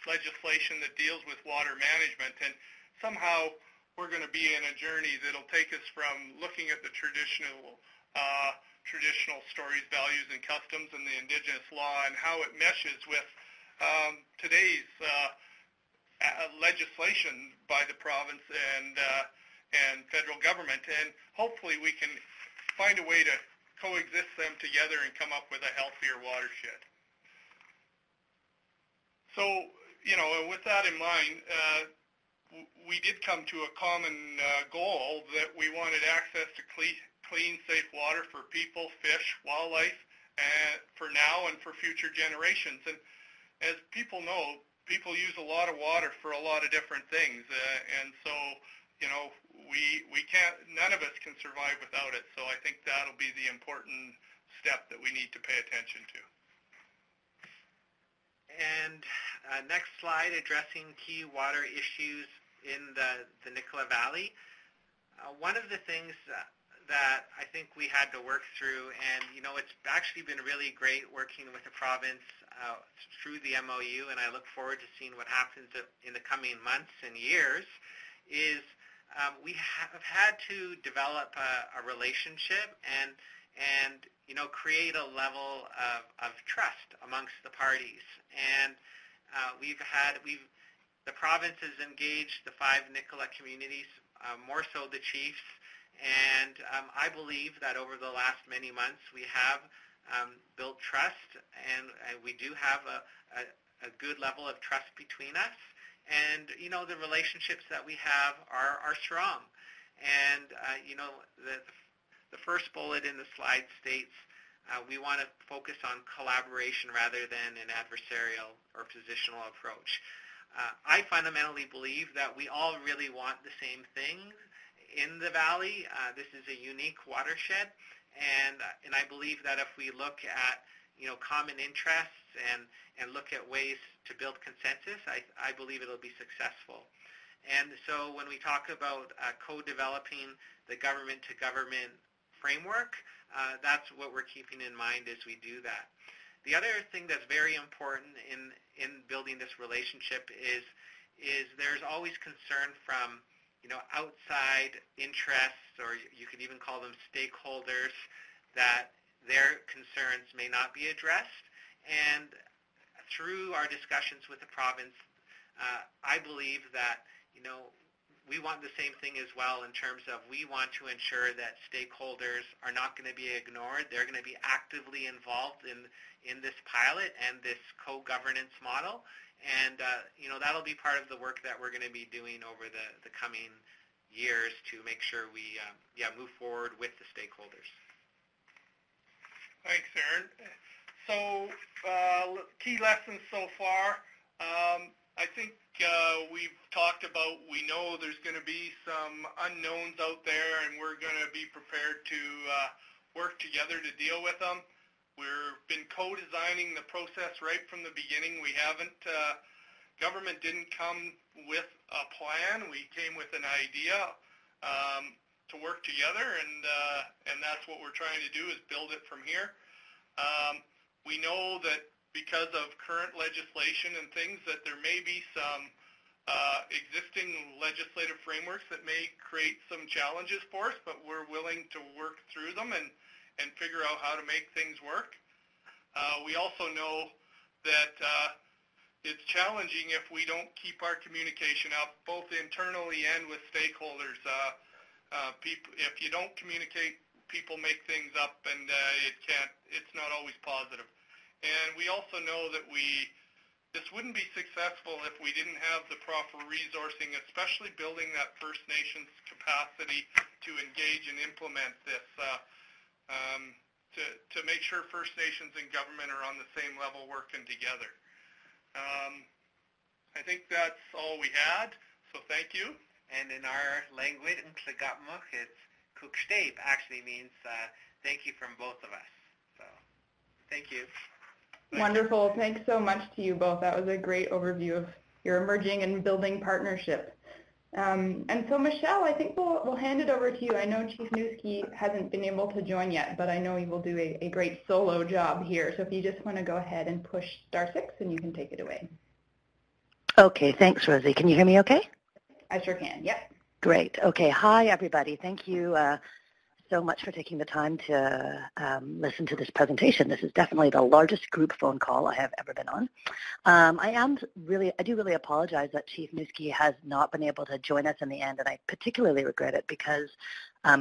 legislation that deals with water management, and somehow we're going to be in a journey that'll take us from looking at the traditional stories, values, and customs and the Indigenous law and how it meshes with today's legislation by the province and federal government, and hopefully we can find a way to coexist them together and come up with a healthier watershed. So, with that in mind, we did come to a common goal that we wanted access to clean, safe water for people, fish, wildlife, for now and for future generations. And as people know, people use a lot of water for a lot of different things, and so we can't. None of us can survive without it. So I think that'll be the important step that we need to pay attention to. And next slide, addressing key water issues in the Nicola Valley. One of the things that I think we had to work through, and it's actually been really great working with the province through the MOU, and I look forward to seeing what happens in the coming months and years, is we have had to develop a relationship and create a level of trust amongst the parties. And the province has engaged the 5 Nicola communities, more so the chiefs, and I believe that over the last many months we have built trust, and we do have a good level of trust between us. And the relationships that we have are strong. And the first bullet in the slide states we want to focus on collaboration rather than an adversarial or positional approach. I fundamentally believe that we all really want the same thing in the valley. This is a unique watershed, and I believe that if we look at common interests and look at ways to build consensus, I believe it'll be successful. And so when we talk about co-developing the government-to-government framework, that's what we're keeping in mind as we do that. The other thing that's very important in building this relationship is there's always concern from outside interests, or you could even call them stakeholders, that their concerns may not be addressed. And through our discussions with the province, I believe that we want the same thing as well, in terms of we want to ensure that stakeholders are not going to be ignored. They're going to be actively involved in this pilot and this co-governance model. And that'll be part of the work that we're going to be doing over the coming years to make sure we move forward with the stakeholders. Thanks, Aaron. So key lessons so far. I think we've talked about, we know there's going to be some unknowns out there, and we're going to be prepared to work together to deal with them. We've been co-designing the process right from the beginning. We haven't, government didn't come with a plan. We came with an idea to work together, and that's what we're trying to do, is build it from here. We know that because of current legislation and things, that there may be some existing legislative frameworks that may create some challenges for us, but we're willing to work through them and figure out how to make things work. We also know that it's challenging if we don't keep our communication up, both internally and with stakeholders. If you don't communicate, people make things up, and it's not always positive. And we also know that this wouldn't be successful if we didn't have the proper resourcing, especially building that First Nations capacity to engage and implement this, to make sure First Nations and government are on the same level working together. I think that's all we had, so thank you. And in our language, in Tlagatmuk, it's Kuksteep, actually means thank you from both of us. So thank you. Wonderful. Thanks so much to you both. That was a great overview of your emerging and building partnership. And so, Michelle, I think we'll hand it over to you. I know Chief Newski hasn't been able to join yet, but I know he will do a great solo job here. So if you just want to go ahead and push *6, and you can take it away. Okay. Thanks, Rosie. Can you hear me okay? I sure can. Yep. Great. Okay. Hi, everybody. Thank you so much for taking the time to listen to this presentation. This is definitely the largest group phone call I have ever been on. I do really apologize that Chief Newski has not been able to join us in the end, and I particularly regret it because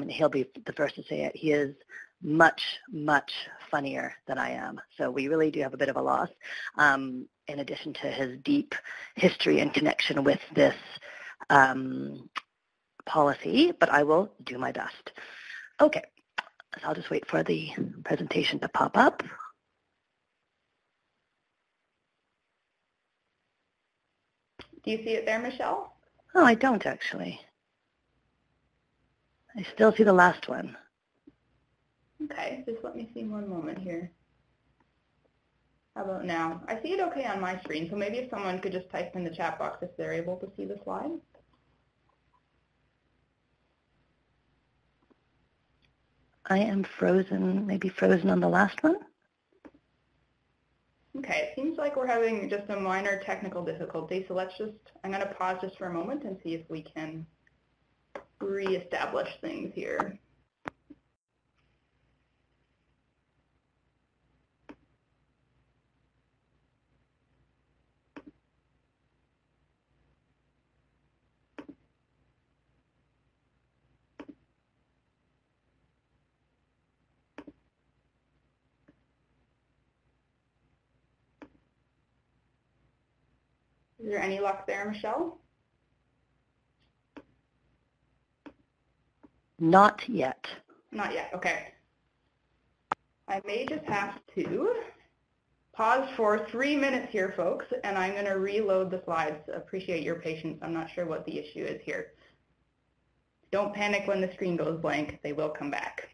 he'll be the first to say it. He is much, much funnier than I am. So we really do have a bit of a loss, in addition to his deep history and connection with this policy, but I will do my best. Okay, so I'll just wait for the presentation to pop up. Do you see it there, Michelle? Oh, I don't actually. I still see the last one. Okay, just let me see one moment here. How about now? I see it okay on my screen, so maybe if someone could just type in the chat box if they're able to see the slide. I am frozen, maybe frozen on the last one. Okay, it seems like we're having just a minor technical difficulty, so I'm going to pause just for a moment and see if we can reestablish things here. Is there any luck there, Michelle? Not yet. Not yet, okay. I may just have to pause for 3 minutes here, folks, and I'm going to reload the slides. Appreciate your patience. I'm not sure what the issue is here. Don't panic when the screen goes blank. They will come back.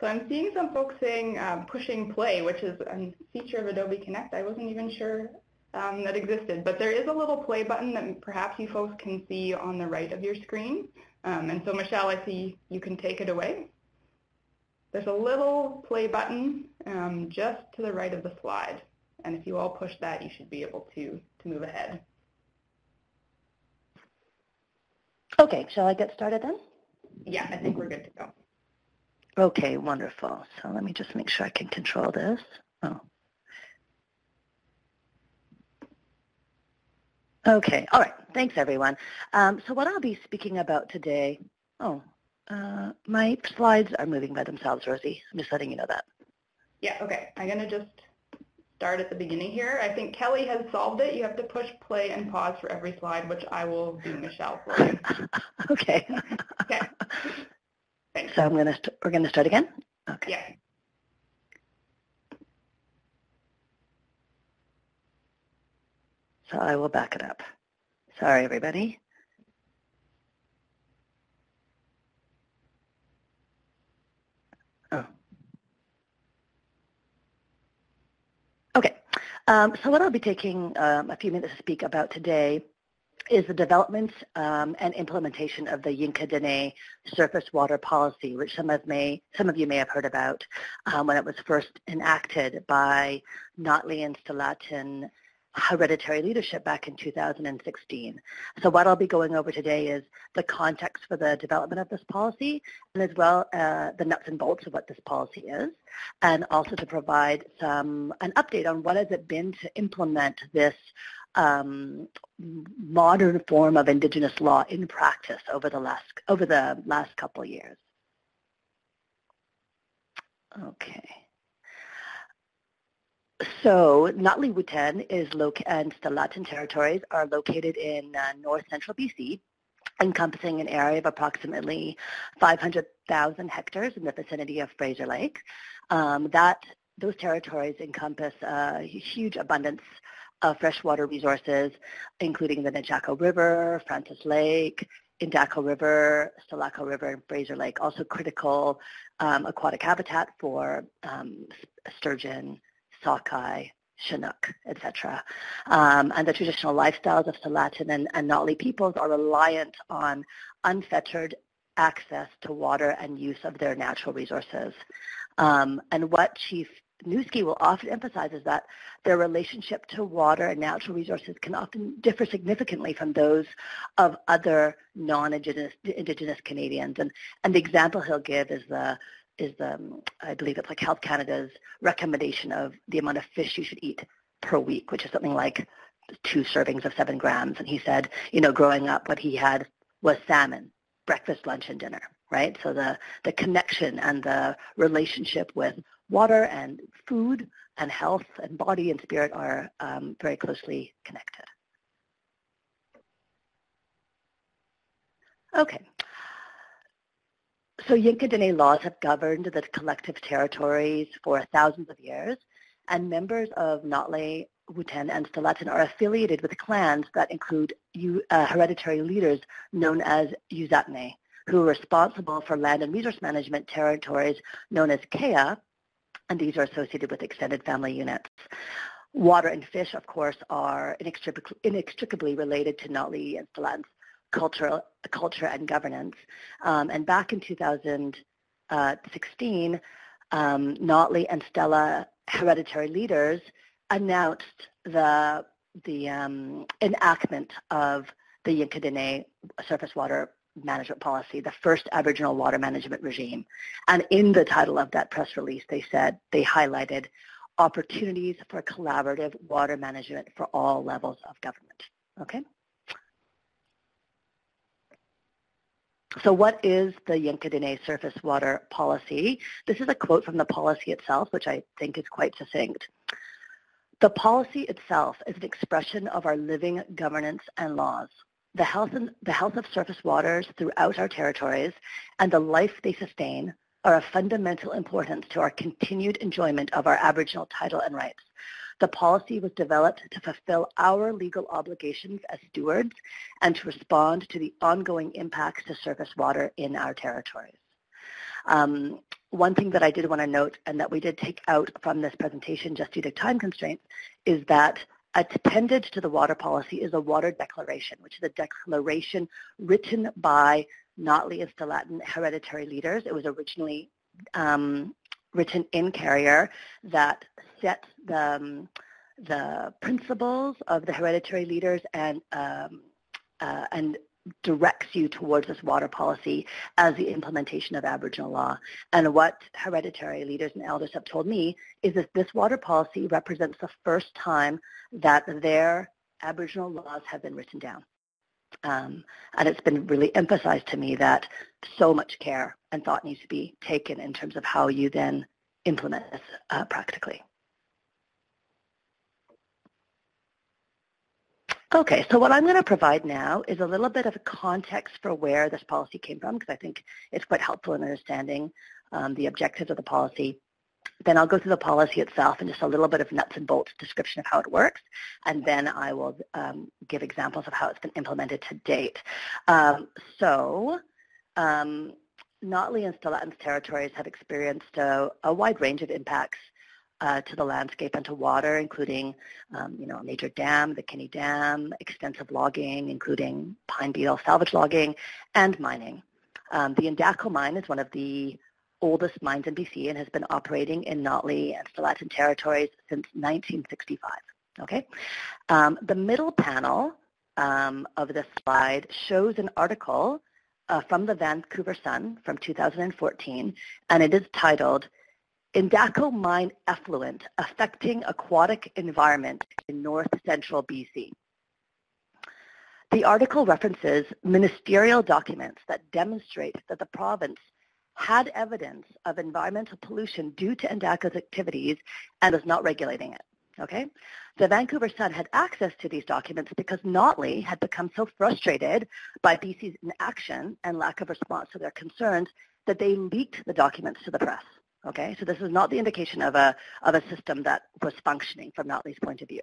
So I'm seeing some folks saying pushing play, which is a feature of Adobe Connect I wasn't even sure that existed. But there is a little play button that perhaps you folks can see on the right of your screen. And so Michelle, I see you can take it away. There's a little play button just to the right of the slide. And if you all push that, you should be able to move ahead. Okay, shall I get started then? Yeah, I think we're good to go. Okay, wonderful. So let me just make sure I can control this. Oh. Okay, all right. Thanks, everyone. So what I'll be speaking about today, my slides are moving by themselves, Rosie. I'm just letting you know that. Yeah, okay. I'm going to just start at the beginning here. I think Kelly has solved it. You have to push play and pause for every slide, which I will do, Michelle, for you. Okay. Okay. Thanks. So we're going to start again? Okay. Yeah. So I will back it up. Sorry, everybody. Oh. Okay. So what I'll be taking a few minutes to speak about today is the development and implementation of the Yinka Dene surface water policy, which some of you may have heard about when it was first enacted by Notley and Stalatin hereditary leadership back in 2016. So what I'll be going over today is the context for the development of this policy, and as well the nuts and bolts of what this policy is, and also to provide an update on what has it been to implement this modern form of Indigenous law in practice over the last couple of years. Okay. So Notley Wuten and Stalatin territories are located in north central BC, encompassing an area of approximately 500,000 hectares in the vicinity of Fraser Lake. Those territories encompass a huge abundance of freshwater resources, including the Nechako River, Francis Lake, Indako River, Stalako River, and Fraser Lake, also critical aquatic habitat for sturgeon, sockeye, Chinook, etc. And the traditional lifestyles of Stalatin and Notley peoples are reliant on unfettered access to water and use of their natural resources. And what Chief Newski will often emphasize is that their relationship to water and natural resources can often differ significantly from those of other non-Indigenous Canadians. And the example he'll give is I believe it's like Health Canada's recommendation of the amount of fish you should eat per week, which is something like 2 servings of 7 grams. And he said, growing up, what he had was salmon breakfast, lunch, and dinner, right? So the connection and the relationship with water and food and health and body and spirit are very closely connected. Okay. So Yinka Dene laws have governed the collective territories for thousands of years, and members of Notlay, Wuten, and Stalatin are affiliated with clans that include hereditary leaders known as Uzatne, who are responsible for land and resource management territories known as Kea, and these are associated with extended family units. Water and fish, of course, are inextricably related to Notlay and Stalatin's culture and governance. And back in 2016, Notlay and Stella hereditary leaders announced the enactment of the Yinka Dene surface water management policy, the first Aboriginal water management regime. And in the title of that press release, they highlighted opportunities for collaborative water management for all levels of government. Okay. So what is the Yinka Dene surface water policy? This is a quote from the policy itself, which I think is quite succinct. The policy itself is an expression of our living governance and laws. The health of surface waters throughout our territories and the life they sustain are of fundamental importance to our continued enjoyment of our Aboriginal title and rights. The policy was developed to fulfill our legal obligations as stewards and to respond to the ongoing impacts to surface water in our territories. One thing that I did want to note and that we did take out from this presentation just due to time constraints is that appended to the water policy is a water declaration, which is a declaration written by Notlay and Stalatin hereditary leaders. It was originally written in Carrier that set the principles of the hereditary leaders and directs you towards this water policy as the implementation of Aboriginal law. And what hereditary leaders and elders have told me is that this water policy represents the first time that their Aboriginal laws have been written down. And it's been really emphasized to me that so much care and thought needs to be taken in terms of how you then implement this practically. Okay, so what I'm going to provide now is a little bit of a context for where this policy came from, because I think it's quite helpful in understanding the objectives of the policy. Then I'll go through the policy itself and just a little bit of nuts and bolts description of how it works, and then I will give examples of how it's been implemented to date. Notlay and Stalatin's territories have experienced a wide range of impacts to the landscape and to water, including a major dam, the Kinney Dam, extensive logging, including pine beetle salvage logging, and mining. The Indako mine is one of the oldest mines in BC and has been operating in Notlay and Stalatin territories since 1965. Okay, the middle panel of this slide shows an article from the Vancouver Sun from 2014, and it is titled Indako Mine Effluent Affecting Aquatic Environment in North Central BC. The article references ministerial documents that demonstrate that the province had evidence of environmental pollution due to Indako's activities and is not regulating it. Okay? The Vancouver Sun had access to these documents because Notlay had become so frustrated by BC's inaction and lack of response to their concerns that they leaked the documents to the press. Okay, so this is not the indication of a system that was functioning from Notlay's point of view.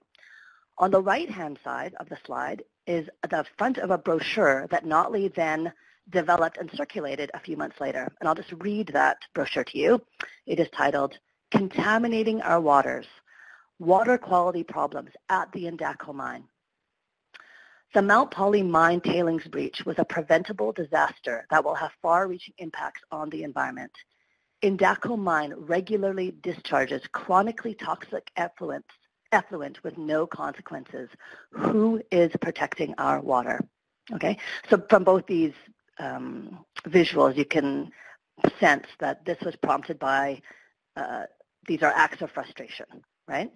On the right-hand side of the slide is the front of a brochure that Notlay then developed and circulated a few months later. And I'll just read that brochure to you. It is titled, Contaminating Our Waters, Water Quality Problems at the Indako Mine. The Mount Polley mine tailings breach was a preventable disaster that will have far-reaching impacts on the environment. Indako mine regularly discharges chronically toxic effluent with no consequences. Who is protecting our water? Okay, so from both these visuals, you can sense that this was prompted by, these are acts of frustration, right?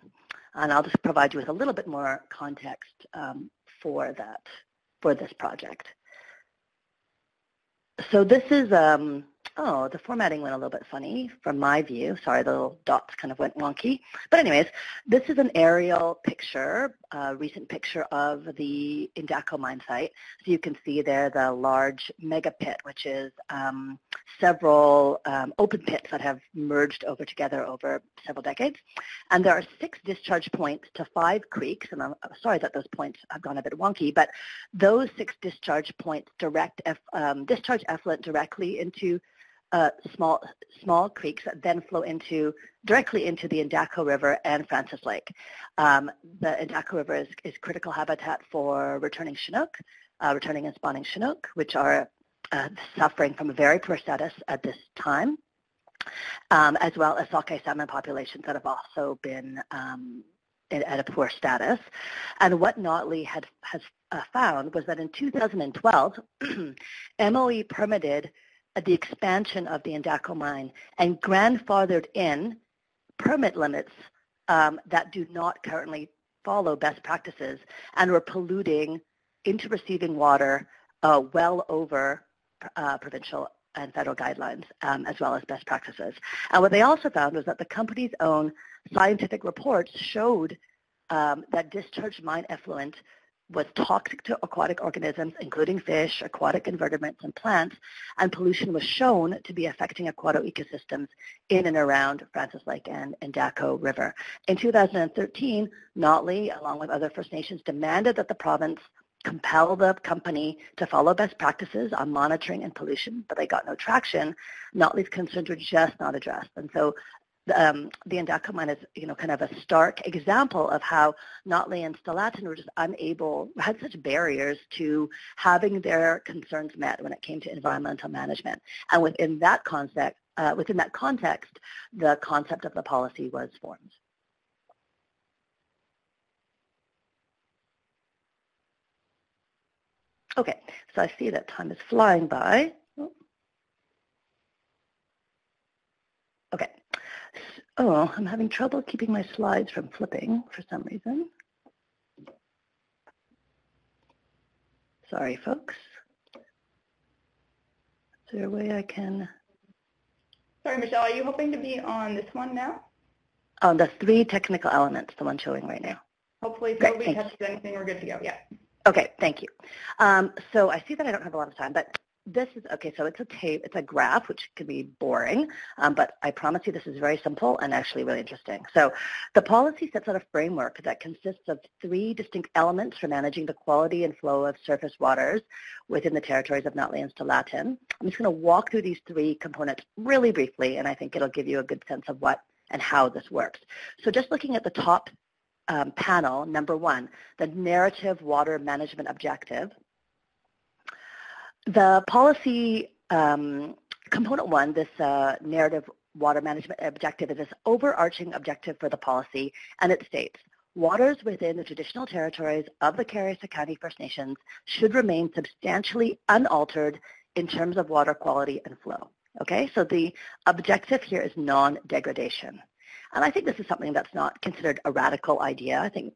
And I'll just provide you with a little bit more context for this project. So this is, the formatting went a little bit funny from my view. Sorry, the little dots kind of went wonky. But anyways, this is an aerial picture, a recent picture of the Indaco mine site. So you can see there the large mega pit, which is several open pits that have merged together over several decades. And there are 6 discharge points to 5 creeks, and I'm sorry that those points have gone a bit wonky, but those 6 discharge points discharge effluent directly into small creeks that then flow directly into the Indaco River and Francis Lake. The Indaco River is critical habitat for returning Chinook, returning and spawning Chinook, which are suffering from a very poor status at this time, as well as sockeye salmon populations that have also been at a poor status. And what Notley has found was that in 2012, MOE permitted the expansion of the Indaco mine and grandfathered in permit limits that do not currently follow best practices and were polluting into receiving water well over provincial and federal guidelines, as well as best practices. And what they also found was that the company's own scientific reports showed that discharged mine effluent was toxic to aquatic organisms, including fish, aquatic invertebrates, and plants, and pollution was shown to be affecting aquatic ecosystems in and around Francis Lake and Indaco River. In 2013, Notley, along with other First Nations, demanded that the province compel the company to follow best practices on monitoring and pollution, but they got no traction. Notley's concerns were just not addressed. And so the Indaco mine is, kind of a stark example of how Notley and Stellarton were just had such barriers to having their concerns met when it came to environmental management. And within that context, the concept of the policy was formed. Okay, so I see that time is flying by. Okay. Oh, I'm having trouble keeping my slides from flipping for some reason. Sorry, folks. Is there a way I can... Sorry, Michelle, are you hoping to be on this one now? On the 3 technical elements, the one showing right now. Hopefully, if nobody touches anything, we're good to go, yeah. Okay, thank you. So I see that I don't have a lot of time, but this is, okay, so it's a graph, which can be boring, but I promise you this is very simple and actually really interesting. So the policy sets out a framework that consists of 3 distinct elements for managing the quality and flow of surface waters within the territories of Notley and Stellarton. I'm just going to walk through these 3 components really briefly, and I think it'll give you a good sense of what and how this works. So just looking at the top panel, number 1, the narrative water management objective. The policy component 1, this narrative water management objective, is this overarching objective for the policy, and it states, waters within the traditional territories of the Carriacou County First Nations should remain substantially unaltered in terms of water quality and flow. Okay, so the objective here is non-degradation. And I think this is something that's not considered a radical idea. I think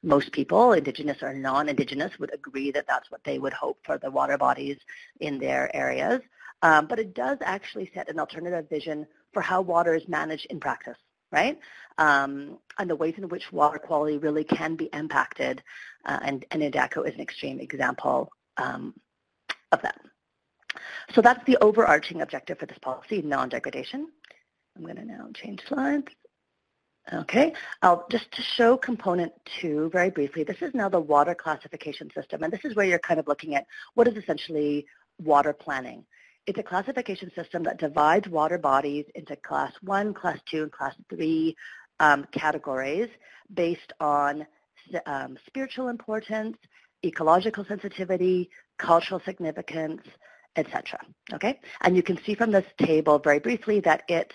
most people, Indigenous or non-Indigenous, would agree that that's what they would hope for the water bodies in their areas. But it does actually set an alternative vision for how water is managed in practice, right? And the ways in which water quality really can be impacted. And Indaco is an extreme example of that. So that's the overarching objective for this policy, non-degradation. I'm going to now change slides. Okay, just to show component 2 very briefly, this is now the water classification system, and this is where you're kind of looking at what is essentially water planning. It's a classification system that divides water bodies into class 1, class 2, and class 3 categories based on spiritual importance, ecological sensitivity, cultural significance, etc. Okay, and you can see from this table very briefly that it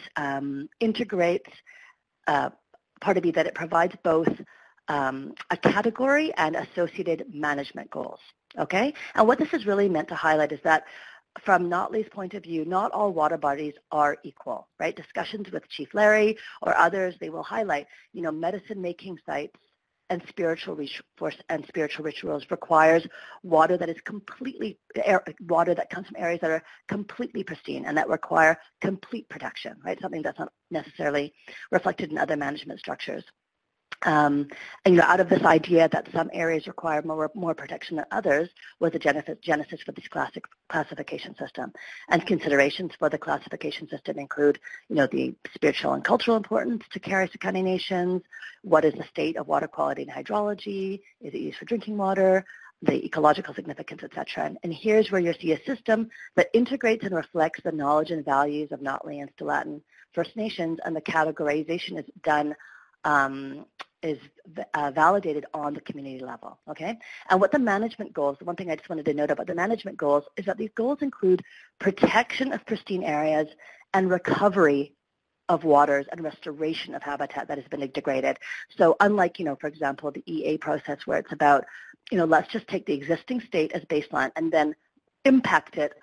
integrates that it provides both a category and associated management goals. Okay, and what this is really meant to highlight is that from Notley's point of view, not all water bodies are equal, right? Discussions with Chief Larry or others, they will highlight, medicine-making sites and spiritual rituals requires water that is water that comes from areas that are completely pristine and that require complete protection, right? Something that's not necessarily reflected in other management structures. And out of this idea that some areas require more protection than others was the genesis for this classification system. And considerations for the classification system include, the spiritual and cultural importance to Carrie Sakani nations, what is the state of water quality and hydrology, is it used for drinking water, the ecological significance, etc. And here's where you see a system that integrates and reflects the knowledge and values of Notley and Tsilaten First Nations, and the categorization is done validated on the community level, okay? And what the management goals, the one thing I just wanted to note about the management goals is that these goals include protection of pristine areas and recovery of waters and restoration of habitat that has been degraded. So unlike, for example, the EA process where it's about, let's just take the existing state as baseline and then impact it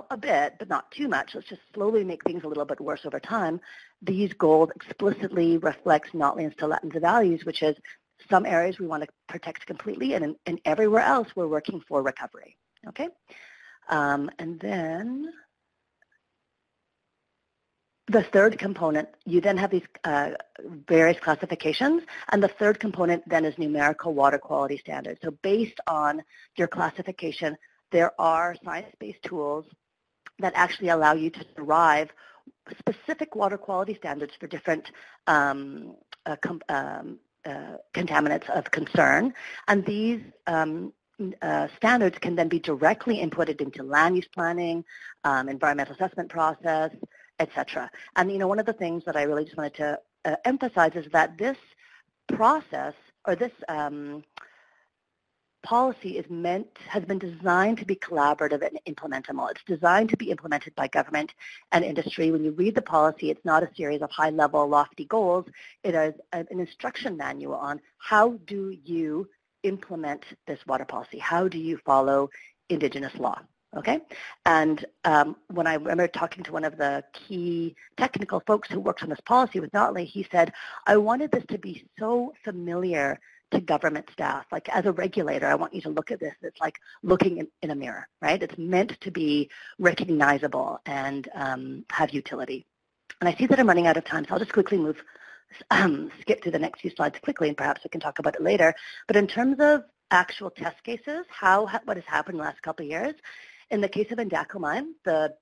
a bit, but not too much. Let's just slowly make things a little bit worse over time. These goals explicitly reflects Notley and Tsilaten's values, which is some areas we want to protect completely, and everywhere else we're working for recovery. Okay, and then the third component, you then have these various classifications, and the third component then is numerical water quality standards. So based on your classification, there are science-based tools that actually allow you to derive specific water quality standards for different contaminants of concern. And these standards can then be directly inputted into land use planning, environmental assessment process, etc. And one of the things that I really just wanted to emphasize is that this process, or this policy has been designed to be collaborative and implementable. It's designed to be implemented by government and industry. When you read the policy, it's not a series of high-level, lofty goals. It is an instruction manual on how do you implement this water policy? How do you follow Indigenous law? Okay, and when I remember talking to one of the key technical folks who works on this policy with Notley, he said, I wanted this to be so familiar to government staff. Like as a regulator, I want you to look at this. It's like looking in a mirror, right? It's meant to be recognizable and have utility. And I see that I'm running out of time, so I'll just quickly skip to the next few slides quickly, and perhaps we can talk about it later. But in terms of actual test cases, what has happened in the last couple of years, in the case of Endako Mine, the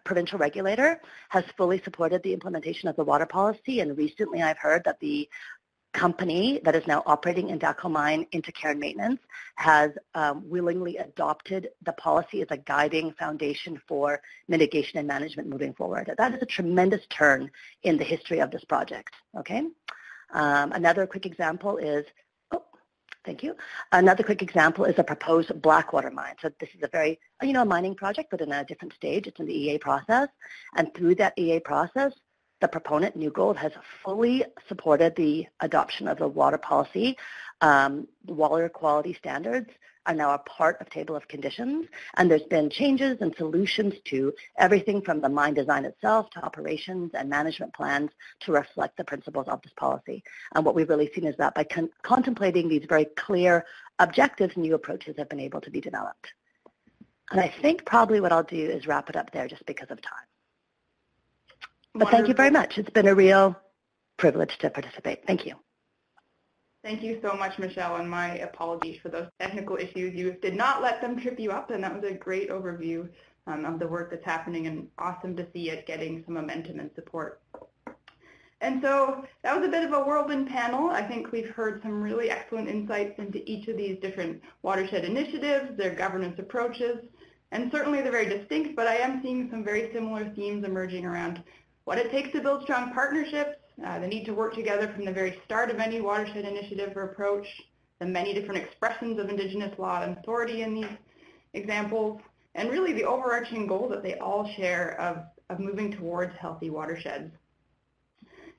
provincial regulator has fully supported the implementation of the water policy, and recently I've heard that the company that is now operating Endako Mine into care and maintenance has willingly adopted the policy as a guiding foundation for mitigation and management moving forward. That is a tremendous turn in the history of this project, okay? Another quick example is, Another quick example is a proposed Blackwater mine. So this is a very, a mining project, but in a different stage. It's in the EA process. And through that EA process, the proponent, New Gold, has fully supported the adoption of the water policy. Water quality standards are now a part of table of conditions, and there's been changes and solutions to everything from the mine design itself to operations and management plans to reflect the principles of this policy. And what we've really seen is that by contemplating these very clear objectives, new approaches have been able to be developed. And I think probably what I'll do is wrap it up there just because of time. But thank you very much. It's been a real privilege to participate. Thank you. Thank you so much, Michelle, and my apologies for those technical issues. You did not let them trip you up, and that was a great overview of the work that's happening, and awesome to see it getting some momentum and support. And so that was a bit of a whirlwind panel. I think we've heard some really excellent insights into each of these different watershed initiatives, their governance approaches, and certainly they're very distinct, but I am seeing some very similar themes emerging around what it takes to build strong partnerships, the need to work together from the very start of any watershed initiative or approach, the many different expressions of Indigenous law and authority in these examples, and really the overarching goal that they all share of moving towards healthy watersheds.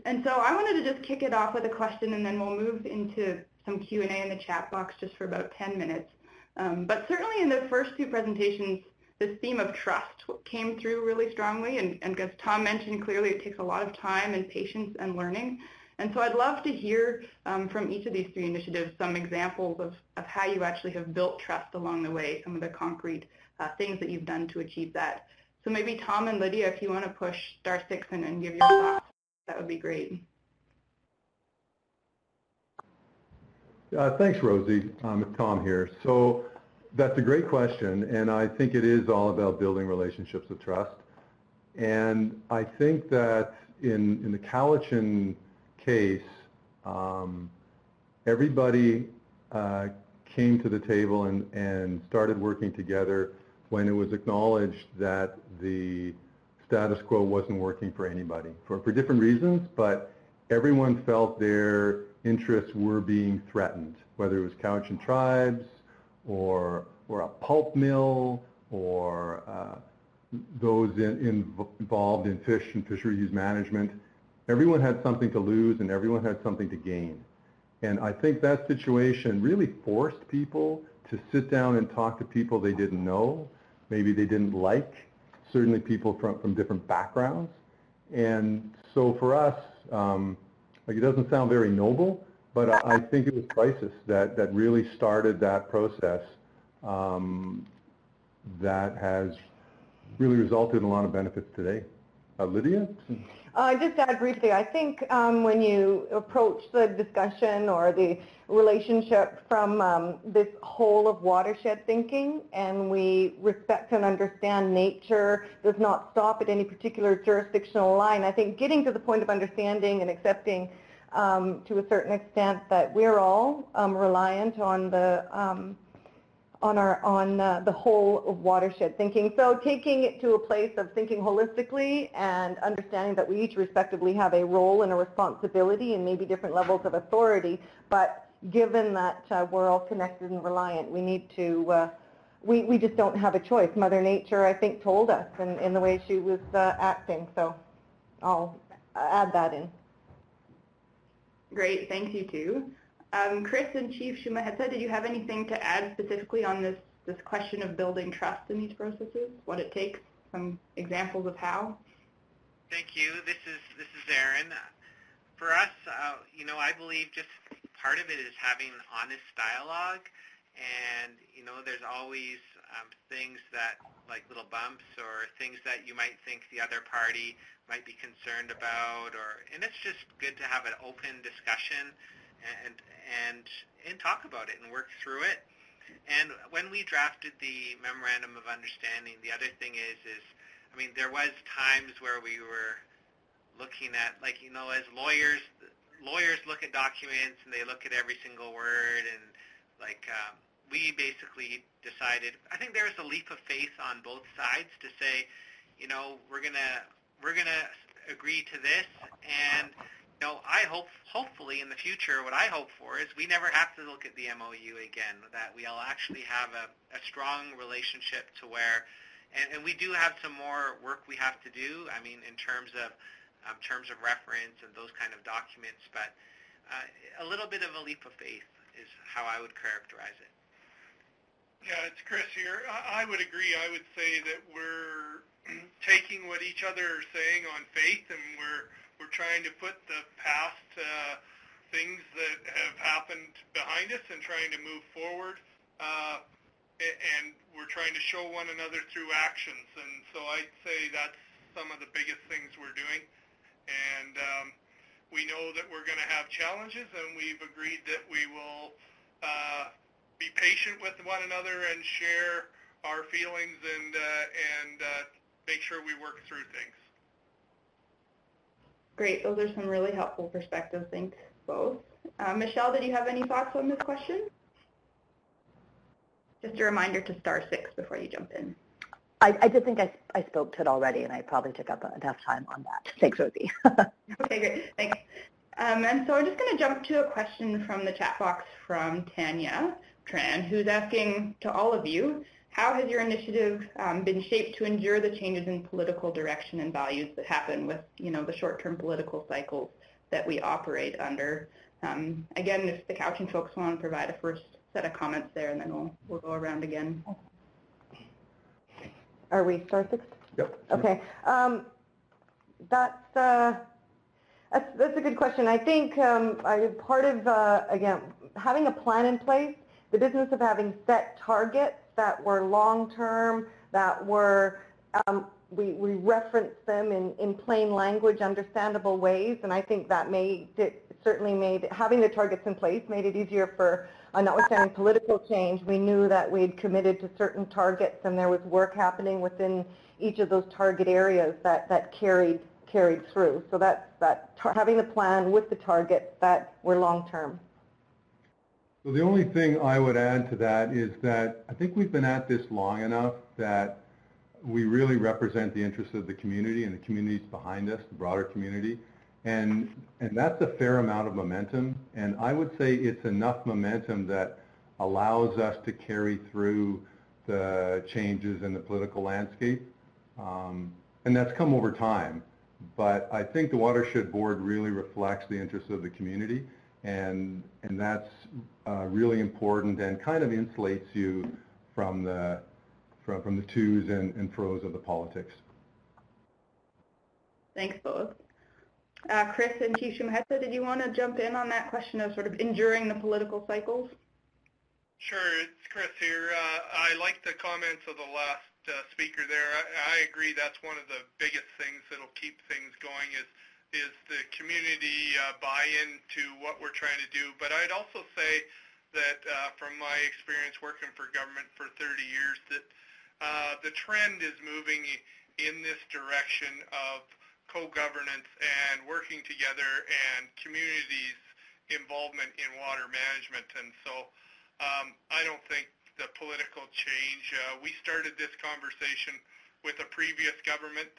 And so I wanted to just kick it off with a question, and then we'll move into some Q&A in the chat box just for about 10 minutes. But certainly in the first two presentations, this theme of trust came through really strongly, and as Tom mentioned, clearly it takes a lot of time and patience and learning And so I'd love to hear from each of these 3 initiatives some examples of how you actually have built trust along the way, some of the concrete things that you've done to achieve that. So maybe Tom and Lydia, if you want to push *6 and give your thoughts, that would be great. Thanks, Rosie. It's Tom here. So that's a great question, and I think it is all about building relationships of trust. And I think that in the Cowichan case, everybody came to the table and started working together when it was acknowledged that the status quo wasn't working for anybody, for different reasons, but everyone felt their interests were being threatened, whether it was Cowichan tribes or a pulp mill or those involved in fish and fisheries management. Everyone had something to lose and everyone had something to gain. And I think that situation really forced people to sit down and talk to people they didn't know, maybe they didn't like, certainly people from different backgrounds. And so for us, like it doesn't sound very noble, but I think it was crisis that really started that process that has really resulted in a lot of benefits today. Lydia? Just to add briefly, I think when you approach the discussion or the relationship from this whole of watershed thinking, and we respect and understand nature does not stop at any particular jurisdictional line, I think getting to the point of understanding and accepting to a certain extent that we're all reliant on the the whole of watershed thinking. So taking it to a place of thinking holistically and understanding that we each respectively have a role and a responsibility and maybe different levels of authority, but given that we're all connected and reliant, we need to, we just don't have a choice. Mother Nature, I think, told us in the way she was acting, so I'll add that in. Great, thank you too. Chris and Chief Shumahetsa, did you have anything to add specifically on this question of building trust in these processes, what it takes, some examples of how? Thank you. This is Aaron. For us, you know, I believe just part of it is having honest dialogue, and you know, there's always things that, like little bumps or things that you might think the other party might be concerned about, and it's just good to have an open discussion and talk about it and work through it. And when we drafted the Memorandum of Understanding, the other thing is I mean, there was times where we were looking at, like, you know, as lawyers look at documents and they look at every single word, and like we basically decided, I think there was a leap of faith on both sides to say, you know, we're gonna agree to this, and you know, hopefully in the future, what I hope for is we never have to look at the MOU again, that we'll actually have a strong relationship to where, and we do have some more work we have to do, I mean, in terms of reference and those kind of documents, but a little bit of a leap of faith is how I would characterize it. Yeah, it's Chris here. I would agree. I would say that we're taking what each other are saying on faith, and we're trying to put the past things that have happened behind us and trying to move forward. And we're trying to show one another through actions. And so I'd say that's some of the biggest things we're doing. And we know that we're going to have challenges, and we've agreed that we will be patient with one another and share our feelings and make sure we work through things. Great, those are some really helpful perspectives. Thanks both. Michelle, did you have any thoughts on this question? Just a reminder to *6 before you jump in. I did think I spoke to it already, and I probably took up enough time on that. Thanks, Rosie. Okay, great. Thanks. And so I'm just going to jump to a question from the chat box from Tanya Tran, who's asking to all of you, how has your initiative been shaped to endure the changes in political direction and values that happen with, you know, the short-term political cycles that we operate under? Again, if the Cowichan folks want to provide a first set of comments there, and then we'll go around again. Are we *6? Yep. Okay. That's, That's a good question. I think part of, again, having a plan in place, the business of having set targets that were long-term, that were, we referenced them in plain language, understandable ways, and I think that certainly made, having the targets in place made it easier for, notwithstanding political change, we knew that we'd committed to certain targets and there was work happening within each of those target areas that carried through. So having the plan with the targets that were long-term. So the only thing I would add to that is that I think we've been at this long enough that we really represent the interests of the community and the communities behind us, the broader community. And that's a fair amount of momentum. And I would say it's enough momentum that allows us to carry through the changes in the political landscape. And that's come over time. But I think the Watershed Board really reflects the interests of the community, and that's really important and kind of insulates you from the to's and fro's of the politics. Thanks both. Chris and Chief Shumaheta, did you want to jump in on that question of sort of enduring the political cycles? Sure, it's Chris here. I like the comments of the last speaker there. I agree that's one of the biggest things that'll keep things going is the community buy-in to what we're trying to do. But I'd also say that from my experience working for government for 30 years, that the trend is moving in this direction of co-governance and working together and communities' involvement in water management. And so I don't think the political change, we started this conversation with a previous government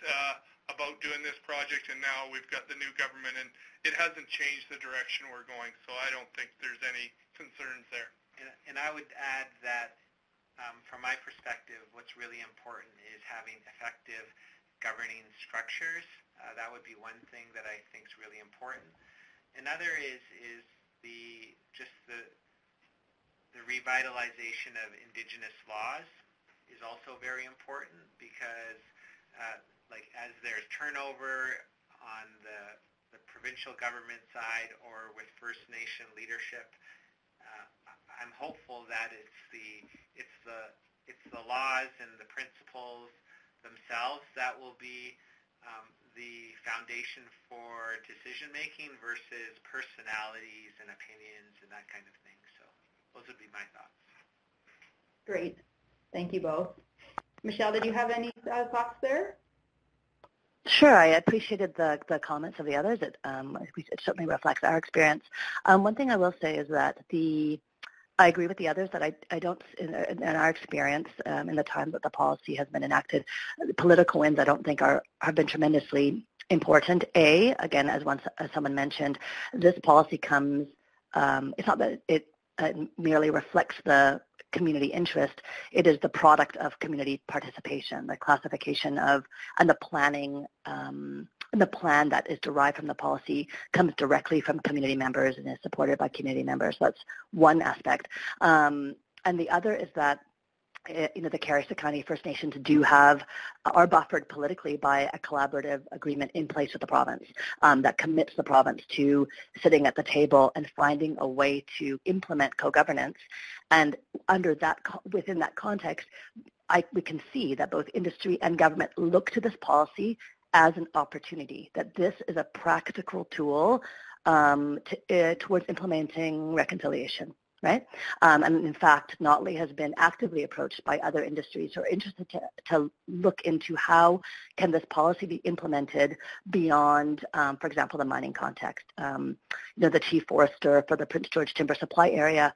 about doing this project, and now we've got the new government, and it hasn't changed the direction we're going, so I don't think there's any concerns there. And I would add that from my perspective, what's really important is having effective governing structures. That would be one thing that I think is really important. Another is the revitalization of Indigenous laws is also very important because as there's turnover on the provincial government side or with First Nation leadership, I'm hopeful that it's the laws and the principles themselves that will be the foundation for decision making versus personalities and opinions and that kind of thing. So those would be my thoughts. Great. Thank you both. Michelle, did you have any thoughts there? Sure, I appreciated the comments of the others. It certainly reflects our experience. One thing I will say is that I agree with the others that I don't, in our experience, in the time that the policy has been enacted, the political wins I don't think have been tremendously important. Again, as someone mentioned, this policy comes, it's not that it merely reflects the community interest, it is the product of community participation, the classification of, and the planning, and the plan that is derived from the policy comes directly from community members and is supported by community members. That's one aspect. And the other is that the Carriacou County First Nations are buffered politically by a collaborative agreement in place with the province that commits the province to sitting at the table and finding a way to implement co-governance. And within that context, we can see that both industry and government look to this policy as an opportunity, that this is a practical tool towards implementing reconciliation. Right? And in fact, Notley has been actively approached by other industries who are interested to look into how can this policy be implemented beyond, for example, the mining context. The chief forester for the Prince George Timber Supply Area,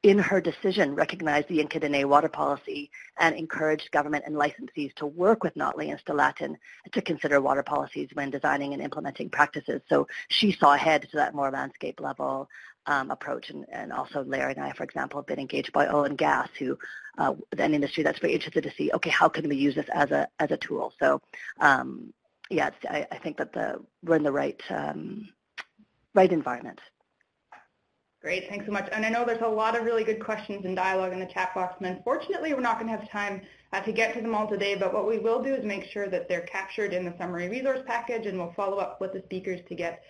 in her decision, recognized the Inkadene water policy and encouraged government and licensees to work with Notley and Stellatan to consider water policies when designing and implementing practices. So she saw ahead to that more landscape level approach, and also Larry and I, for example, have been engaged by oil and gas, an industry that's very interested to see, okay, how can we use this as a tool? So, I think that we're in the right environment. Great, thanks so much. And I know there's a lot of really good questions and dialogue in the chat box, and unfortunately we're not going to have time to get to them all today, but what we will do is make sure that they're captured in the summary resource package, and we'll follow up with the speakers to get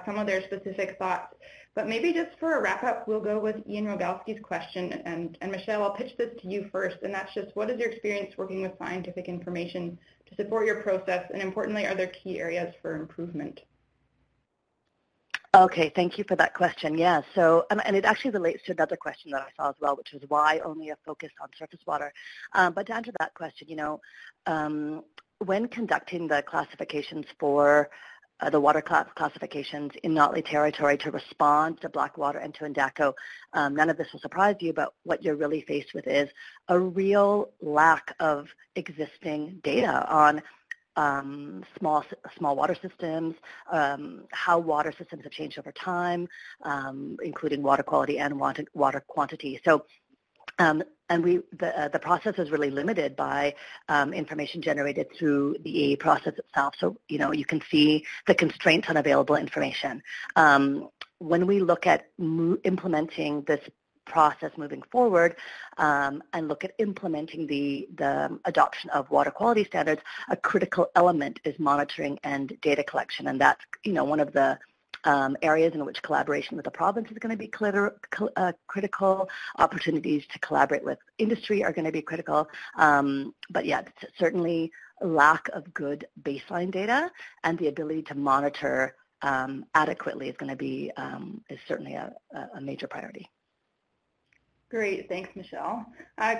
some of their specific thoughts. But maybe just for a wrap-up, we'll go with Ian Rogalski's question, and Michelle, I'll pitch this to you first, and that's just, what is your experience working with scientific information to support your process, and importantly, are there key areas for improvement? Okay, thank you for that question. Yeah, so, and it actually relates to another question that I saw as well, which was why only a focus on surface water. But to answer that question, you know, when conducting the classifications for the water classifications in Notley territory to respond to Blackwater and to Endako, none of this will surprise you, but what you're really faced with is a real lack of existing data on small water systems, how water systems have changed over time, including water quality and water quantity. So, and the process is really limited by information generated through the EA process itself. So, you know, you can see the constraints on available information. When we look at implementing this process moving forward and look at implementing the adoption of water quality standards, a critical element is monitoring and data collection, and that's, you know, one of the areas in which collaboration with the province is going to be critical. Opportunities to collaborate with industry are going to be critical. But yeah, certainly lack of good baseline data and the ability to monitor adequately is going to be is certainly a major priority. Great, thanks, Michelle.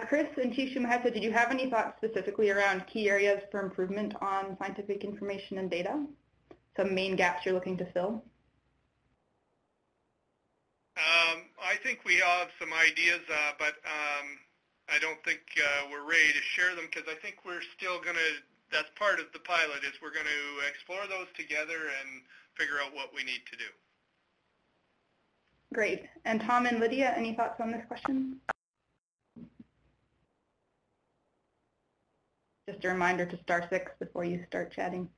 Chris and Chief Shumahesa, did you have any thoughts specifically around key areas for improvement on scientific information and data? Some main gaps you're looking to fill? I think we have some ideas, but I don't think we're ready to share them, because I think we're still going to, that's part of the pilot, is we're going to explore those together and figure out what we need to do. Great. And Tom and Lydia, any thoughts on this question? Just a reminder to *6 before you start chatting.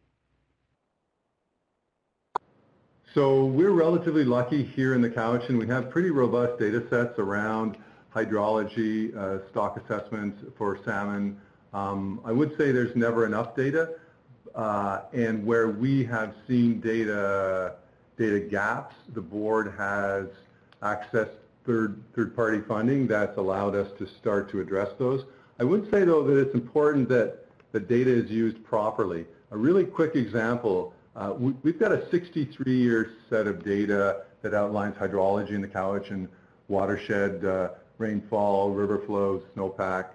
So we're relatively lucky here in the Cowichan. We have pretty robust data sets around hydrology, stock assessments for salmon. I would say there's never enough data, and where we have seen data gaps, the board has accessed third-party funding that's allowed us to start to address those. I would say, though, that it's important that the data is used properly. A really quick example, we've got a 63-year set of data that outlines hydrology in the Cowichan watershed, rainfall, river flows, snowpack.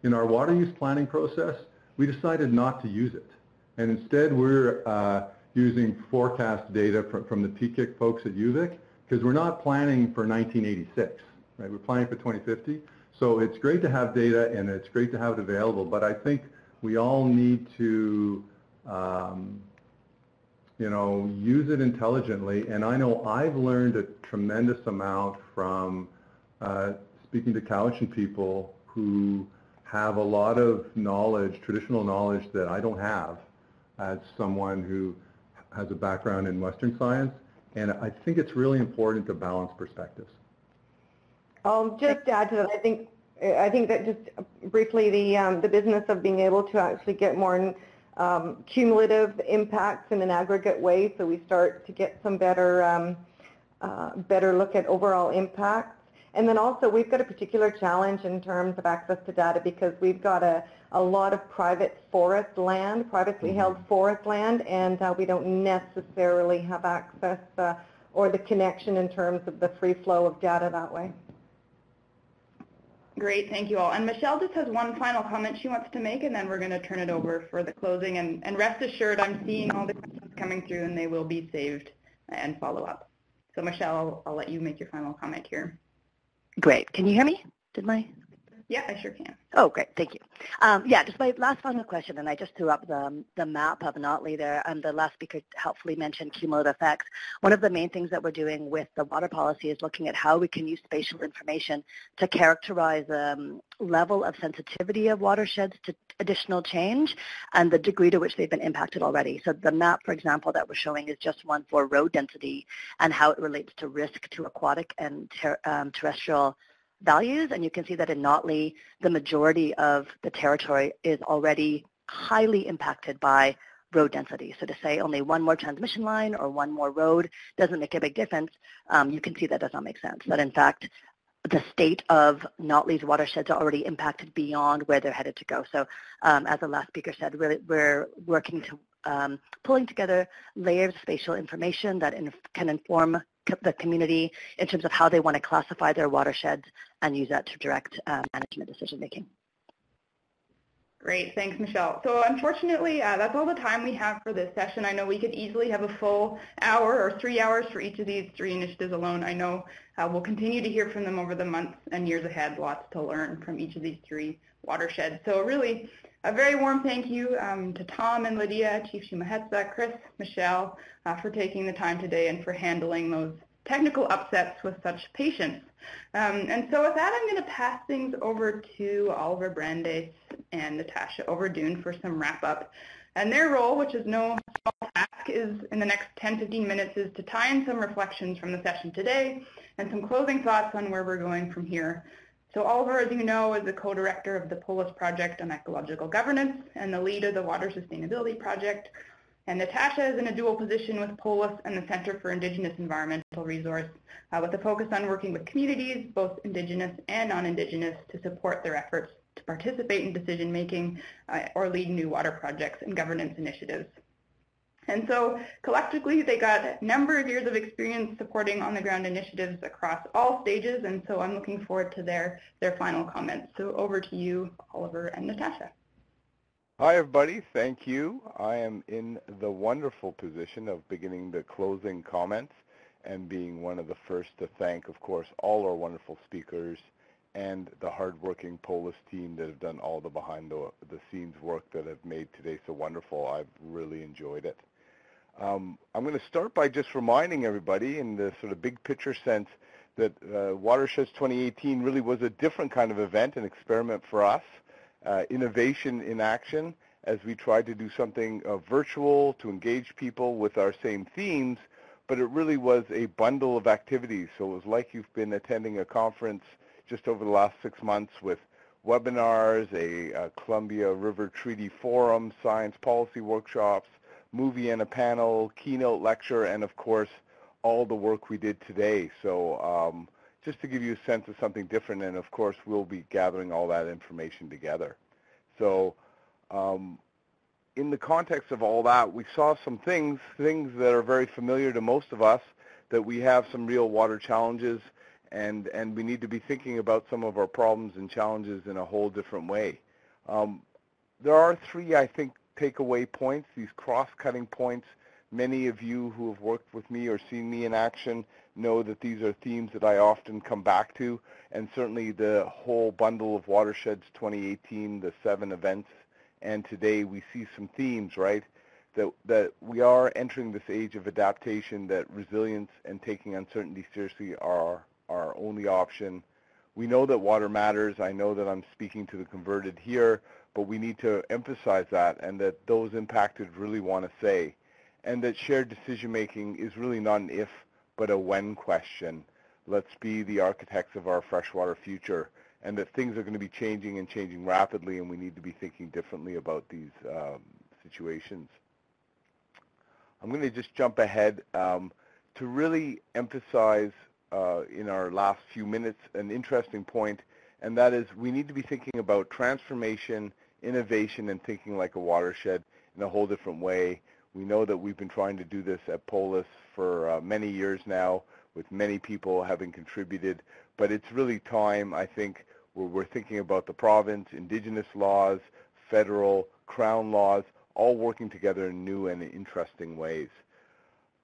In our water use planning process, we decided not to use it. And instead, we're using forecast data from the PKIC folks at UVic, because we're not planning for 1986, right? We're planning for 2050. So it's great to have data, and it's great to have it available, but I think we all need to, you know, use it intelligently. And I know I've learned a tremendous amount from speaking to Cowichan people who have a lot of knowledge, traditional knowledge, that I don't have as someone who has a background in Western science. And I think it's really important to balance perspectives. I'll just add to that. I think that just briefly, the business of being able to actually get more cumulative impacts in an aggregate way, so we start to get some better look at overall impacts. And then also, we've got a particular challenge in terms of access to data, because we've got a lot of private forest land, privately held forest land, and we don't necessarily have access or the connection in terms of the free flow of data that way. Great, thank you all. And Michelle just has one final comment she wants to make, and then we're going to turn it over for the closing. And rest assured, I'm seeing all the questions coming through, and they will be saved and follow up. So Michelle, I'll let you make your final comment here. Great. Can you hear me? Yeah, I sure can. Oh, great. Thank you. Yeah, just my last final question, and I just threw up the map of Notley there, and the last speaker helpfully mentioned cumulative effects. One of the main things that we're doing with the water policy is looking at how we can use spatial information to characterize the level of sensitivity of watersheds to additional change and the degree to which they've been impacted already. So the map, for example, that we're showing is just one for road density and how it relates to risk to aquatic and terrestrial values, and you can see that in Notley, the majority of the territory is already highly impacted by road density. So to say only one more transmission line or one more road doesn't make a big difference, you can see that does not make sense. That in fact, the state of Notley's watersheds are already impacted beyond where they're headed to go. So as the last speaker said, really we're working to pulling together layers of spatial information that can inform the community in terms of how they want to classify their watersheds and use that to direct management decision making. Great, thanks, Michelle. So unfortunately, that's all the time we have for this session. I know we could easily have a full hour or 3 hours for each of these 3 initiatives alone. I know we'll continue to hear from them over the months and years ahead, lots to learn from each of these 3 watersheds. So really, a very warm thank you to Tom and Lydia, Chief Shumahetsa, Chris, Michelle, for taking the time today and for handling those technical upsets with such patience. And so with that, I'm going to pass things over to Oliver Brandeis and Natasha Overdoon for some wrap-up. And their role, which is no small task, is in the next 10-15 minutes is to tie in some reflections from the session today and some closing thoughts on where we're going from here. So Oliver, as you know, is the co-director of the POLIS Project on Ecological Governance and the lead of the Water Sustainability Project. And Natasha is in a dual position with POLIS and the Center for Indigenous Environmental Resource, with a focus on working with communities, both Indigenous and non-Indigenous, to support their efforts to participate in decision-making or lead new water projects and governance initiatives. And so collectively, they got a number of years of experience supporting on-the-ground initiatives across all stages, and so I'm looking forward to their final comments. So over to you, Oliver and Natasha. Hi, everybody. Thank you. I am in the wonderful position of beginning the closing comments and being one of the first to thank, of course, all our wonderful speakers and the hardworking POLIS team that have done all the behind-the-scenes work that have made today so wonderful. I've really enjoyed it. I'm going to start by just reminding everybody in the sort of big picture sense that Watersheds 2018 really was a different kind of event, an experiment for us. Innovation in action as we tried to do something virtual to engage people with our same themes, but it really was a bundle of activities. So it was like you've been attending a conference just over the last 6 months with webinars, a Columbia River Treaty Forum, science policy workshops, movie and a panel, keynote lecture, and of course all the work we did today. So just to give you a sense of something different, and of course we'll be gathering all that information together. So in the context of all that, we saw some things that are very familiar to most of us, that we have some real water challenges, and we need to be thinking about some of our problems and challenges in a whole different way. There are 3, I think, takeaway points, these cross-cutting points. Many of you who have worked with me or seen me in action know that these are themes that I often come back to, and certainly the whole bundle of Watersheds 2018, the 7 events, and today we see some themes, right, that we are entering this age of adaptation, that resilience and taking uncertainty seriously are our only option. We know that water matters. I know that I'm speaking to the converted here, but we need to emphasize that, and that those impacted really want to say, and that shared decision-making is really not an if, but a when question. Let's be the architects of our freshwater future, and that things are going to be changing and changing rapidly, and we need to be thinking differently about these situations. I'm going to just jump ahead to really emphasize in our last few minutes an interesting point, and that is we need to be thinking about transformation, innovation, and thinking like a watershed in a whole different way. We know that we've been trying to do this at POLIS for many years now, with many people having contributed, but it's really time, I think, where we're thinking about the province, Indigenous laws, federal, Crown laws, all working together in new and interesting ways.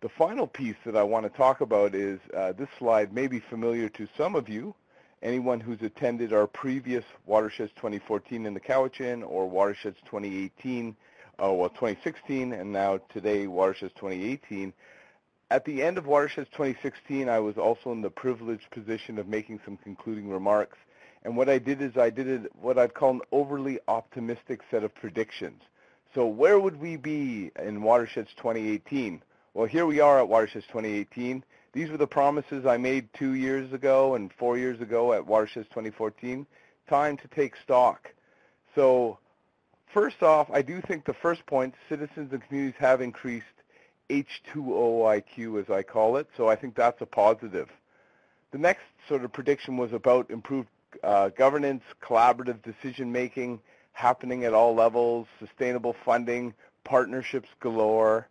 The final piece that I want to talk about is this slide may be familiar to some of you, Anyone who's attended our previous Watersheds 2014 in the Cowichan or Watersheds 2018, 2016, and now today Watersheds 2018. At the end of Watersheds 2016, I was also in the privileged position of making some concluding remarks. And what I did is what I'd call an overly optimistic set of predictions. So where would we be in Watersheds 2018? Well, here we are at Watersheds 2018. These were the promises I made 2 years ago and 4 years ago at Watersheds 2014. Time to take stock. So first off, I do think the first point, citizens and communities have increased H2O IQ, as I call it, so I think that's a positive. The next sort of prediction was about improved governance, collaborative decision-making happening at all levels, sustainable funding, partnerships galore.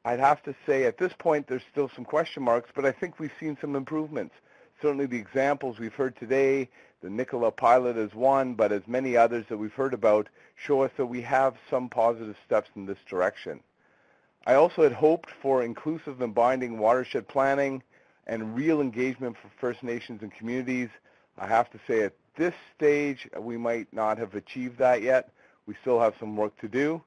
I'd have to say at this point there's still some question marks, but I think we've seen some improvements. Certainly the examples we've heard today, the Nicola pilot is one, but as many others that we've heard about show us that we have some positive steps in this direction. I also had hoped for inclusive and binding watershed planning and real engagement for First Nations and communities. I have to say at this stage we might not have achieved that yet. We still have some work to do.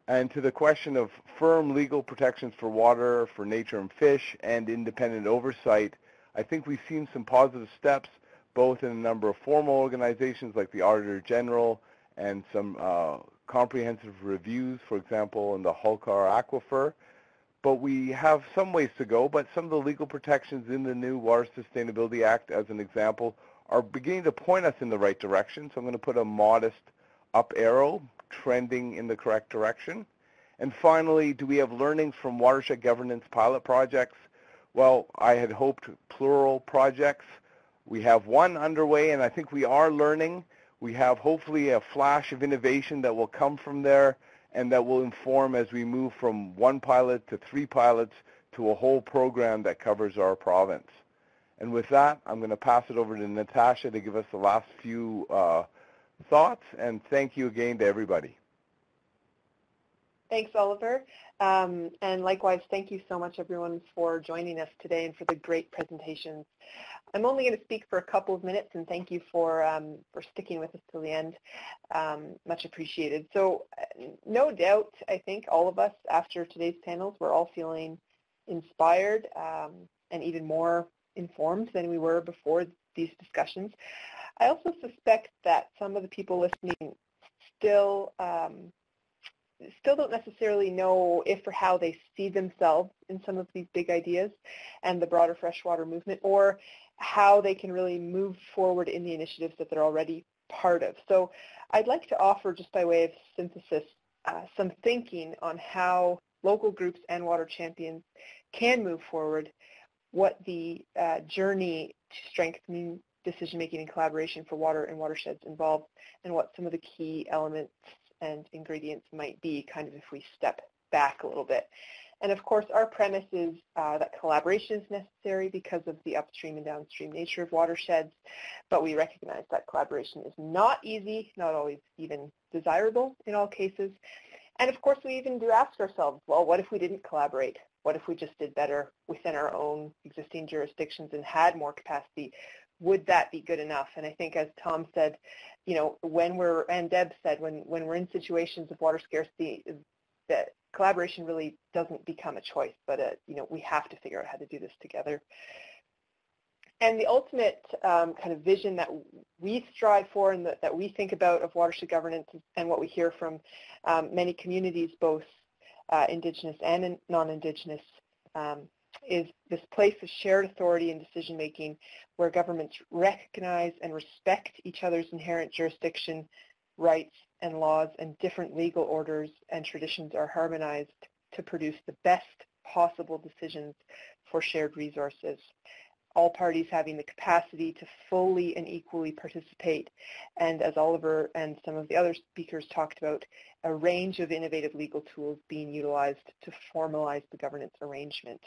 And to the question of firm legal protections for water, for nature and fish, and independent oversight, I think we've seen some positive steps, both in a number of formal organizations like the Auditor General and some comprehensive reviews, for example, in the Hulkar Aquifer. But we have some ways to go, but some of the legal protections in the new Water Sustainability Act, as an example, are beginning to point us in the right direction. So I'm going to put a modest up arrow, trending in the correct direction. And finally, do we have learnings from watershed governance pilot projects? Well, I had hoped plural projects. We have one underway, and I think we are learning. We have hopefully a flash of innovation that will come from there and that will inform as we move from one pilot to 3 pilots to a whole program that covers our province. And with that, I'm going to pass it over to Natasha to give us the last few thoughts, and thank you again to everybody. Thanks, Oliver. And likewise, thank you so much, everyone, for joining us today and for the great presentations. I'm only going to speak for a couple of minutes, and thank you for sticking with us till the end. Much appreciated. So no doubt, I think all of us, after today's panels, we're all feeling inspired and even more informed than we were before these discussions. I also suspect that some of the people listening still don't necessarily know if or how they see themselves in some of these big ideas and the broader freshwater movement, or how they can really move forward in the initiatives that they're already part of. So I'd like to offer, just by way of synthesis, some thinking on how local groups and water champions can move forward, what the journey to strengthening decision-making and collaboration for water and watersheds involves, and what some of the key elements and ingredients might be, kind of if we step back a little bit. And of course, our premise is that collaboration is necessary because of the upstream and downstream nature of watersheds, but we recognize that collaboration is not easy, not always even desirable in all cases. And of course, we even do ask ourselves, well, what if we didn't collaborate? What if we just did better within our own existing jurisdictions and had more capacity? Would that be good enough? And I think, as Tom said, you know, and Deb said, when we're in situations of water scarcity, that collaboration really doesn't become a choice, but you know, we have to figure out how to do this together. And the ultimate kind of vision that we strive for and that we think about of watershed governance, and what we hear from many communities, both Indigenous and non-Indigenous, is this place of shared authority and decision-making where governments recognize and respect each other's inherent jurisdiction, rights, and laws, and different legal orders and traditions are harmonized to produce the best possible decisions for shared resources. All parties having the capacity to fully and equally participate, and as Oliver and some of the other speakers talked about, a range of innovative legal tools being utilized to formalize the governance arrangement.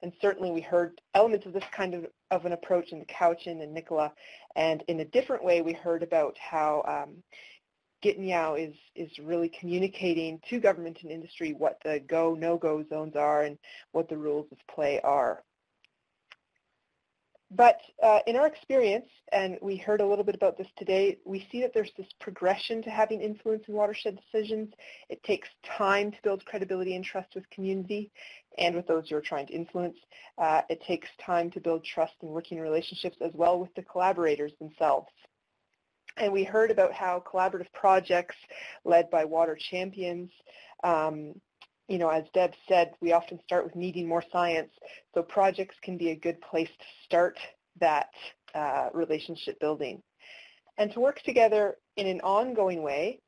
And certainly we heard elements of this kind of an approach in the Cowichan and Nicola, and in a different way we heard about how Gitnyao is really communicating to government and industry what the go, no-go zones are and what the rules of play are. But in our experience, and we heard a little bit about this today, we see that there's this progression to having influence in watershed decisions. It takes time to build credibility and trust with community and with those you're trying to influence. It takes time to build trust and working relationships as well with the collaborators themselves. And we heard about how collaborative projects led by water champions, you know, as Deb said, we often start with needing more science, so projects can be a good place to start that relationship building. And to work together in an ongoing way,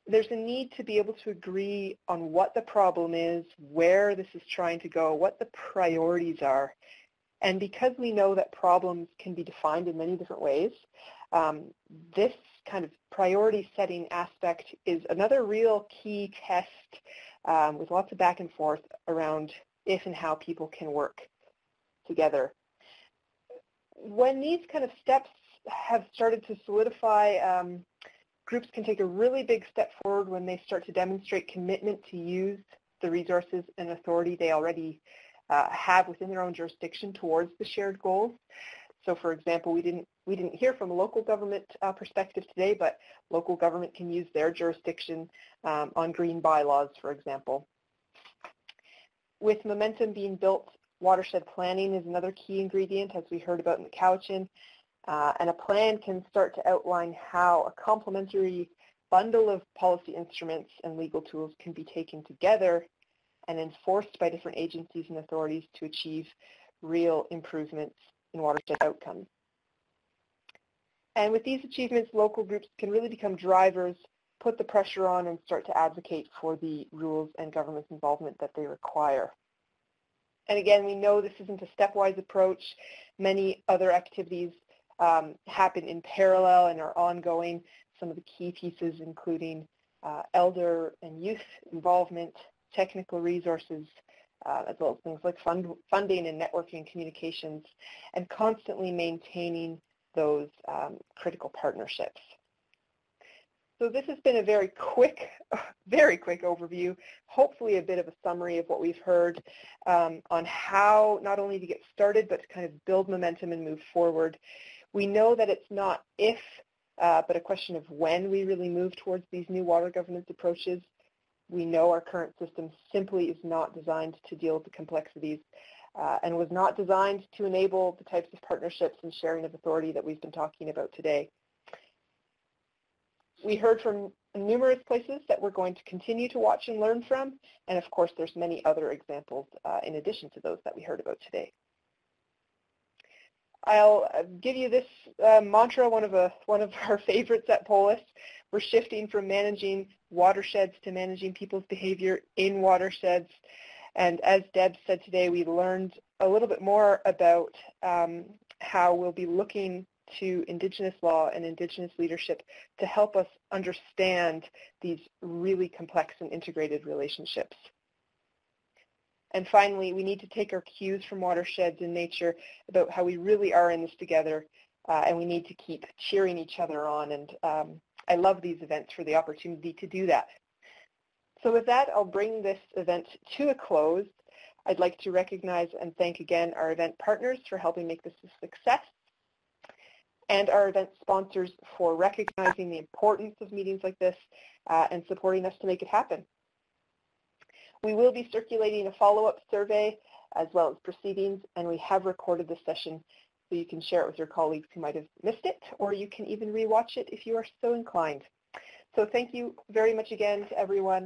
there's a need to be able to agree on what the problem is, where this is trying to go, what the priorities are. And because we know that problems can be defined in many different ways, this kind of priority setting aspect is another real key test with lots of back and forth around if and how people can work together. When these kind of steps have started to solidify, groups can take a really big step forward when they start to demonstrate commitment to use the resources and authority they already have within their own jurisdiction towards the shared goals. So for example, we didn't hear from a local government perspective today, but local government can use their jurisdiction on green bylaws, for example. With momentum being built, watershed planning is another key ingredient, as we heard about in the Cowichan, and a plan can start to outline how a complementary bundle of policy instruments and legal tools can be taken together and enforced by different agencies and authorities to achieve real improvements in watershed outcomes. And with these achievements, local groups can really become drivers, put the pressure on, and start to advocate for the rules and government's involvement that they require. And again, we know this isn't a stepwise approach. Many other activities happen in parallel and are ongoing. Some of the key pieces including elder and youth involvement, technical resources, as well as things like funding and networking communications, and constantly maintaining those critical partnerships. So this has been a very quick overview, hopefully a bit of a summary of what we've heard on how not only to get started, but to kind of build momentum and move forward. We know that it's not if, but a question of when we really move towards these new water governance approaches. We know our current system simply is not designed to deal with the complexities and was not designed to enable the types of partnerships and sharing of authority that we've been talking about today. We heard from numerous places that we're going to continue to watch and learn from, and of course there's many other examples in addition to those that we heard about today. I'll give you this mantra, one of our favorites at Polis. We're shifting from managing watersheds to managing people's behavior in watersheds. And as Deb said today, we learned a little bit more about how we'll be looking to Indigenous law and Indigenous leadership to help us understand these really complex and integrated relationships. And finally, we need to take our cues from watersheds and nature about how we really are in this together, and we need to keep cheering each other on. And I love these events for the opportunity to do that. So with that, I'll bring this event to a close. I'd like to recognize and thank again our event partners for helping make this a success, and our event sponsors for recognizing the importance of meetings like this and supporting us to make it happen. We will be circulating a follow-up survey as well as proceedings, and we have recorded this session so you can share it with your colleagues who might have missed it, or you can even rewatch it if you are so inclined. So thank you very much again to everyone.